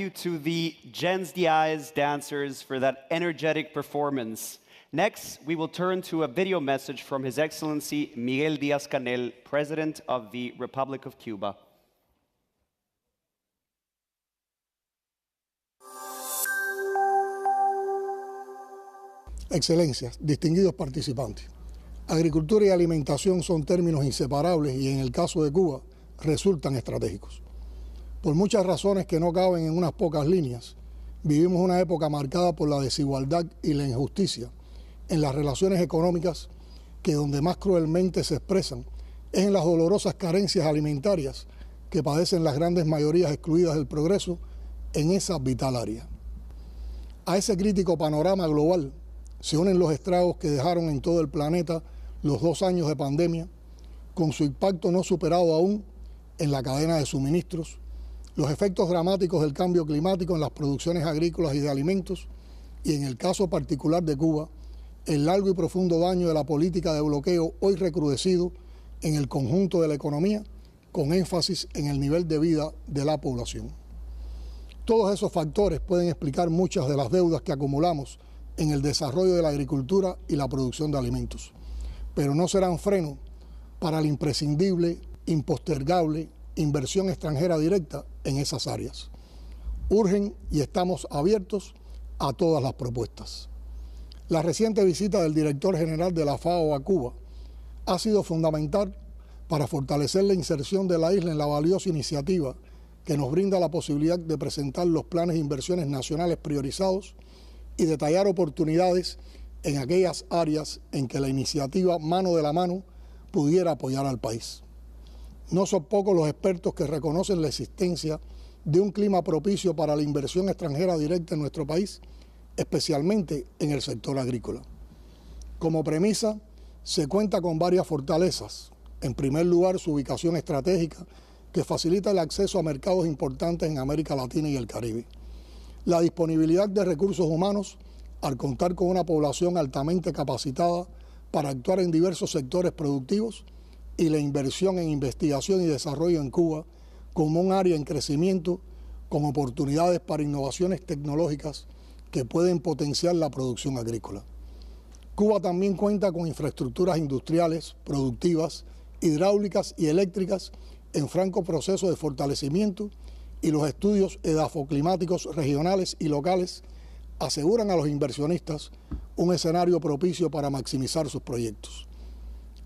to the Gens DI's dancers for that energetic performance. Next, we will turn to a video message from His Excellency Miguel Díaz-Canel, President of the Republic of Cuba. Excelencias, distinguidos participantes. Agricultura y alimentación son términos inseparables y en el caso de Cuba resultan estratégicos. Por muchas razones que no caben en unas pocas líneas, vivimos una época marcada por la desigualdad y la injusticia en las relaciones económicas que donde más cruelmente se expresan es en las dolorosas carencias alimentarias que padecen las grandes mayorías excluidas del progreso en esa vital área. A ese crítico panorama global se unen los estragos que dejaron en todo el planeta los 2 años de pandemia, con su impacto no superado aún en la cadena de suministros, los efectos dramáticos del cambio climático en las producciones agrícolas y de alimentos, y en el caso particular de Cuba, el largo y profundo daño de la política de bloqueo hoy recrudecido en el conjunto de la economía, con énfasis en el nivel de vida de la población. Todos esos factores pueden explicar muchas de las deudas que acumulamos en el desarrollo de la agricultura y la producción de alimentos, pero no serán freno para la imprescindible, impostergable inversión extranjera directa en esas áreas. Urgen y estamos abiertos a todas las propuestas. La reciente visita del director general de la FAO a Cuba ha sido fundamental para fortalecer la inserción de la isla en la valiosa iniciativa que nos brinda la posibilidad de presentar los planes de inversiones nacionales priorizados y detallar oportunidades en aquellas áreas en que la iniciativa Mano de la Mano pudiera apoyar al país. No son pocos los expertos que reconocen la existencia de un clima propicio para la inversión extranjera directa en nuestro país, especialmente en el sector agrícola. Como premisa, se cuenta con varias fortalezas. En primer lugar, su ubicación estratégica, que facilita el acceso a mercados importantes en América Latina y el Caribe. La disponibilidad de recursos humanos, al contar con una población altamente capacitada para actuar en diversos sectores productivos, y la inversión en investigación y desarrollo en Cuba como un área en crecimiento con oportunidades para innovaciones tecnológicas que pueden potenciar la producción agrícola. Cuba también cuenta con infraestructuras industriales, productivas, hidráulicas y eléctricas en franco proceso de fortalecimiento, y los estudios edafoclimáticos regionales y locales aseguran a los inversionistas un escenario propicio para maximizar sus proyectos.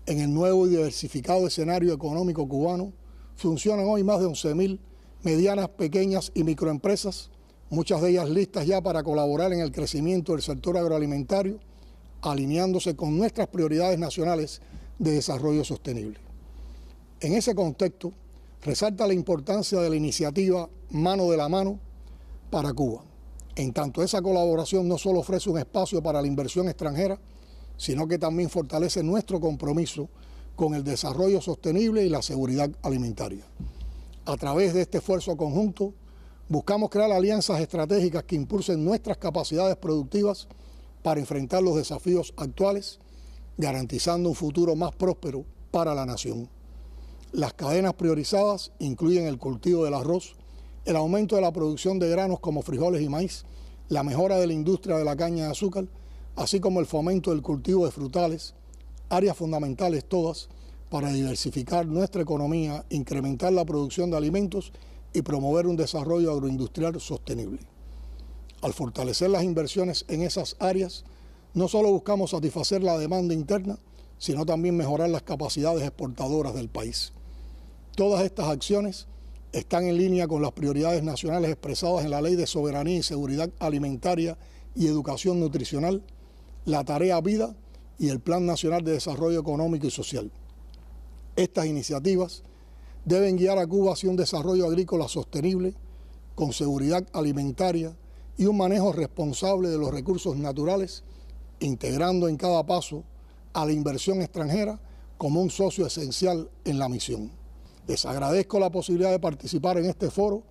En el nuevo y diversificado escenario económico cubano funcionan hoy más de 11.000 medianas, pequeñas y microempresas, muchas de ellas listas ya para colaborar en el crecimiento del sector agroalimentario, alineándose con nuestras prioridades nacionales de desarrollo sostenible. En ese contexto, resalta la importancia de la iniciativa Mano de la Mano para Cuba, en tanto esa colaboración no solo ofrece un espacio para la inversión extranjera, sino que también fortalece nuestro compromiso con el desarrollo sostenible y la seguridad alimentaria. A través de este esfuerzo conjunto, buscamos crear alianzas estratégicas que impulsen nuestras capacidades productivas para enfrentar los desafíos actuales, garantizando un futuro más próspero para la nación. Las cadenas priorizadas incluyen el cultivo del arroz, el aumento de la producción de granos como frijoles y maíz, la mejora de la industria de la caña de azúcar, así como el fomento del cultivo de frutales, áreas fundamentales todas para diversificar nuestra economía, incrementar la producción de alimentos y promover un desarrollo agroindustrial sostenible. Al fortalecer las inversiones en esas áreas, no solo buscamos satisfacer la demanda interna, sino también mejorar las capacidades exportadoras del país. Todas estas acciones están en línea con las prioridades nacionales expresadas en la Ley de Soberanía y Seguridad Alimentaria y Educación Nutricional, la Tarea Vida y el Plan Nacional de Desarrollo Económico y Social. Estas iniciativas deben guiar a Cuba hacia un desarrollo agrícola sostenible, con seguridad alimentaria y un manejo responsable de los recursos naturales, integrando en cada paso a la inversión extranjera como un socio esencial en la misión. Les agradezco la posibilidad de participar en este foro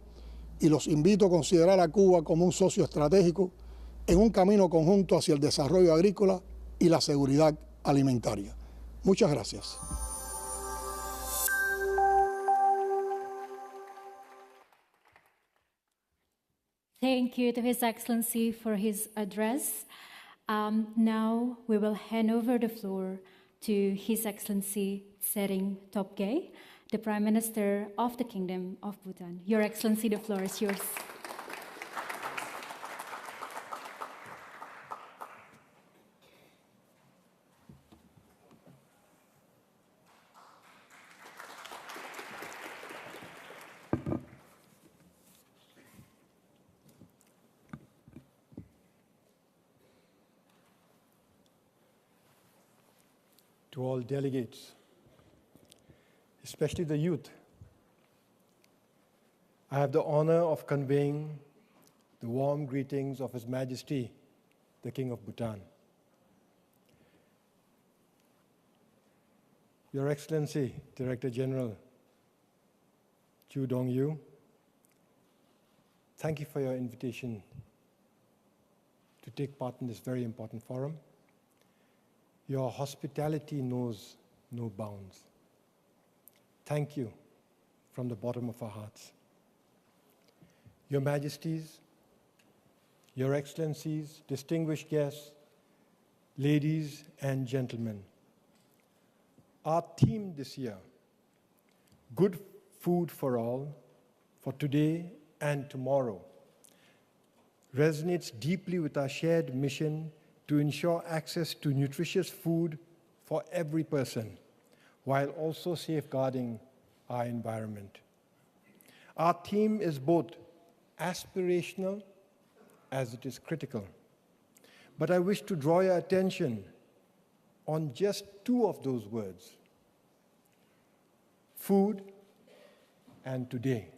y los invito a considerar a Cuba como un socio estratégico en un camino conjunto hacia el desarrollo agrícola y la seguridad alimentaria. Muchas gracias. Thank you to His Excellency for his address. Now we will hand over the floor to His Excellency Tsering Topgay, the Prime Minister of the Kingdom of Bhutan. Your Excellency, the floor is yours. To all delegates, especially the youth, I have the honor of conveying the warm greetings of His Majesty, the King of Bhutan. Your Excellency, Director General Chu Dong-yu, thank you for your invitation to take part in this very important forum. Your hospitality knows no bounds. Thank you from the bottom of our hearts. Your Majesties, Your Excellencies, distinguished guests, ladies and gentlemen, our theme this year, Good Food for All, for today and tomorrow, resonates deeply with our shared mission to ensure access to nutritious food for every person, while also safeguarding our environment. Our theme is both aspirational as it is critical. But I wish to draw your attention on just two of those words, food and today.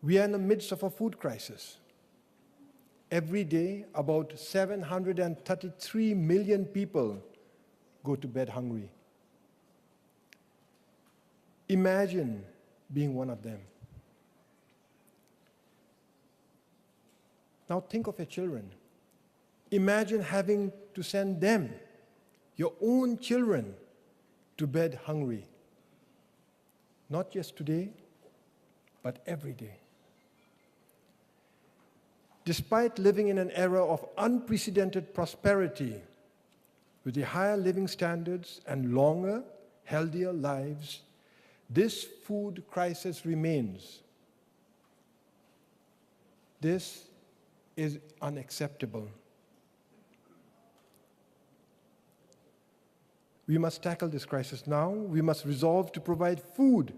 We are in the midst of a food crisis. Every day, about 733 million people go to bed hungry. Imagine being one of them. Now think of your children. Imagine having to send them, your own children, to bed hungry. Not just today, but every day. Despite living in an era of unprecedented prosperity, with the higher living standards and longer, healthier lives, this food crisis remains. This is unacceptable. We must tackle this crisis now. We must resolve to provide food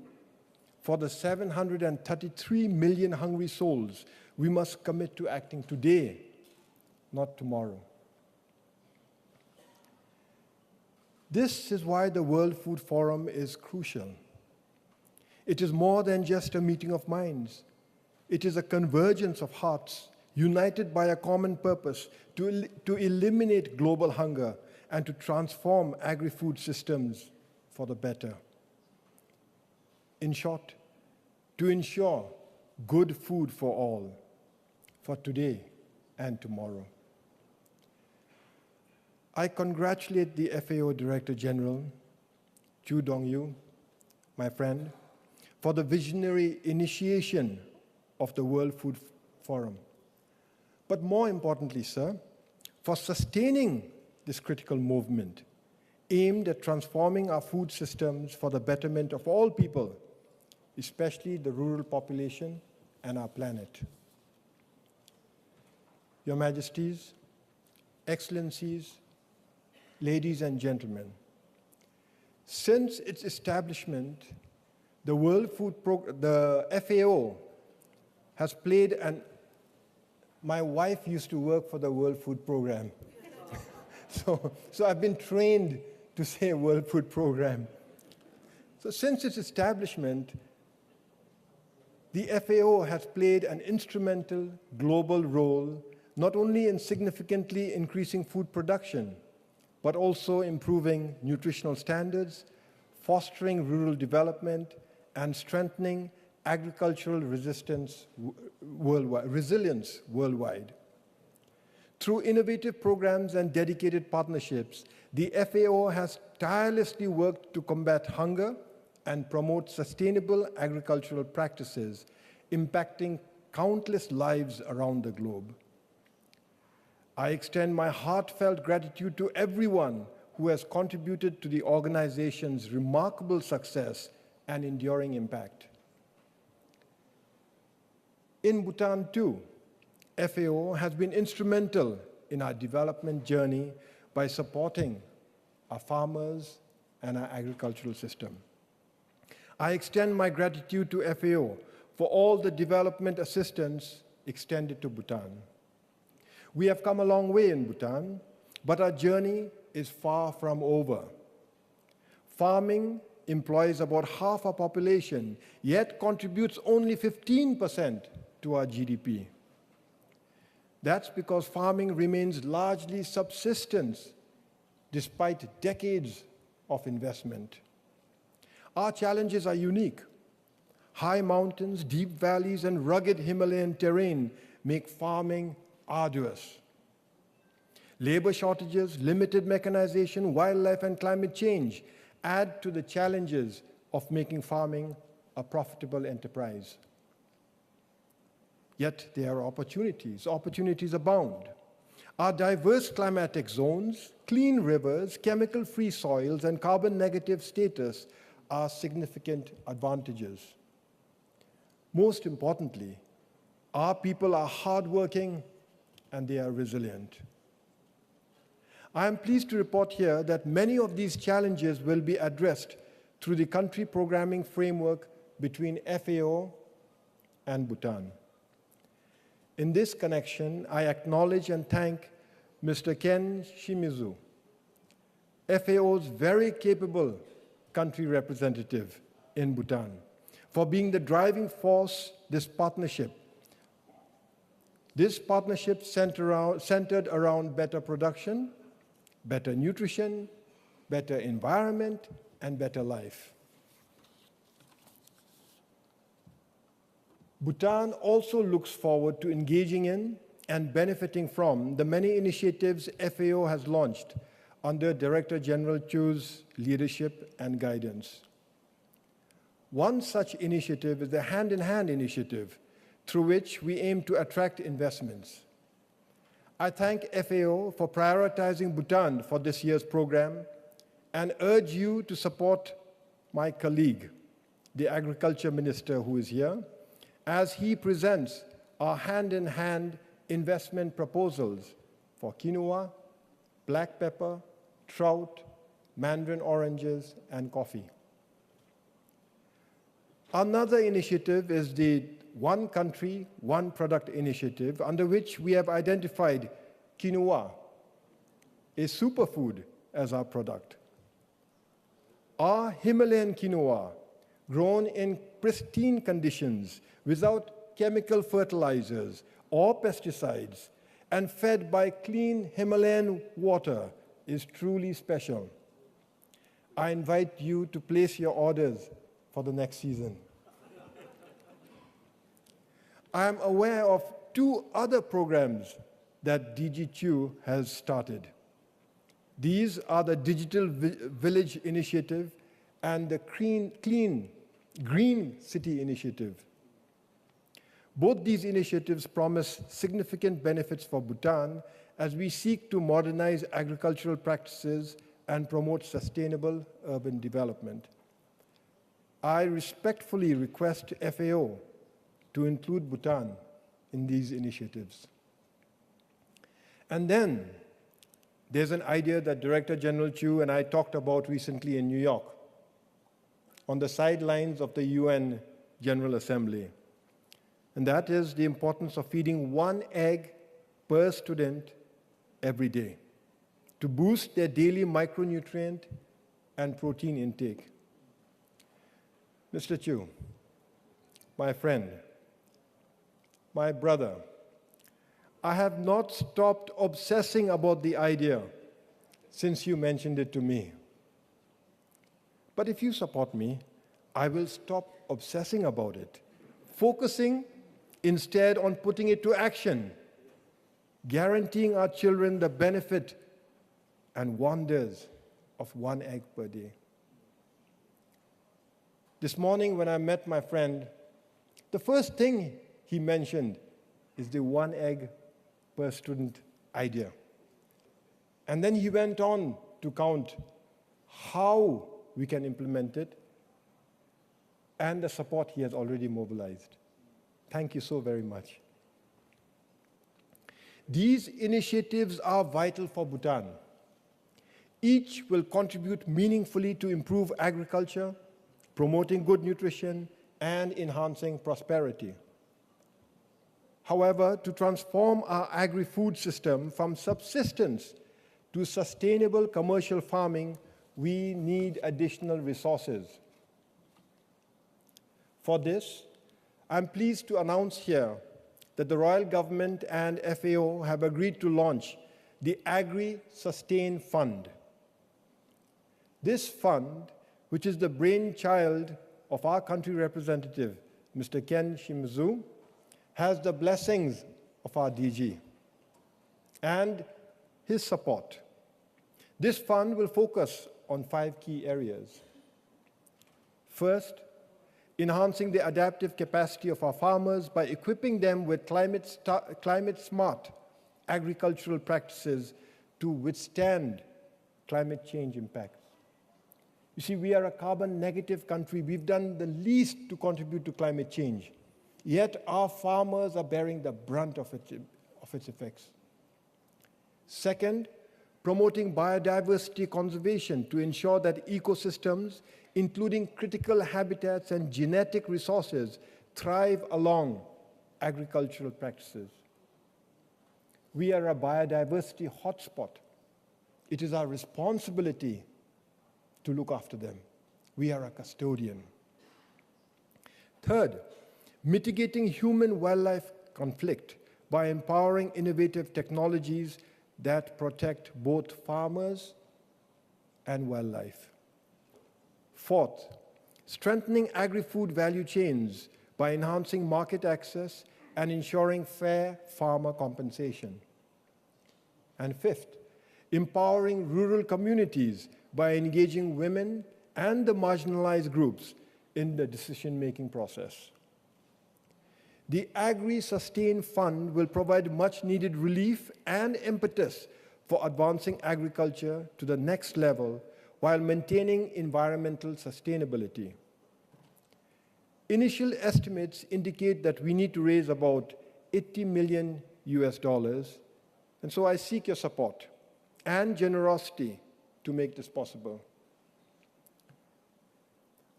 for the 733 million hungry souls. We must commit to acting today, not tomorrow. This is why the World Food Forum is crucial. It is more than just a meeting of minds. It is a convergence of hearts, united by a common purpose to eliminate global hunger and to transform agri-food systems for the better. In short, to ensure good food for all, for today and tomorrow. I congratulate the FAO Director General, Chu Dong-yu, my friend, for the visionary initiation of the World Food Forum. But more importantly, sir, for sustaining this critical movement aimed at transforming our food systems for the betterment of all people, especially the rural population and our planet. Your Majesties, Excellencies, ladies and gentlemen, since its establishment, the the FAO has played my wife used to work for the World Food Program. So I've been trained to say World Food Program. So since its establishment, the FAO has played an instrumental global role, not only in significantly increasing food production, but also improving nutritional standards, fostering rural development, and strengthening agricultural resilience worldwide. Through innovative programs and dedicated partnerships, the FAO has tirelessly worked to combat hunger and promote sustainable agricultural practices, impacting countless lives around the globe. I extend my heartfelt gratitude to everyone who has contributed to the organization's remarkable success and enduring impact. In Bhutan, too, FAO has been instrumental in our development journey by supporting our farmers and our agricultural system. I extend my gratitude to FAO for all the development assistance extended to Bhutan. We have come a long way in Bhutan, but our journey is far from over. Farming employs about half our population, yet contributes only 15% to our GDP. That's because farming remains largely subsistence despite decades of investment. Our challenges are unique. High mountains, deep valleys, and rugged Himalayan terrain make farming arduous. Labor shortages, limited mechanization, wildlife, and climate change add to the challenges of making farming a profitable enterprise. Yet there are opportunities. Opportunities abound. Our diverse climatic zones, clean rivers, chemical-free soils, and carbon-negative status are significant advantages. Most importantly, our people are hardworking and they are resilient. I am pleased to report here that many of these challenges will be addressed through the country programming framework between FAO and Bhutan. In this connection, I acknowledge and thank Mr. Ken Shimizu, FAO's very capable country representative in Bhutan, for being the driving force this partnership. This partnership centered around better production, better nutrition, better environment, and better life. Bhutan also looks forward to engaging in and benefiting from the many initiatives FAO has launched under Director General Chu's leadership and guidance. One such initiative is the Hand in Hand initiative, through which we aim to attract investments. I thank FAO for prioritizing Bhutan for this year's program and urge you to support my colleague, the Agriculture Minister who is here, as he presents our hand-in-hand investment proposals for quinoa, black pepper, trout, mandarin oranges, and coffee. Another initiative is the One Country, One Product initiative, under which we have identified quinoa, a superfood, as our product. Our Himalayan quinoa, grown in pristine conditions without chemical fertilizers or pesticides and fed by clean Himalayan water, is truly special. I invite you to place your orders for the next season. I am aware of two other programs that DG Chu has started. These are the Digital Village Initiative and the Green City Initiative. Both these initiatives promise significant benefits for Bhutan as we seek to modernize agricultural practices and promote sustainable urban development. I respectfully request FAO to include Bhutan in these initiatives. And then there's an idea that Director General Chu and I talked about recently in New York on the sidelines of the UN General Assembly. And that is the importance of feeding 1 egg per student every day to boost their daily micronutrient and protein intake. Mr. Chu, my friend, my brother, I have not stopped obsessing about the idea since you mentioned it to me. But if you support me, I will stop obsessing about it, focusing instead on putting it to action, guaranteeing our children the benefit and wonders of 1 egg per day. This morning when I met my friend, The first thing he mentioned is the 1 egg per student idea. And then he went on to count how we can implement it and the support he has already mobilized. Thank you so very much. These initiatives are vital for Bhutan. Each will contribute meaningfully to improve agriculture, promoting good nutrition, and enhancing prosperity. However, to transform our agri-food system from subsistence to sustainable commercial farming, we need additional resources. For this, I'm pleased to announce here that the Royal Government and FAO have agreed to launch the Agri-Sustain Fund. This fund, which is the brainchild of our country representative, Mr. Ken Shimizu, has the blessings of our DG and his support. This fund will focus on 5 key areas. First, enhancing the adaptive capacity of our farmers by equipping them with climate-smart agricultural practices to withstand climate change impacts. You see, we are a carbon-negative country. We've done the least to contribute to climate change. Yet our farmers are bearing the brunt of its effects. Second, promoting biodiversity conservation to ensure that ecosystems, including critical habitats and genetic resources, thrive along agricultural practices. We are a biodiversity hotspot. It is our responsibility to look after them. We are a custodian. Third, mitigating human-wildlife conflict by empowering innovative technologies that protect both farmers and wildlife. Fourth, strengthening agri-food value chains by enhancing market access and ensuring fair farmer compensation. And fifth, empowering rural communities by engaging women and the marginalized groups in the decision-making process. The Agri-Sustain Fund will provide much-needed relief and impetus for advancing agriculture to the next level while maintaining environmental sustainability. Initial estimates indicate that we need to raise about $80 million, and so I seek your support and generosity to make this possible.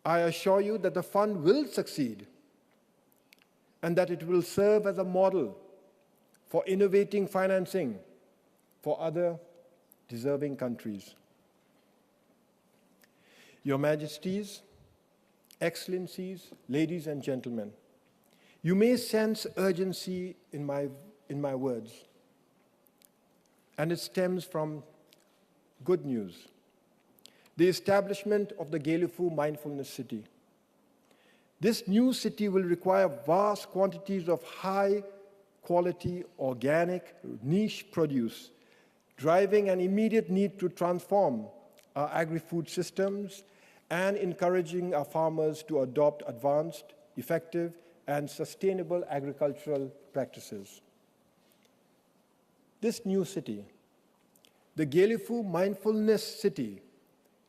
I assure you that the fund will succeed and that it will serve as a model for innovating financing for other deserving countries. Your Majesties, Excellencies, ladies and gentlemen, you may sense urgency in my words, and it stems from good news: the establishment of the Gelifu Mindfulness City. This new city will require vast quantities of high-quality, organic, niche produce, driving an immediate need to transform our agri-food systems and encouraging our farmers to adopt advanced, effective, and sustainable agricultural practices. This new city, the Gelifu Mindfulness City,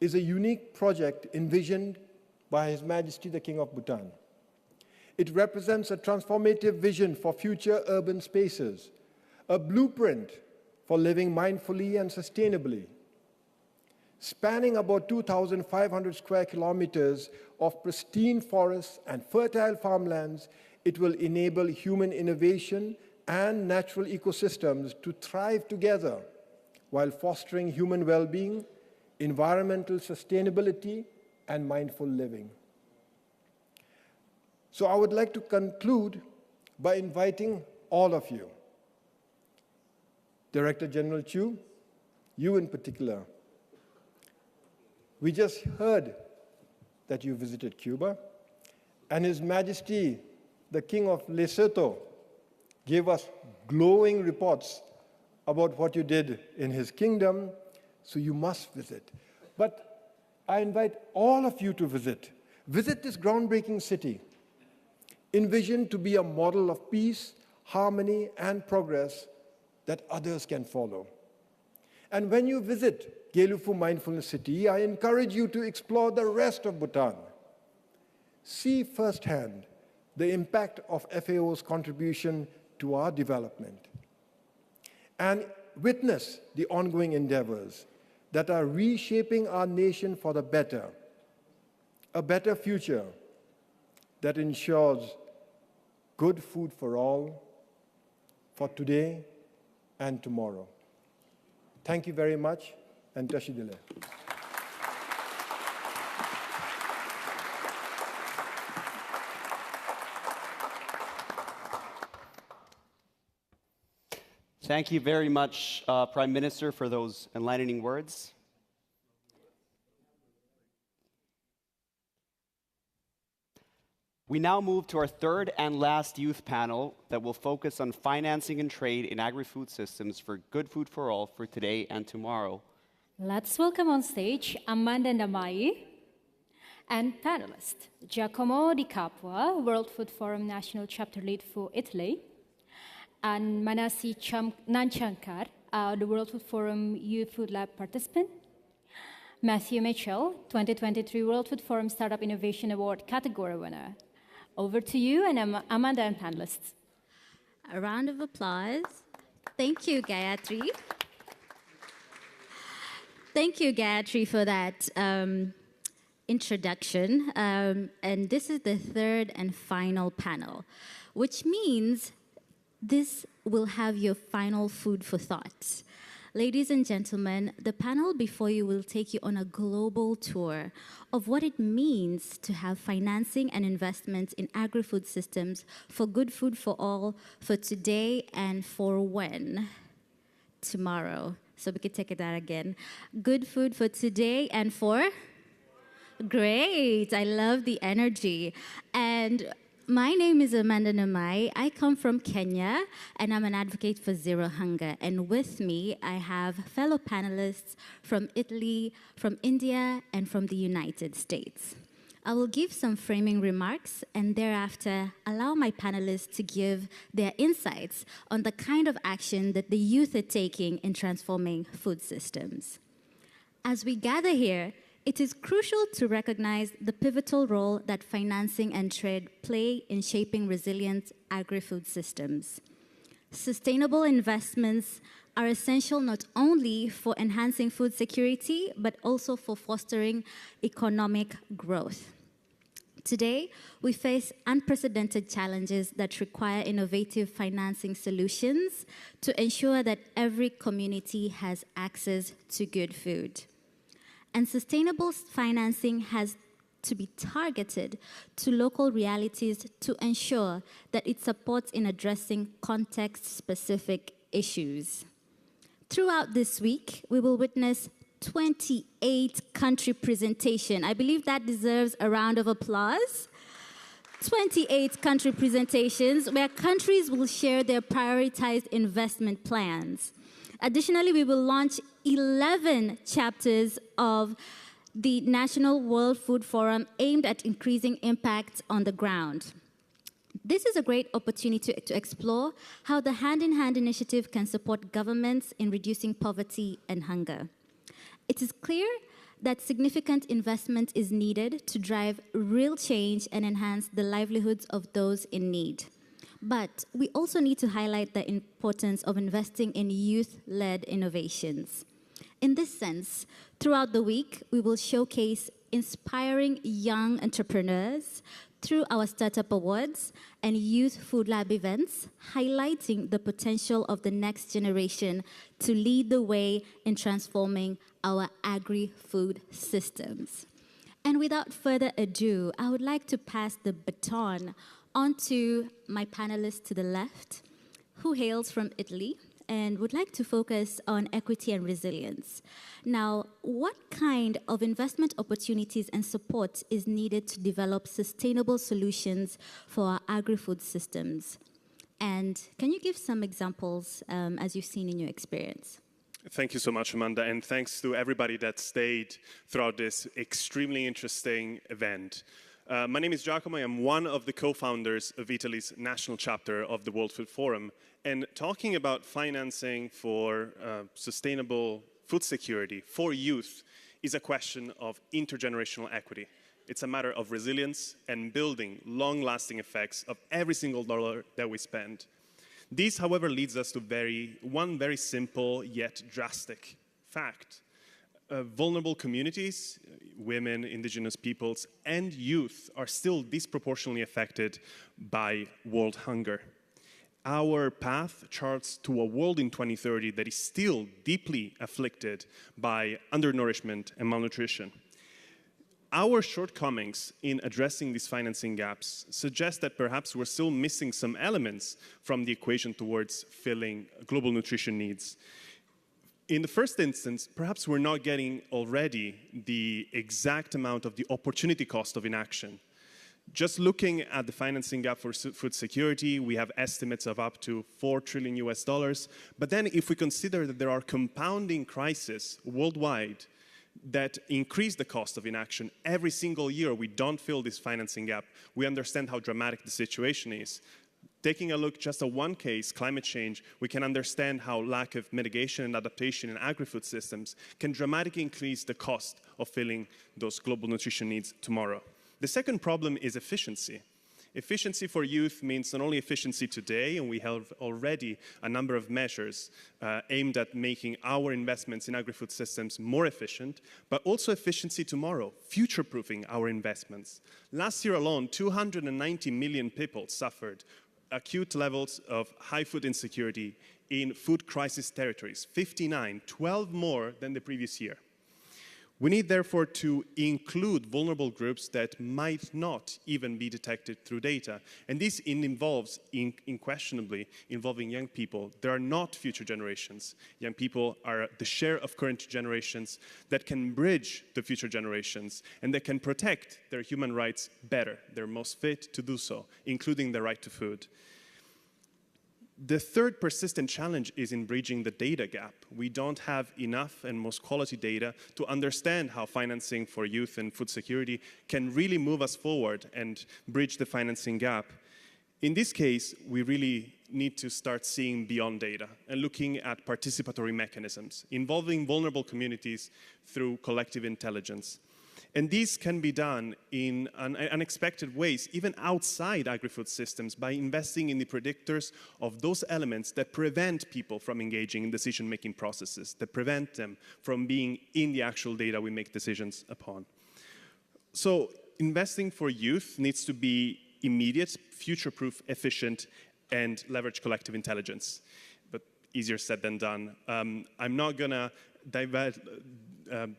is a unique project envisioned by His Majesty the King of Bhutan. It represents a transformative vision for future urban spaces, a blueprint for living mindfully and sustainably. Spanning about 2,500 square kilometers of pristine forests and fertile farmlands, it will enable human innovation and natural ecosystems to thrive together while fostering human well-being, environmental sustainability, and mindful living. So I would like to conclude by inviting all of you, Director General Chu, you in particular. We just heard that you visited Cuba, and His Majesty, the King of Lesotho, gave us glowing reports about what you did in his kingdom, so you must visit. But I invite all of you to visit. Visit this groundbreaking city. envisioned to be a model of peace, harmony, and progress that others can follow. And when you visit Gelufu Mindfulness City, I encourage you to explore the rest of Bhutan. See firsthand the impact of FAO's contribution to our development, and witness the ongoing endeavors that are reshaping our nation for the better, a better future that ensures good food for all, for today and tomorrow. Thank you very much, and Tashidile. Thank you very much, Prime Minister, for those enlightening words. We now move to our third and last youth panel that will focus on financing and trade in agri-food systems for good food for all for today and tomorrow. Let's welcome on stage Amanda Namai and panelist Giacomo Di Capua, World Food Forum National Chapter Lead for Italy, and Manasi Nanchankar, the World Food Forum Youth Food Lab participant, Matthew Mitchell, 2023 World Food Forum Startup Innovation Award category winner. Over to you and Amanda and panelists. A round of applause. Thank you, Gayatri. Thank you, Gayatri, for that introduction. And this is the third and final panel, which means this will have your final food for thought. Ladies and gentlemen, the panel before you will take you on a global tour of what it means to have financing and investment in agri-food systems for good food for all, for today and for when? Tomorrow. So we could take it out again. Good food for today and for? Great. I love the energy. And my name is Amanda Namai. I come from Kenya, and I'm an advocate for zero hunger. And with me, I have fellow panelists from Italy, from India, and from the United States. I will give some framing remarks, and thereafter allow my panelists to give their insights on the kind of action that the youth are taking in transforming food systems. As we gather here, it is crucial to recognize the pivotal role that financing and trade play in shaping resilient agri-food systems. Sustainable investments are essential not only for enhancing food security, but also for fostering economic growth. Today, we face unprecedented challenges that require innovative financing solutions to ensure that every community has access to good food. And sustainable financing has to be targeted to local realities to ensure that it supports in addressing context-specific issues. Throughout this week, we will witness 28 country presentation. I believe that deserves a round of applause. 28 country presentations where countries will share their prioritized investment plans. Additionally, we will launch 11 chapters of the National World Food Forum aimed at increasing impact on the ground. This is a great opportunity to explore how the Hand-in-Hand initiative can support governments in reducing poverty and hunger. It is clear that significant investment is needed to drive real change and enhance the livelihoods of those in need. But we also need to highlight the importance of investing in youth-led innovations. In this sense, throughout the week, we will showcase inspiring young entrepreneurs through our Startup Awards and Youth Food Lab events, highlighting the potential of the next generation to lead the way in transforming our agri-food systems. And without further ado, I would like to pass the baton on to my panelist to the left, who hails from Italy and would like to focus on equity and resilience. Now, what kind of investment opportunities and support is needed to develop sustainable solutions for our agri-food systems? And can you give some examples as you've seen in your experience? Thank you so much, Amanda, and thanks to everybody that stayed throughout this extremely interesting event. My name is Giacomo. I'm one of the co-founders of Italy's national chapter of the World Food Forum. And talking about financing for sustainable food security for youth is a question of intergenerational equity. It's a matter of resilience and building long-lasting effects of every single dollar that we spend. This, however, leads us to one very simple yet drastic fact. Vulnerable communities, women, indigenous peoples, and youth are still disproportionately affected by world hunger. Our path charts to a world in 2030 that is still deeply afflicted by undernourishment and malnutrition. Our shortcomings in addressing these financing gaps suggest that perhaps we're still missing some elements from the equation towards filling global nutrition needs. In the first instance, perhaps we're not getting already the exact amount of the opportunity cost of inaction. Just looking at the financing gap for food security, we have estimates of up to $4 trillion US. But then if we consider that there are compounding crises worldwide that increase the cost of inaction every single year, we don't fill this financing gap, we understand how dramatic the situation is. Taking a look just at one case, climate change, we can understand how lack of mitigation and adaptation in agri-food systems can dramatically increase the cost of filling those global nutrition needs tomorrow. The second problem is efficiency. Efficiency for youth means not only efficiency today, and we have already a number of measures aimed at making our investments in agri-food systems more efficient, but also efficiency tomorrow, future-proofing our investments. Last year alone, 290 million people suffered acute levels of high food insecurity in food crisis territories, 59, 12 more than the previous year. We need, therefore, to include vulnerable groups that might not even be detected through data. And this involves, unquestionably, involving young people. There are not future generations. Young people are the share of current generations that can bridge the future generations and that can protect their human rights better. They're most fit to do so, including the right to food. The third persistent challenge is in bridging the data gap. We don't have enough and most quality data to understand how financing for youth and food security can really move us forward and bridge the financing gap. In this case, we really need to start seeing beyond data and looking at participatory mechanisms, involving vulnerable communities through collective intelligence. And these can be done in unexpected ways, even outside agri-food systems, by investing in the predictors of those elements that prevent people from engaging in decision-making processes, that prevent them from being in the actual data we make decisions upon. So investing for youth needs to be immediate, future-proof, efficient, and leverage collective intelligence. But easier said than done. I'm not going to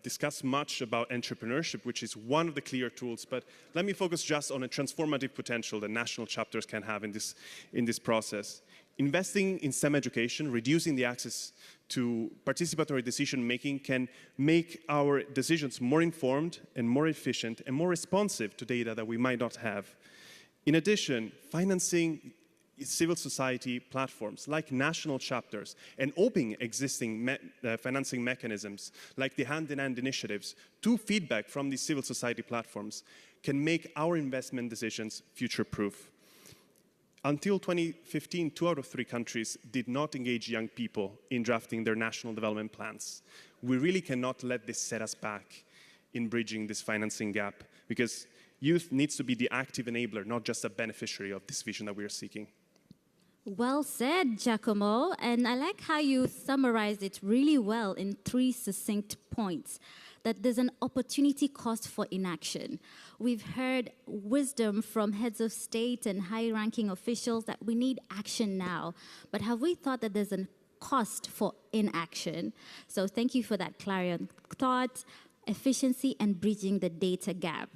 discuss much about entrepreneurship, which is one of the clear tools, but let me focus just on a transformative potential that national chapters can have in this process. Investing in STEM education, reducing the access to participatory decision-making can make our decisions more informed and more efficient and more responsive to data that we might not have. In addition, financing civil society platforms like national chapters and opening existing financing mechanisms like the hand-in-hand initiatives to feedback from these civil society platforms can make our investment decisions future-proof. Until 2015, 2 out of 3 countries did not engage young people in drafting their national development plans. We really cannot let this set us back in bridging this financing gap, because youth needs to be the active enabler, not just a beneficiary of this vision that we are seeking. Well said, Giacomo, and I like how you summarized it really well in 3 succinct points. That there's an opportunity cost for inaction. We've heard wisdom from heads of state and high-ranking officials that we need action now. But have we thought that there's a cost for inaction? So thank you for that clarion thought, efficiency, and bridging the data gap.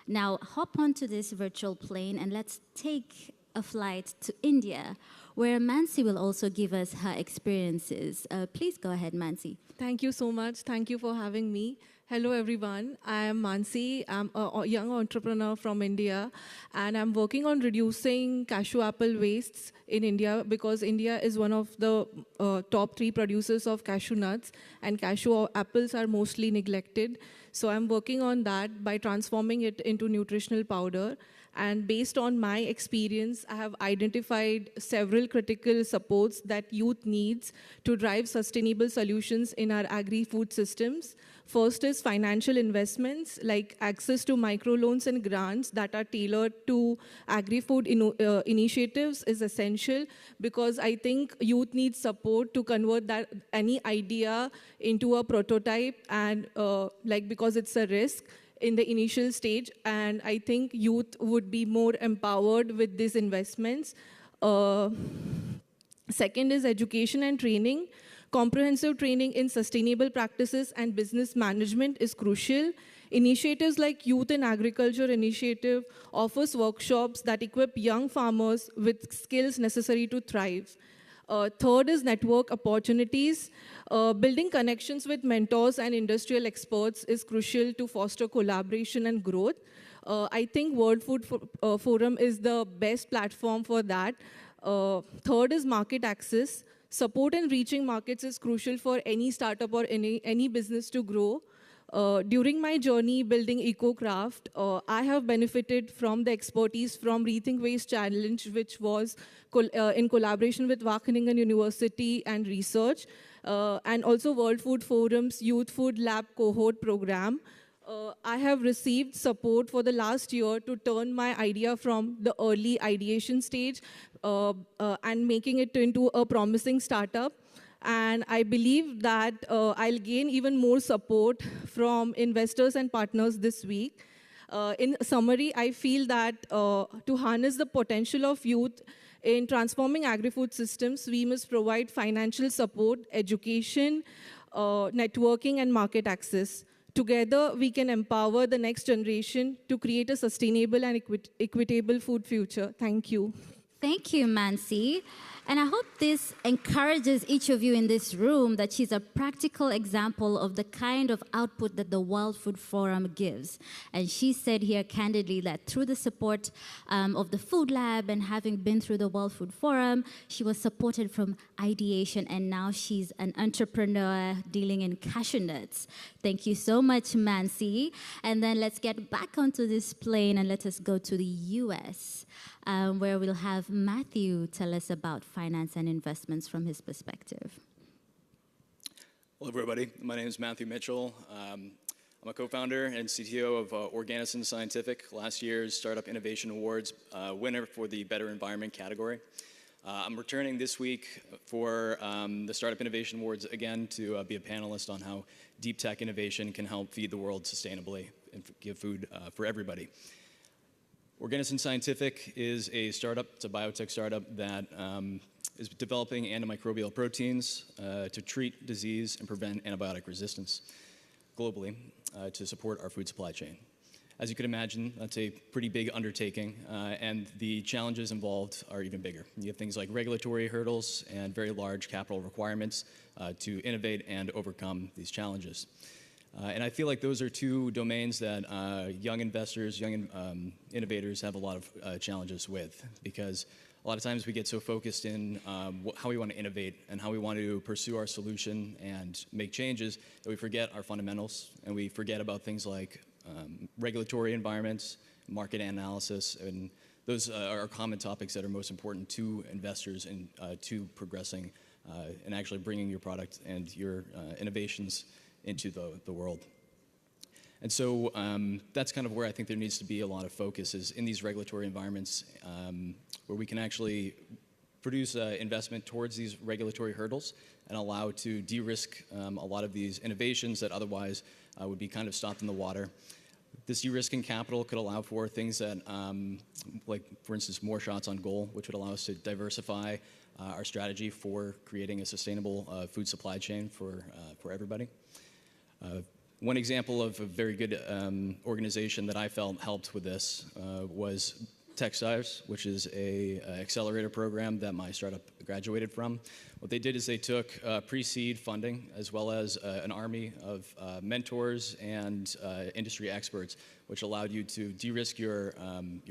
Now, hop onto this virtual plane and let's take a flight to India, where Mansi will also give us her experiences. Please go ahead, Mansi. Thank you so much. Thank you for having me. Hello, everyone. I am Mansi. I'm a young entrepreneur from India, and I'm working on reducing cashew apple wastes in India because India is one of the top 3 producers of cashew nuts, and cashew apples are mostly neglected. So I'm working on that by transforming it into nutritional powder. And based on my experience, I have identified several critical supports that youth needs to drive sustainable solutions in our agri-food systems. First is financial investments, like access to microloans and grants that are tailored to agri-food initiatives is essential, because I think youth needs support to convert that any idea into a prototype, and because it's a risk in the initial stage, and I think youth would be more empowered with these investments. Second is education and training. Comprehensive training in sustainable practices and business management is crucial. Initiatives like Youth in Agriculture Initiative offers workshops that equip young farmers with skills necessary to thrive. Third is network opportunities. Building connections with mentors and industrial experts is crucial to foster collaboration and growth. I think World Food Forum is the best platform for that. Third is market access. Support in reaching markets is crucial for any startup or any business to grow. During my journey building EcoCraft, I have benefited from the expertise from Rethink Waste Challenge, which was in collaboration with Wageningen University and research, and also World Food Forum's Youth Food Lab cohort program. I have received support for the last year to turn my idea from the early ideation stage and making it into a promising startup. And I believe that I'll gain even more support from investors and partners this week. In summary, I feel that to harness the potential of youth in transforming agri-food systems, we must provide financial support, education, networking, and market access. Together, we can empower the next generation to create a sustainable and equitable food future. Thank you. Thank you, Mansi. And I hope this encourages each of you in this room that she's a practical example of the kind of output that the World Food Forum gives. And she said here candidly that through the support of the Food Lab and having been through the World Food Forum, she was supported from ideation, and now she's an entrepreneur dealing in cashew nuts. Thank you so much, Mansi. And then let's get back onto this plane and let us go to the US. Where we'll have Matthew tell us about finance and investments from his perspective. Hello, everybody. My name is Matthew Mitchell. I'm a co-founder and CTO of Organism Scientific, last year's Startup Innovation Awards winner for the Better Environment category. I'm returning this week for the Startup Innovation Awards again to be a panelist on how deep tech innovation can help feed the world sustainably and give food for everybody. Organism Scientific is a startup, it's a biotech startup that is developing antimicrobial proteins to treat disease and prevent antibiotic resistance globally to support our food supply chain. As you can imagine, that's a pretty big undertaking, and the challenges involved are even bigger. You have things like regulatory hurdles and very large capital requirements to innovate and overcome these challenges. And I feel like those are two domains that young investors, young innovators have a lot of challenges with, because a lot of times we get so focused in how we want to innovate and how we want to pursue our solution and make changes that we forget our fundamentals, and we forget about things like regulatory environments, market analysis, and those are common topics that are most important to investors and to progressing and actually bringing your product and your innovations into the world. And so that's kind of where I think there needs to be a lot of focus, is in these regulatory environments where we can actually produce investment towards these regulatory hurdles and allow to de-risk a lot of these innovations that otherwise would be kind of stopped in the water. This de-risking capital could allow for things that, like, for instance, more shots on goal, which would allow us to diversify our strategy for creating a sustainable food supply chain for everybody. One example of a very good organization that I felt helped with this was Techstars, which is a accelerator program that my startup graduated from. What they did is they took pre-seed funding as well as an army of mentors and industry experts, which allowed you to de-risk your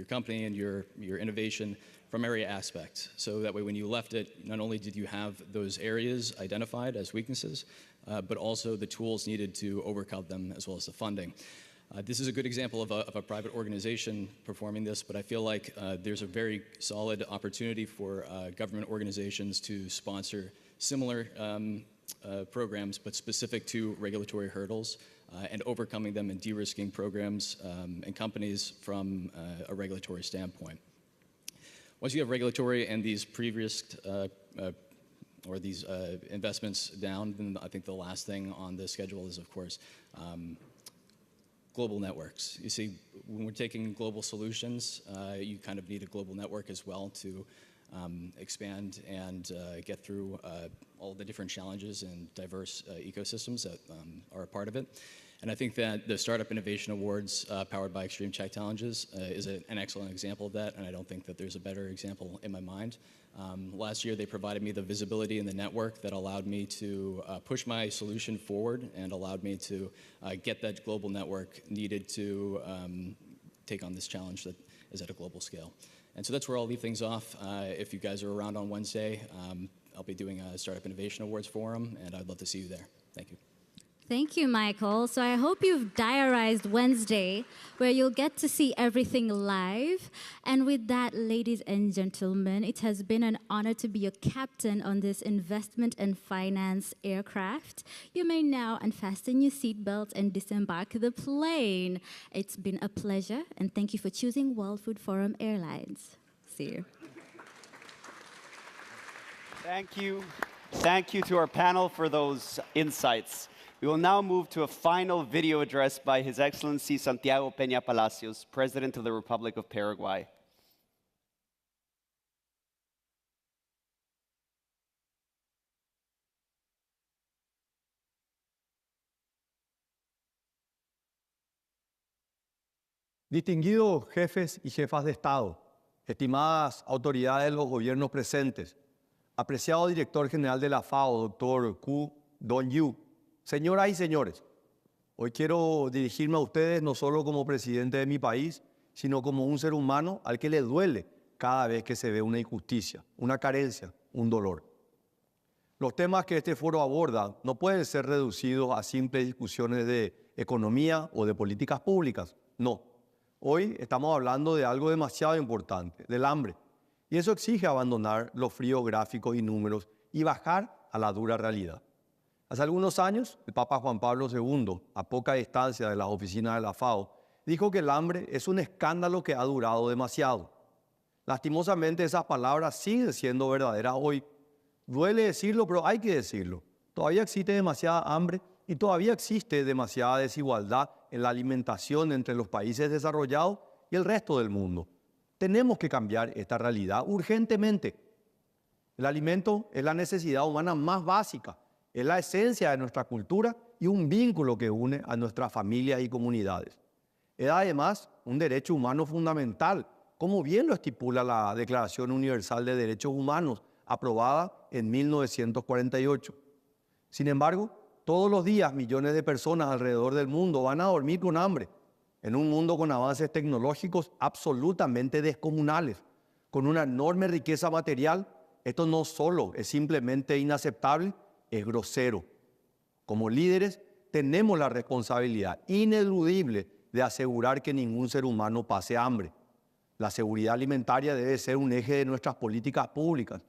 company and your innovation from area aspects. So that way when you left it, not only did you have those areas identified as weaknesses, but also the tools needed to overcome them as well as the funding. This is a good example of a private organization performing this, but I feel like there's a very solid opportunity for government organizations to sponsor similar programs, but specific to regulatory hurdles and overcoming them and de-risking programs and companies from a regulatory standpoint. Once you have regulatory and these pre-risked or these investments down, then I think the last thing on the schedule is, of course, global networks. You see, when we're taking global solutions, you kind of need a global network as well to expand and get through all the different challenges and diverse ecosystems that are a part of it. And I think that the Startup Innovation Awards powered by Extreme Tech Challenges is an excellent example of that, and I don't think that there's a better example in my mind. Last year, they provided me the visibility in the network that allowed me to push my solution forward and allowed me to get that global network needed to take on this challenge that is at a global scale. And so that's where I'll leave things off. If you guys are around on Wednesday, I'll be doing a Startup Innovation Awards forum, and I'd love to see you there. Thank you. Thank you, Michael. So I hope you've diarized Wednesday, where you'll get to see everything live. And with that, ladies and gentlemen, it has been an honor to be your captain on this investment and finance aircraft. You may now unfasten your seatbelts and disembark the plane. It's been a pleasure, and thank you for choosing World Food Forum Airlines. See you. Thank you. Thank you to our panel for those insights. We will now move to a final video address by His Excellency Santiago Peña Palacios, President of the Republic of Paraguay. Distinguidos jefes y jefas de Estado, estimadas autoridades de los gobiernos presentes, apreciado director general de la FAO, doctor Ku Don-yu, señoras y señores, hoy quiero dirigirme a ustedes no solo como presidente de mi país, sino como un ser humano al que le duele cada vez que se ve una injusticia, una carencia, un dolor. Los temas que este foro aborda no pueden ser reducidos a simples discusiones de economía o de políticas públicas, no. Hoy estamos hablando de algo demasiado importante, del hambre, y eso exige abandonar los fríos gráficos y números y bajar a la dura realidad. Hace algunos años, el Papa Juan Pablo II, a poca distancia de las oficinas de la FAO, dijo que el hambre es un escándalo que ha durado demasiado. Lastimosamente, esas palabras siguen siendo verdaderas hoy. Duele decirlo, pero hay que decirlo. Todavía existe demasiada hambre y todavía existe demasiada desigualdad en la alimentación entre los países desarrollados y el resto del mundo. Tenemos que cambiar esta realidad urgentemente. El alimento es la necesidad humana más básica. Es la esencia de nuestra cultura y un vínculo que une a nuestras familias y comunidades. Es además un derecho humano fundamental, como bien lo estipula la Declaración Universal de Derechos Humanos, aprobada en 1948. Sin embargo, todos los días millones de personas alrededor del mundo van a dormir con hambre, en un mundo con avances tecnológicos absolutamente descomunales, con una enorme riqueza material. Esto no solo es simplemente inaceptable, es grosero. Como líderes, tenemos la responsabilidad ineludible de asegurar que ningún ser humano pase hambre. La seguridad alimentaria debe ser un eje de nuestras políticas públicas,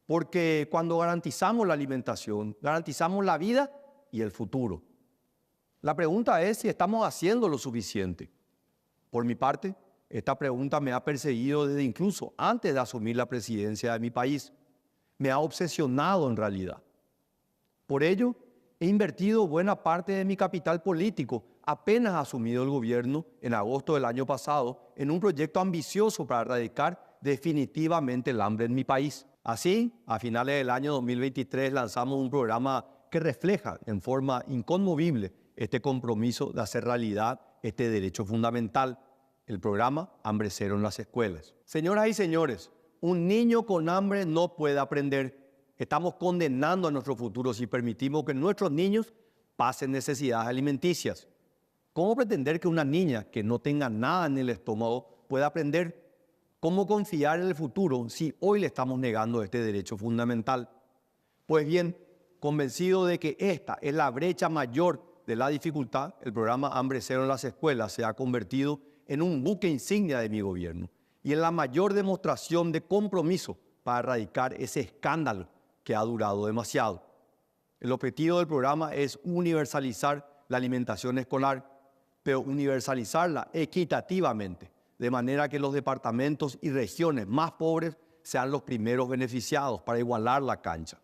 porque cuando garantizamos la alimentación, garantizamos la vida y el futuro. La pregunta es si estamos haciendo lo suficiente. Por mi parte, esta pregunta me ha perseguido desde incluso antes de asumir la presidencia de mi país. Me ha obsesionado en realidad. Por ello, he invertido buena parte de mi capital político, apenas asumido el gobierno en agosto del año pasado, en un proyecto ambicioso para erradicar definitivamente el hambre en mi país. Así, a finales del año 2023 lanzamos un programa que refleja en forma inconmovible este compromiso de hacer realidad este derecho fundamental, el programa Hambre Cero en las escuelas. Señoras y señores, Un niño con hambre no puede aprender. Estamos condenando a nuestro futuro si permitimos que nuestros niños pasen necesidades alimenticias. ¿Cómo pretender que una niña que no tenga nada en el estómago pueda aprender? ¿Cómo confiar en el futuro si hoy le estamos negando este derecho fundamental? Pues bien, convencido de que esta es la brecha mayor de la dificultad, el programa Hambre Cero en las escuelas se ha convertido en un buque insignia de mi gobierno y en la mayor demostración de compromiso para erradicar ese escándalo que ha durado demasiado. El objetivo del programa es universalizar la alimentación escolar, pero universalizarla equitativamente, de manera que los departamentos y regiones más pobres sean los primeros beneficiados para igualar la cancha.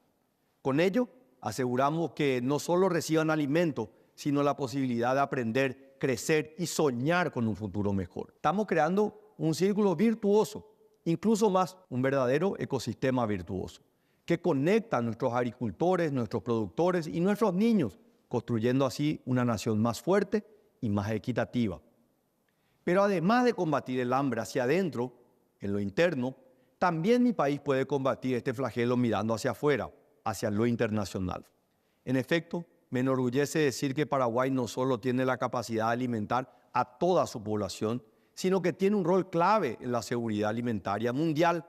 Con ello, aseguramos que no solo reciban alimento, sino la posibilidad de aprender, crecer y soñar con un futuro mejor. Estamos creando un círculo virtuoso, incluso más, un verdadero ecosistema virtuoso, que conecta a nuestros agricultores, nuestros productores y nuestros niños, construyendo así una nación más fuerte y más equitativa. Pero además de combatir el hambre hacia adentro, en lo interno, también mi país puede combatir este flagelo mirando hacia afuera, hacia lo internacional. En efecto, me enorgullece decir que Paraguay no solo tiene la capacidad de alimentar a toda su población, sino que tiene un rol clave en la seguridad alimentaria mundial.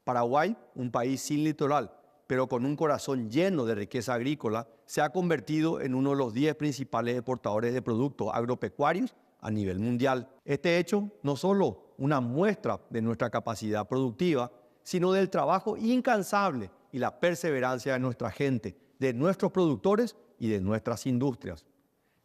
Paraguay, un país sin litoral, pero con un corazón lleno de riqueza agrícola, se ha convertido en uno de los 10 principales exportadores de productos agropecuarios a nivel mundial. Este hecho no solo una muestra de nuestra capacidad productiva, sino del trabajo incansable y la perseverancia de nuestra gente, de nuestros productores y de nuestras industrias.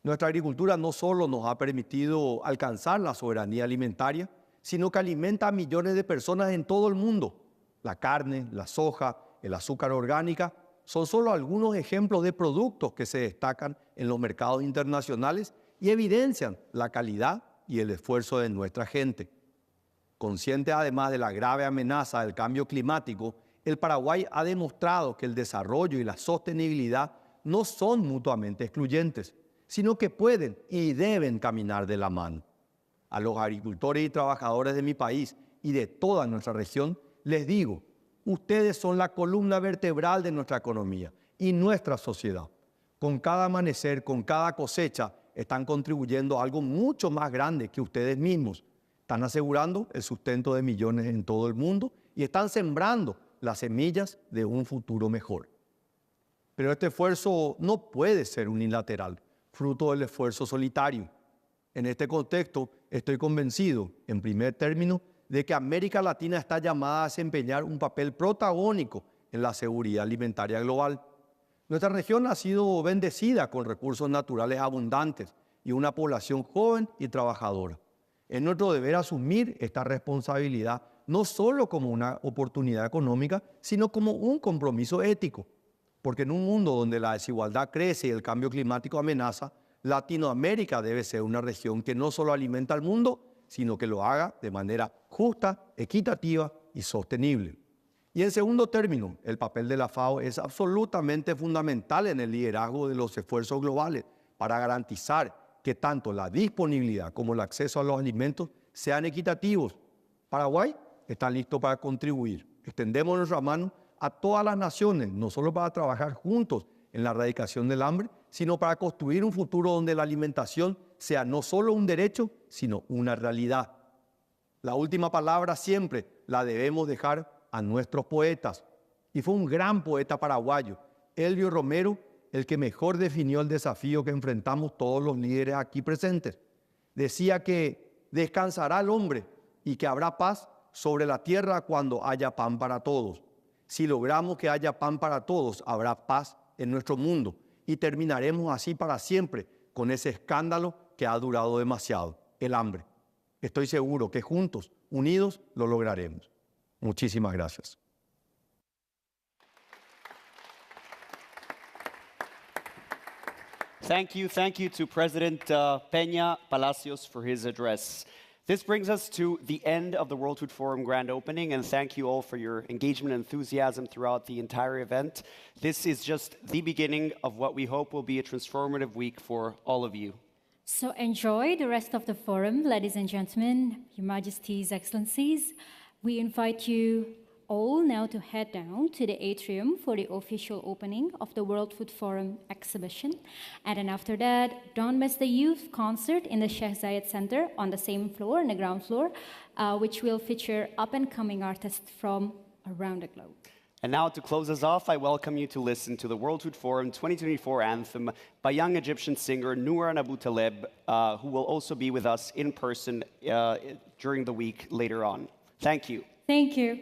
Nuestra agricultura no solo nos ha permitido alcanzar la soberanía alimentaria, sino que alimenta a millones de personas en todo el mundo. La carne, la soja, el azúcar orgánica son solo algunos ejemplos de productos que se destacan en los mercados internacionales y evidencian la calidad y el esfuerzo de nuestra gente. Consciente además de la grave amenaza del cambio climático, el Paraguay ha demostrado que el desarrollo y la sostenibilidad no son mutuamente excluyentes, sino que pueden y deben caminar de la mano. A los agricultores y trabajadores de mi país y de toda nuestra región, les digo, ustedes son la columna vertebral de nuestra economía y nuestra sociedad. Con cada amanecer, con cada cosecha, están contribuyendo a algo mucho más grande que ustedes mismos. Están asegurando el sustento de millones en todo el mundo y están sembrando las semillas de un futuro mejor. Pero este esfuerzo no puede ser unilateral, fruto del esfuerzo solitario. En este contexto, estoy convencido, en primer término, de que América Latina está llamada a desempeñar un papel protagónico en la seguridad alimentaria global. Nuestra región ha sido bendecida con recursos naturales abundantes y una población joven y trabajadora. Es nuestro deber asumir esta responsabilidad no solo como una oportunidad económica, sino como un compromiso ético. Porque en un mundo donde la desigualdad crece y el cambio climático amenaza, Latinoamérica debe ser una región que no solo alimenta al mundo, sino que lo haga de manera justa, equitativa y sostenible. Y en segundo término, el papel de la FAO es absolutamente fundamental en el liderazgo de los esfuerzos globales para garantizar que tanto la disponibilidad como el acceso a los alimentos sean equitativos. Paraguay está listo para contribuir. Extendemos nuestra mano a todas las naciones, no solo para trabajar juntos en la erradicación del hambre, sino para construir un futuro donde la alimentación sea no solo un derecho, sino una realidad. La última palabra siempre la debemos dejar a nuestros poetas. Y fue un gran poeta paraguayo, Elvio Romero, el que mejor definió el desafío que enfrentamos todos los líderes aquí presentes. Decía que descansará el hombre y que habrá paz sobre la tierra cuando haya pan para todos. Si logramos que haya pan para todos, habrá paz en nuestro mundo y terminaremos así para siempre con ese escándalo que ha durado demasiado, el hambre. Estoy seguro que juntos, unidos, lo lograremos. Muchísimas gracias. Thank you to President Peña Palacios for his address. This brings us to the end of the World Food Forum grand opening, and thank you all for your engagement and enthusiasm throughout the entire event. This is just the beginning of what we hope will be a transformative week for all of you. So enjoy the rest of the forum, ladies and gentlemen, Your Majesties, Excellencies. We invite you all now to head down to the atrium for the official opening of the World Food Forum exhibition. And then after that, don't miss the youth concert in the Sheikh Zayed Center on the same floor, on the ground floor, which will feature up-and-coming artists from around the globe. And now to close us off, I welcome you to listen to the World Food Forum 2024 anthem by young Egyptian singer Noor Abu Taleb, who will also be with us in person during the week later on. Thank you. Thank you.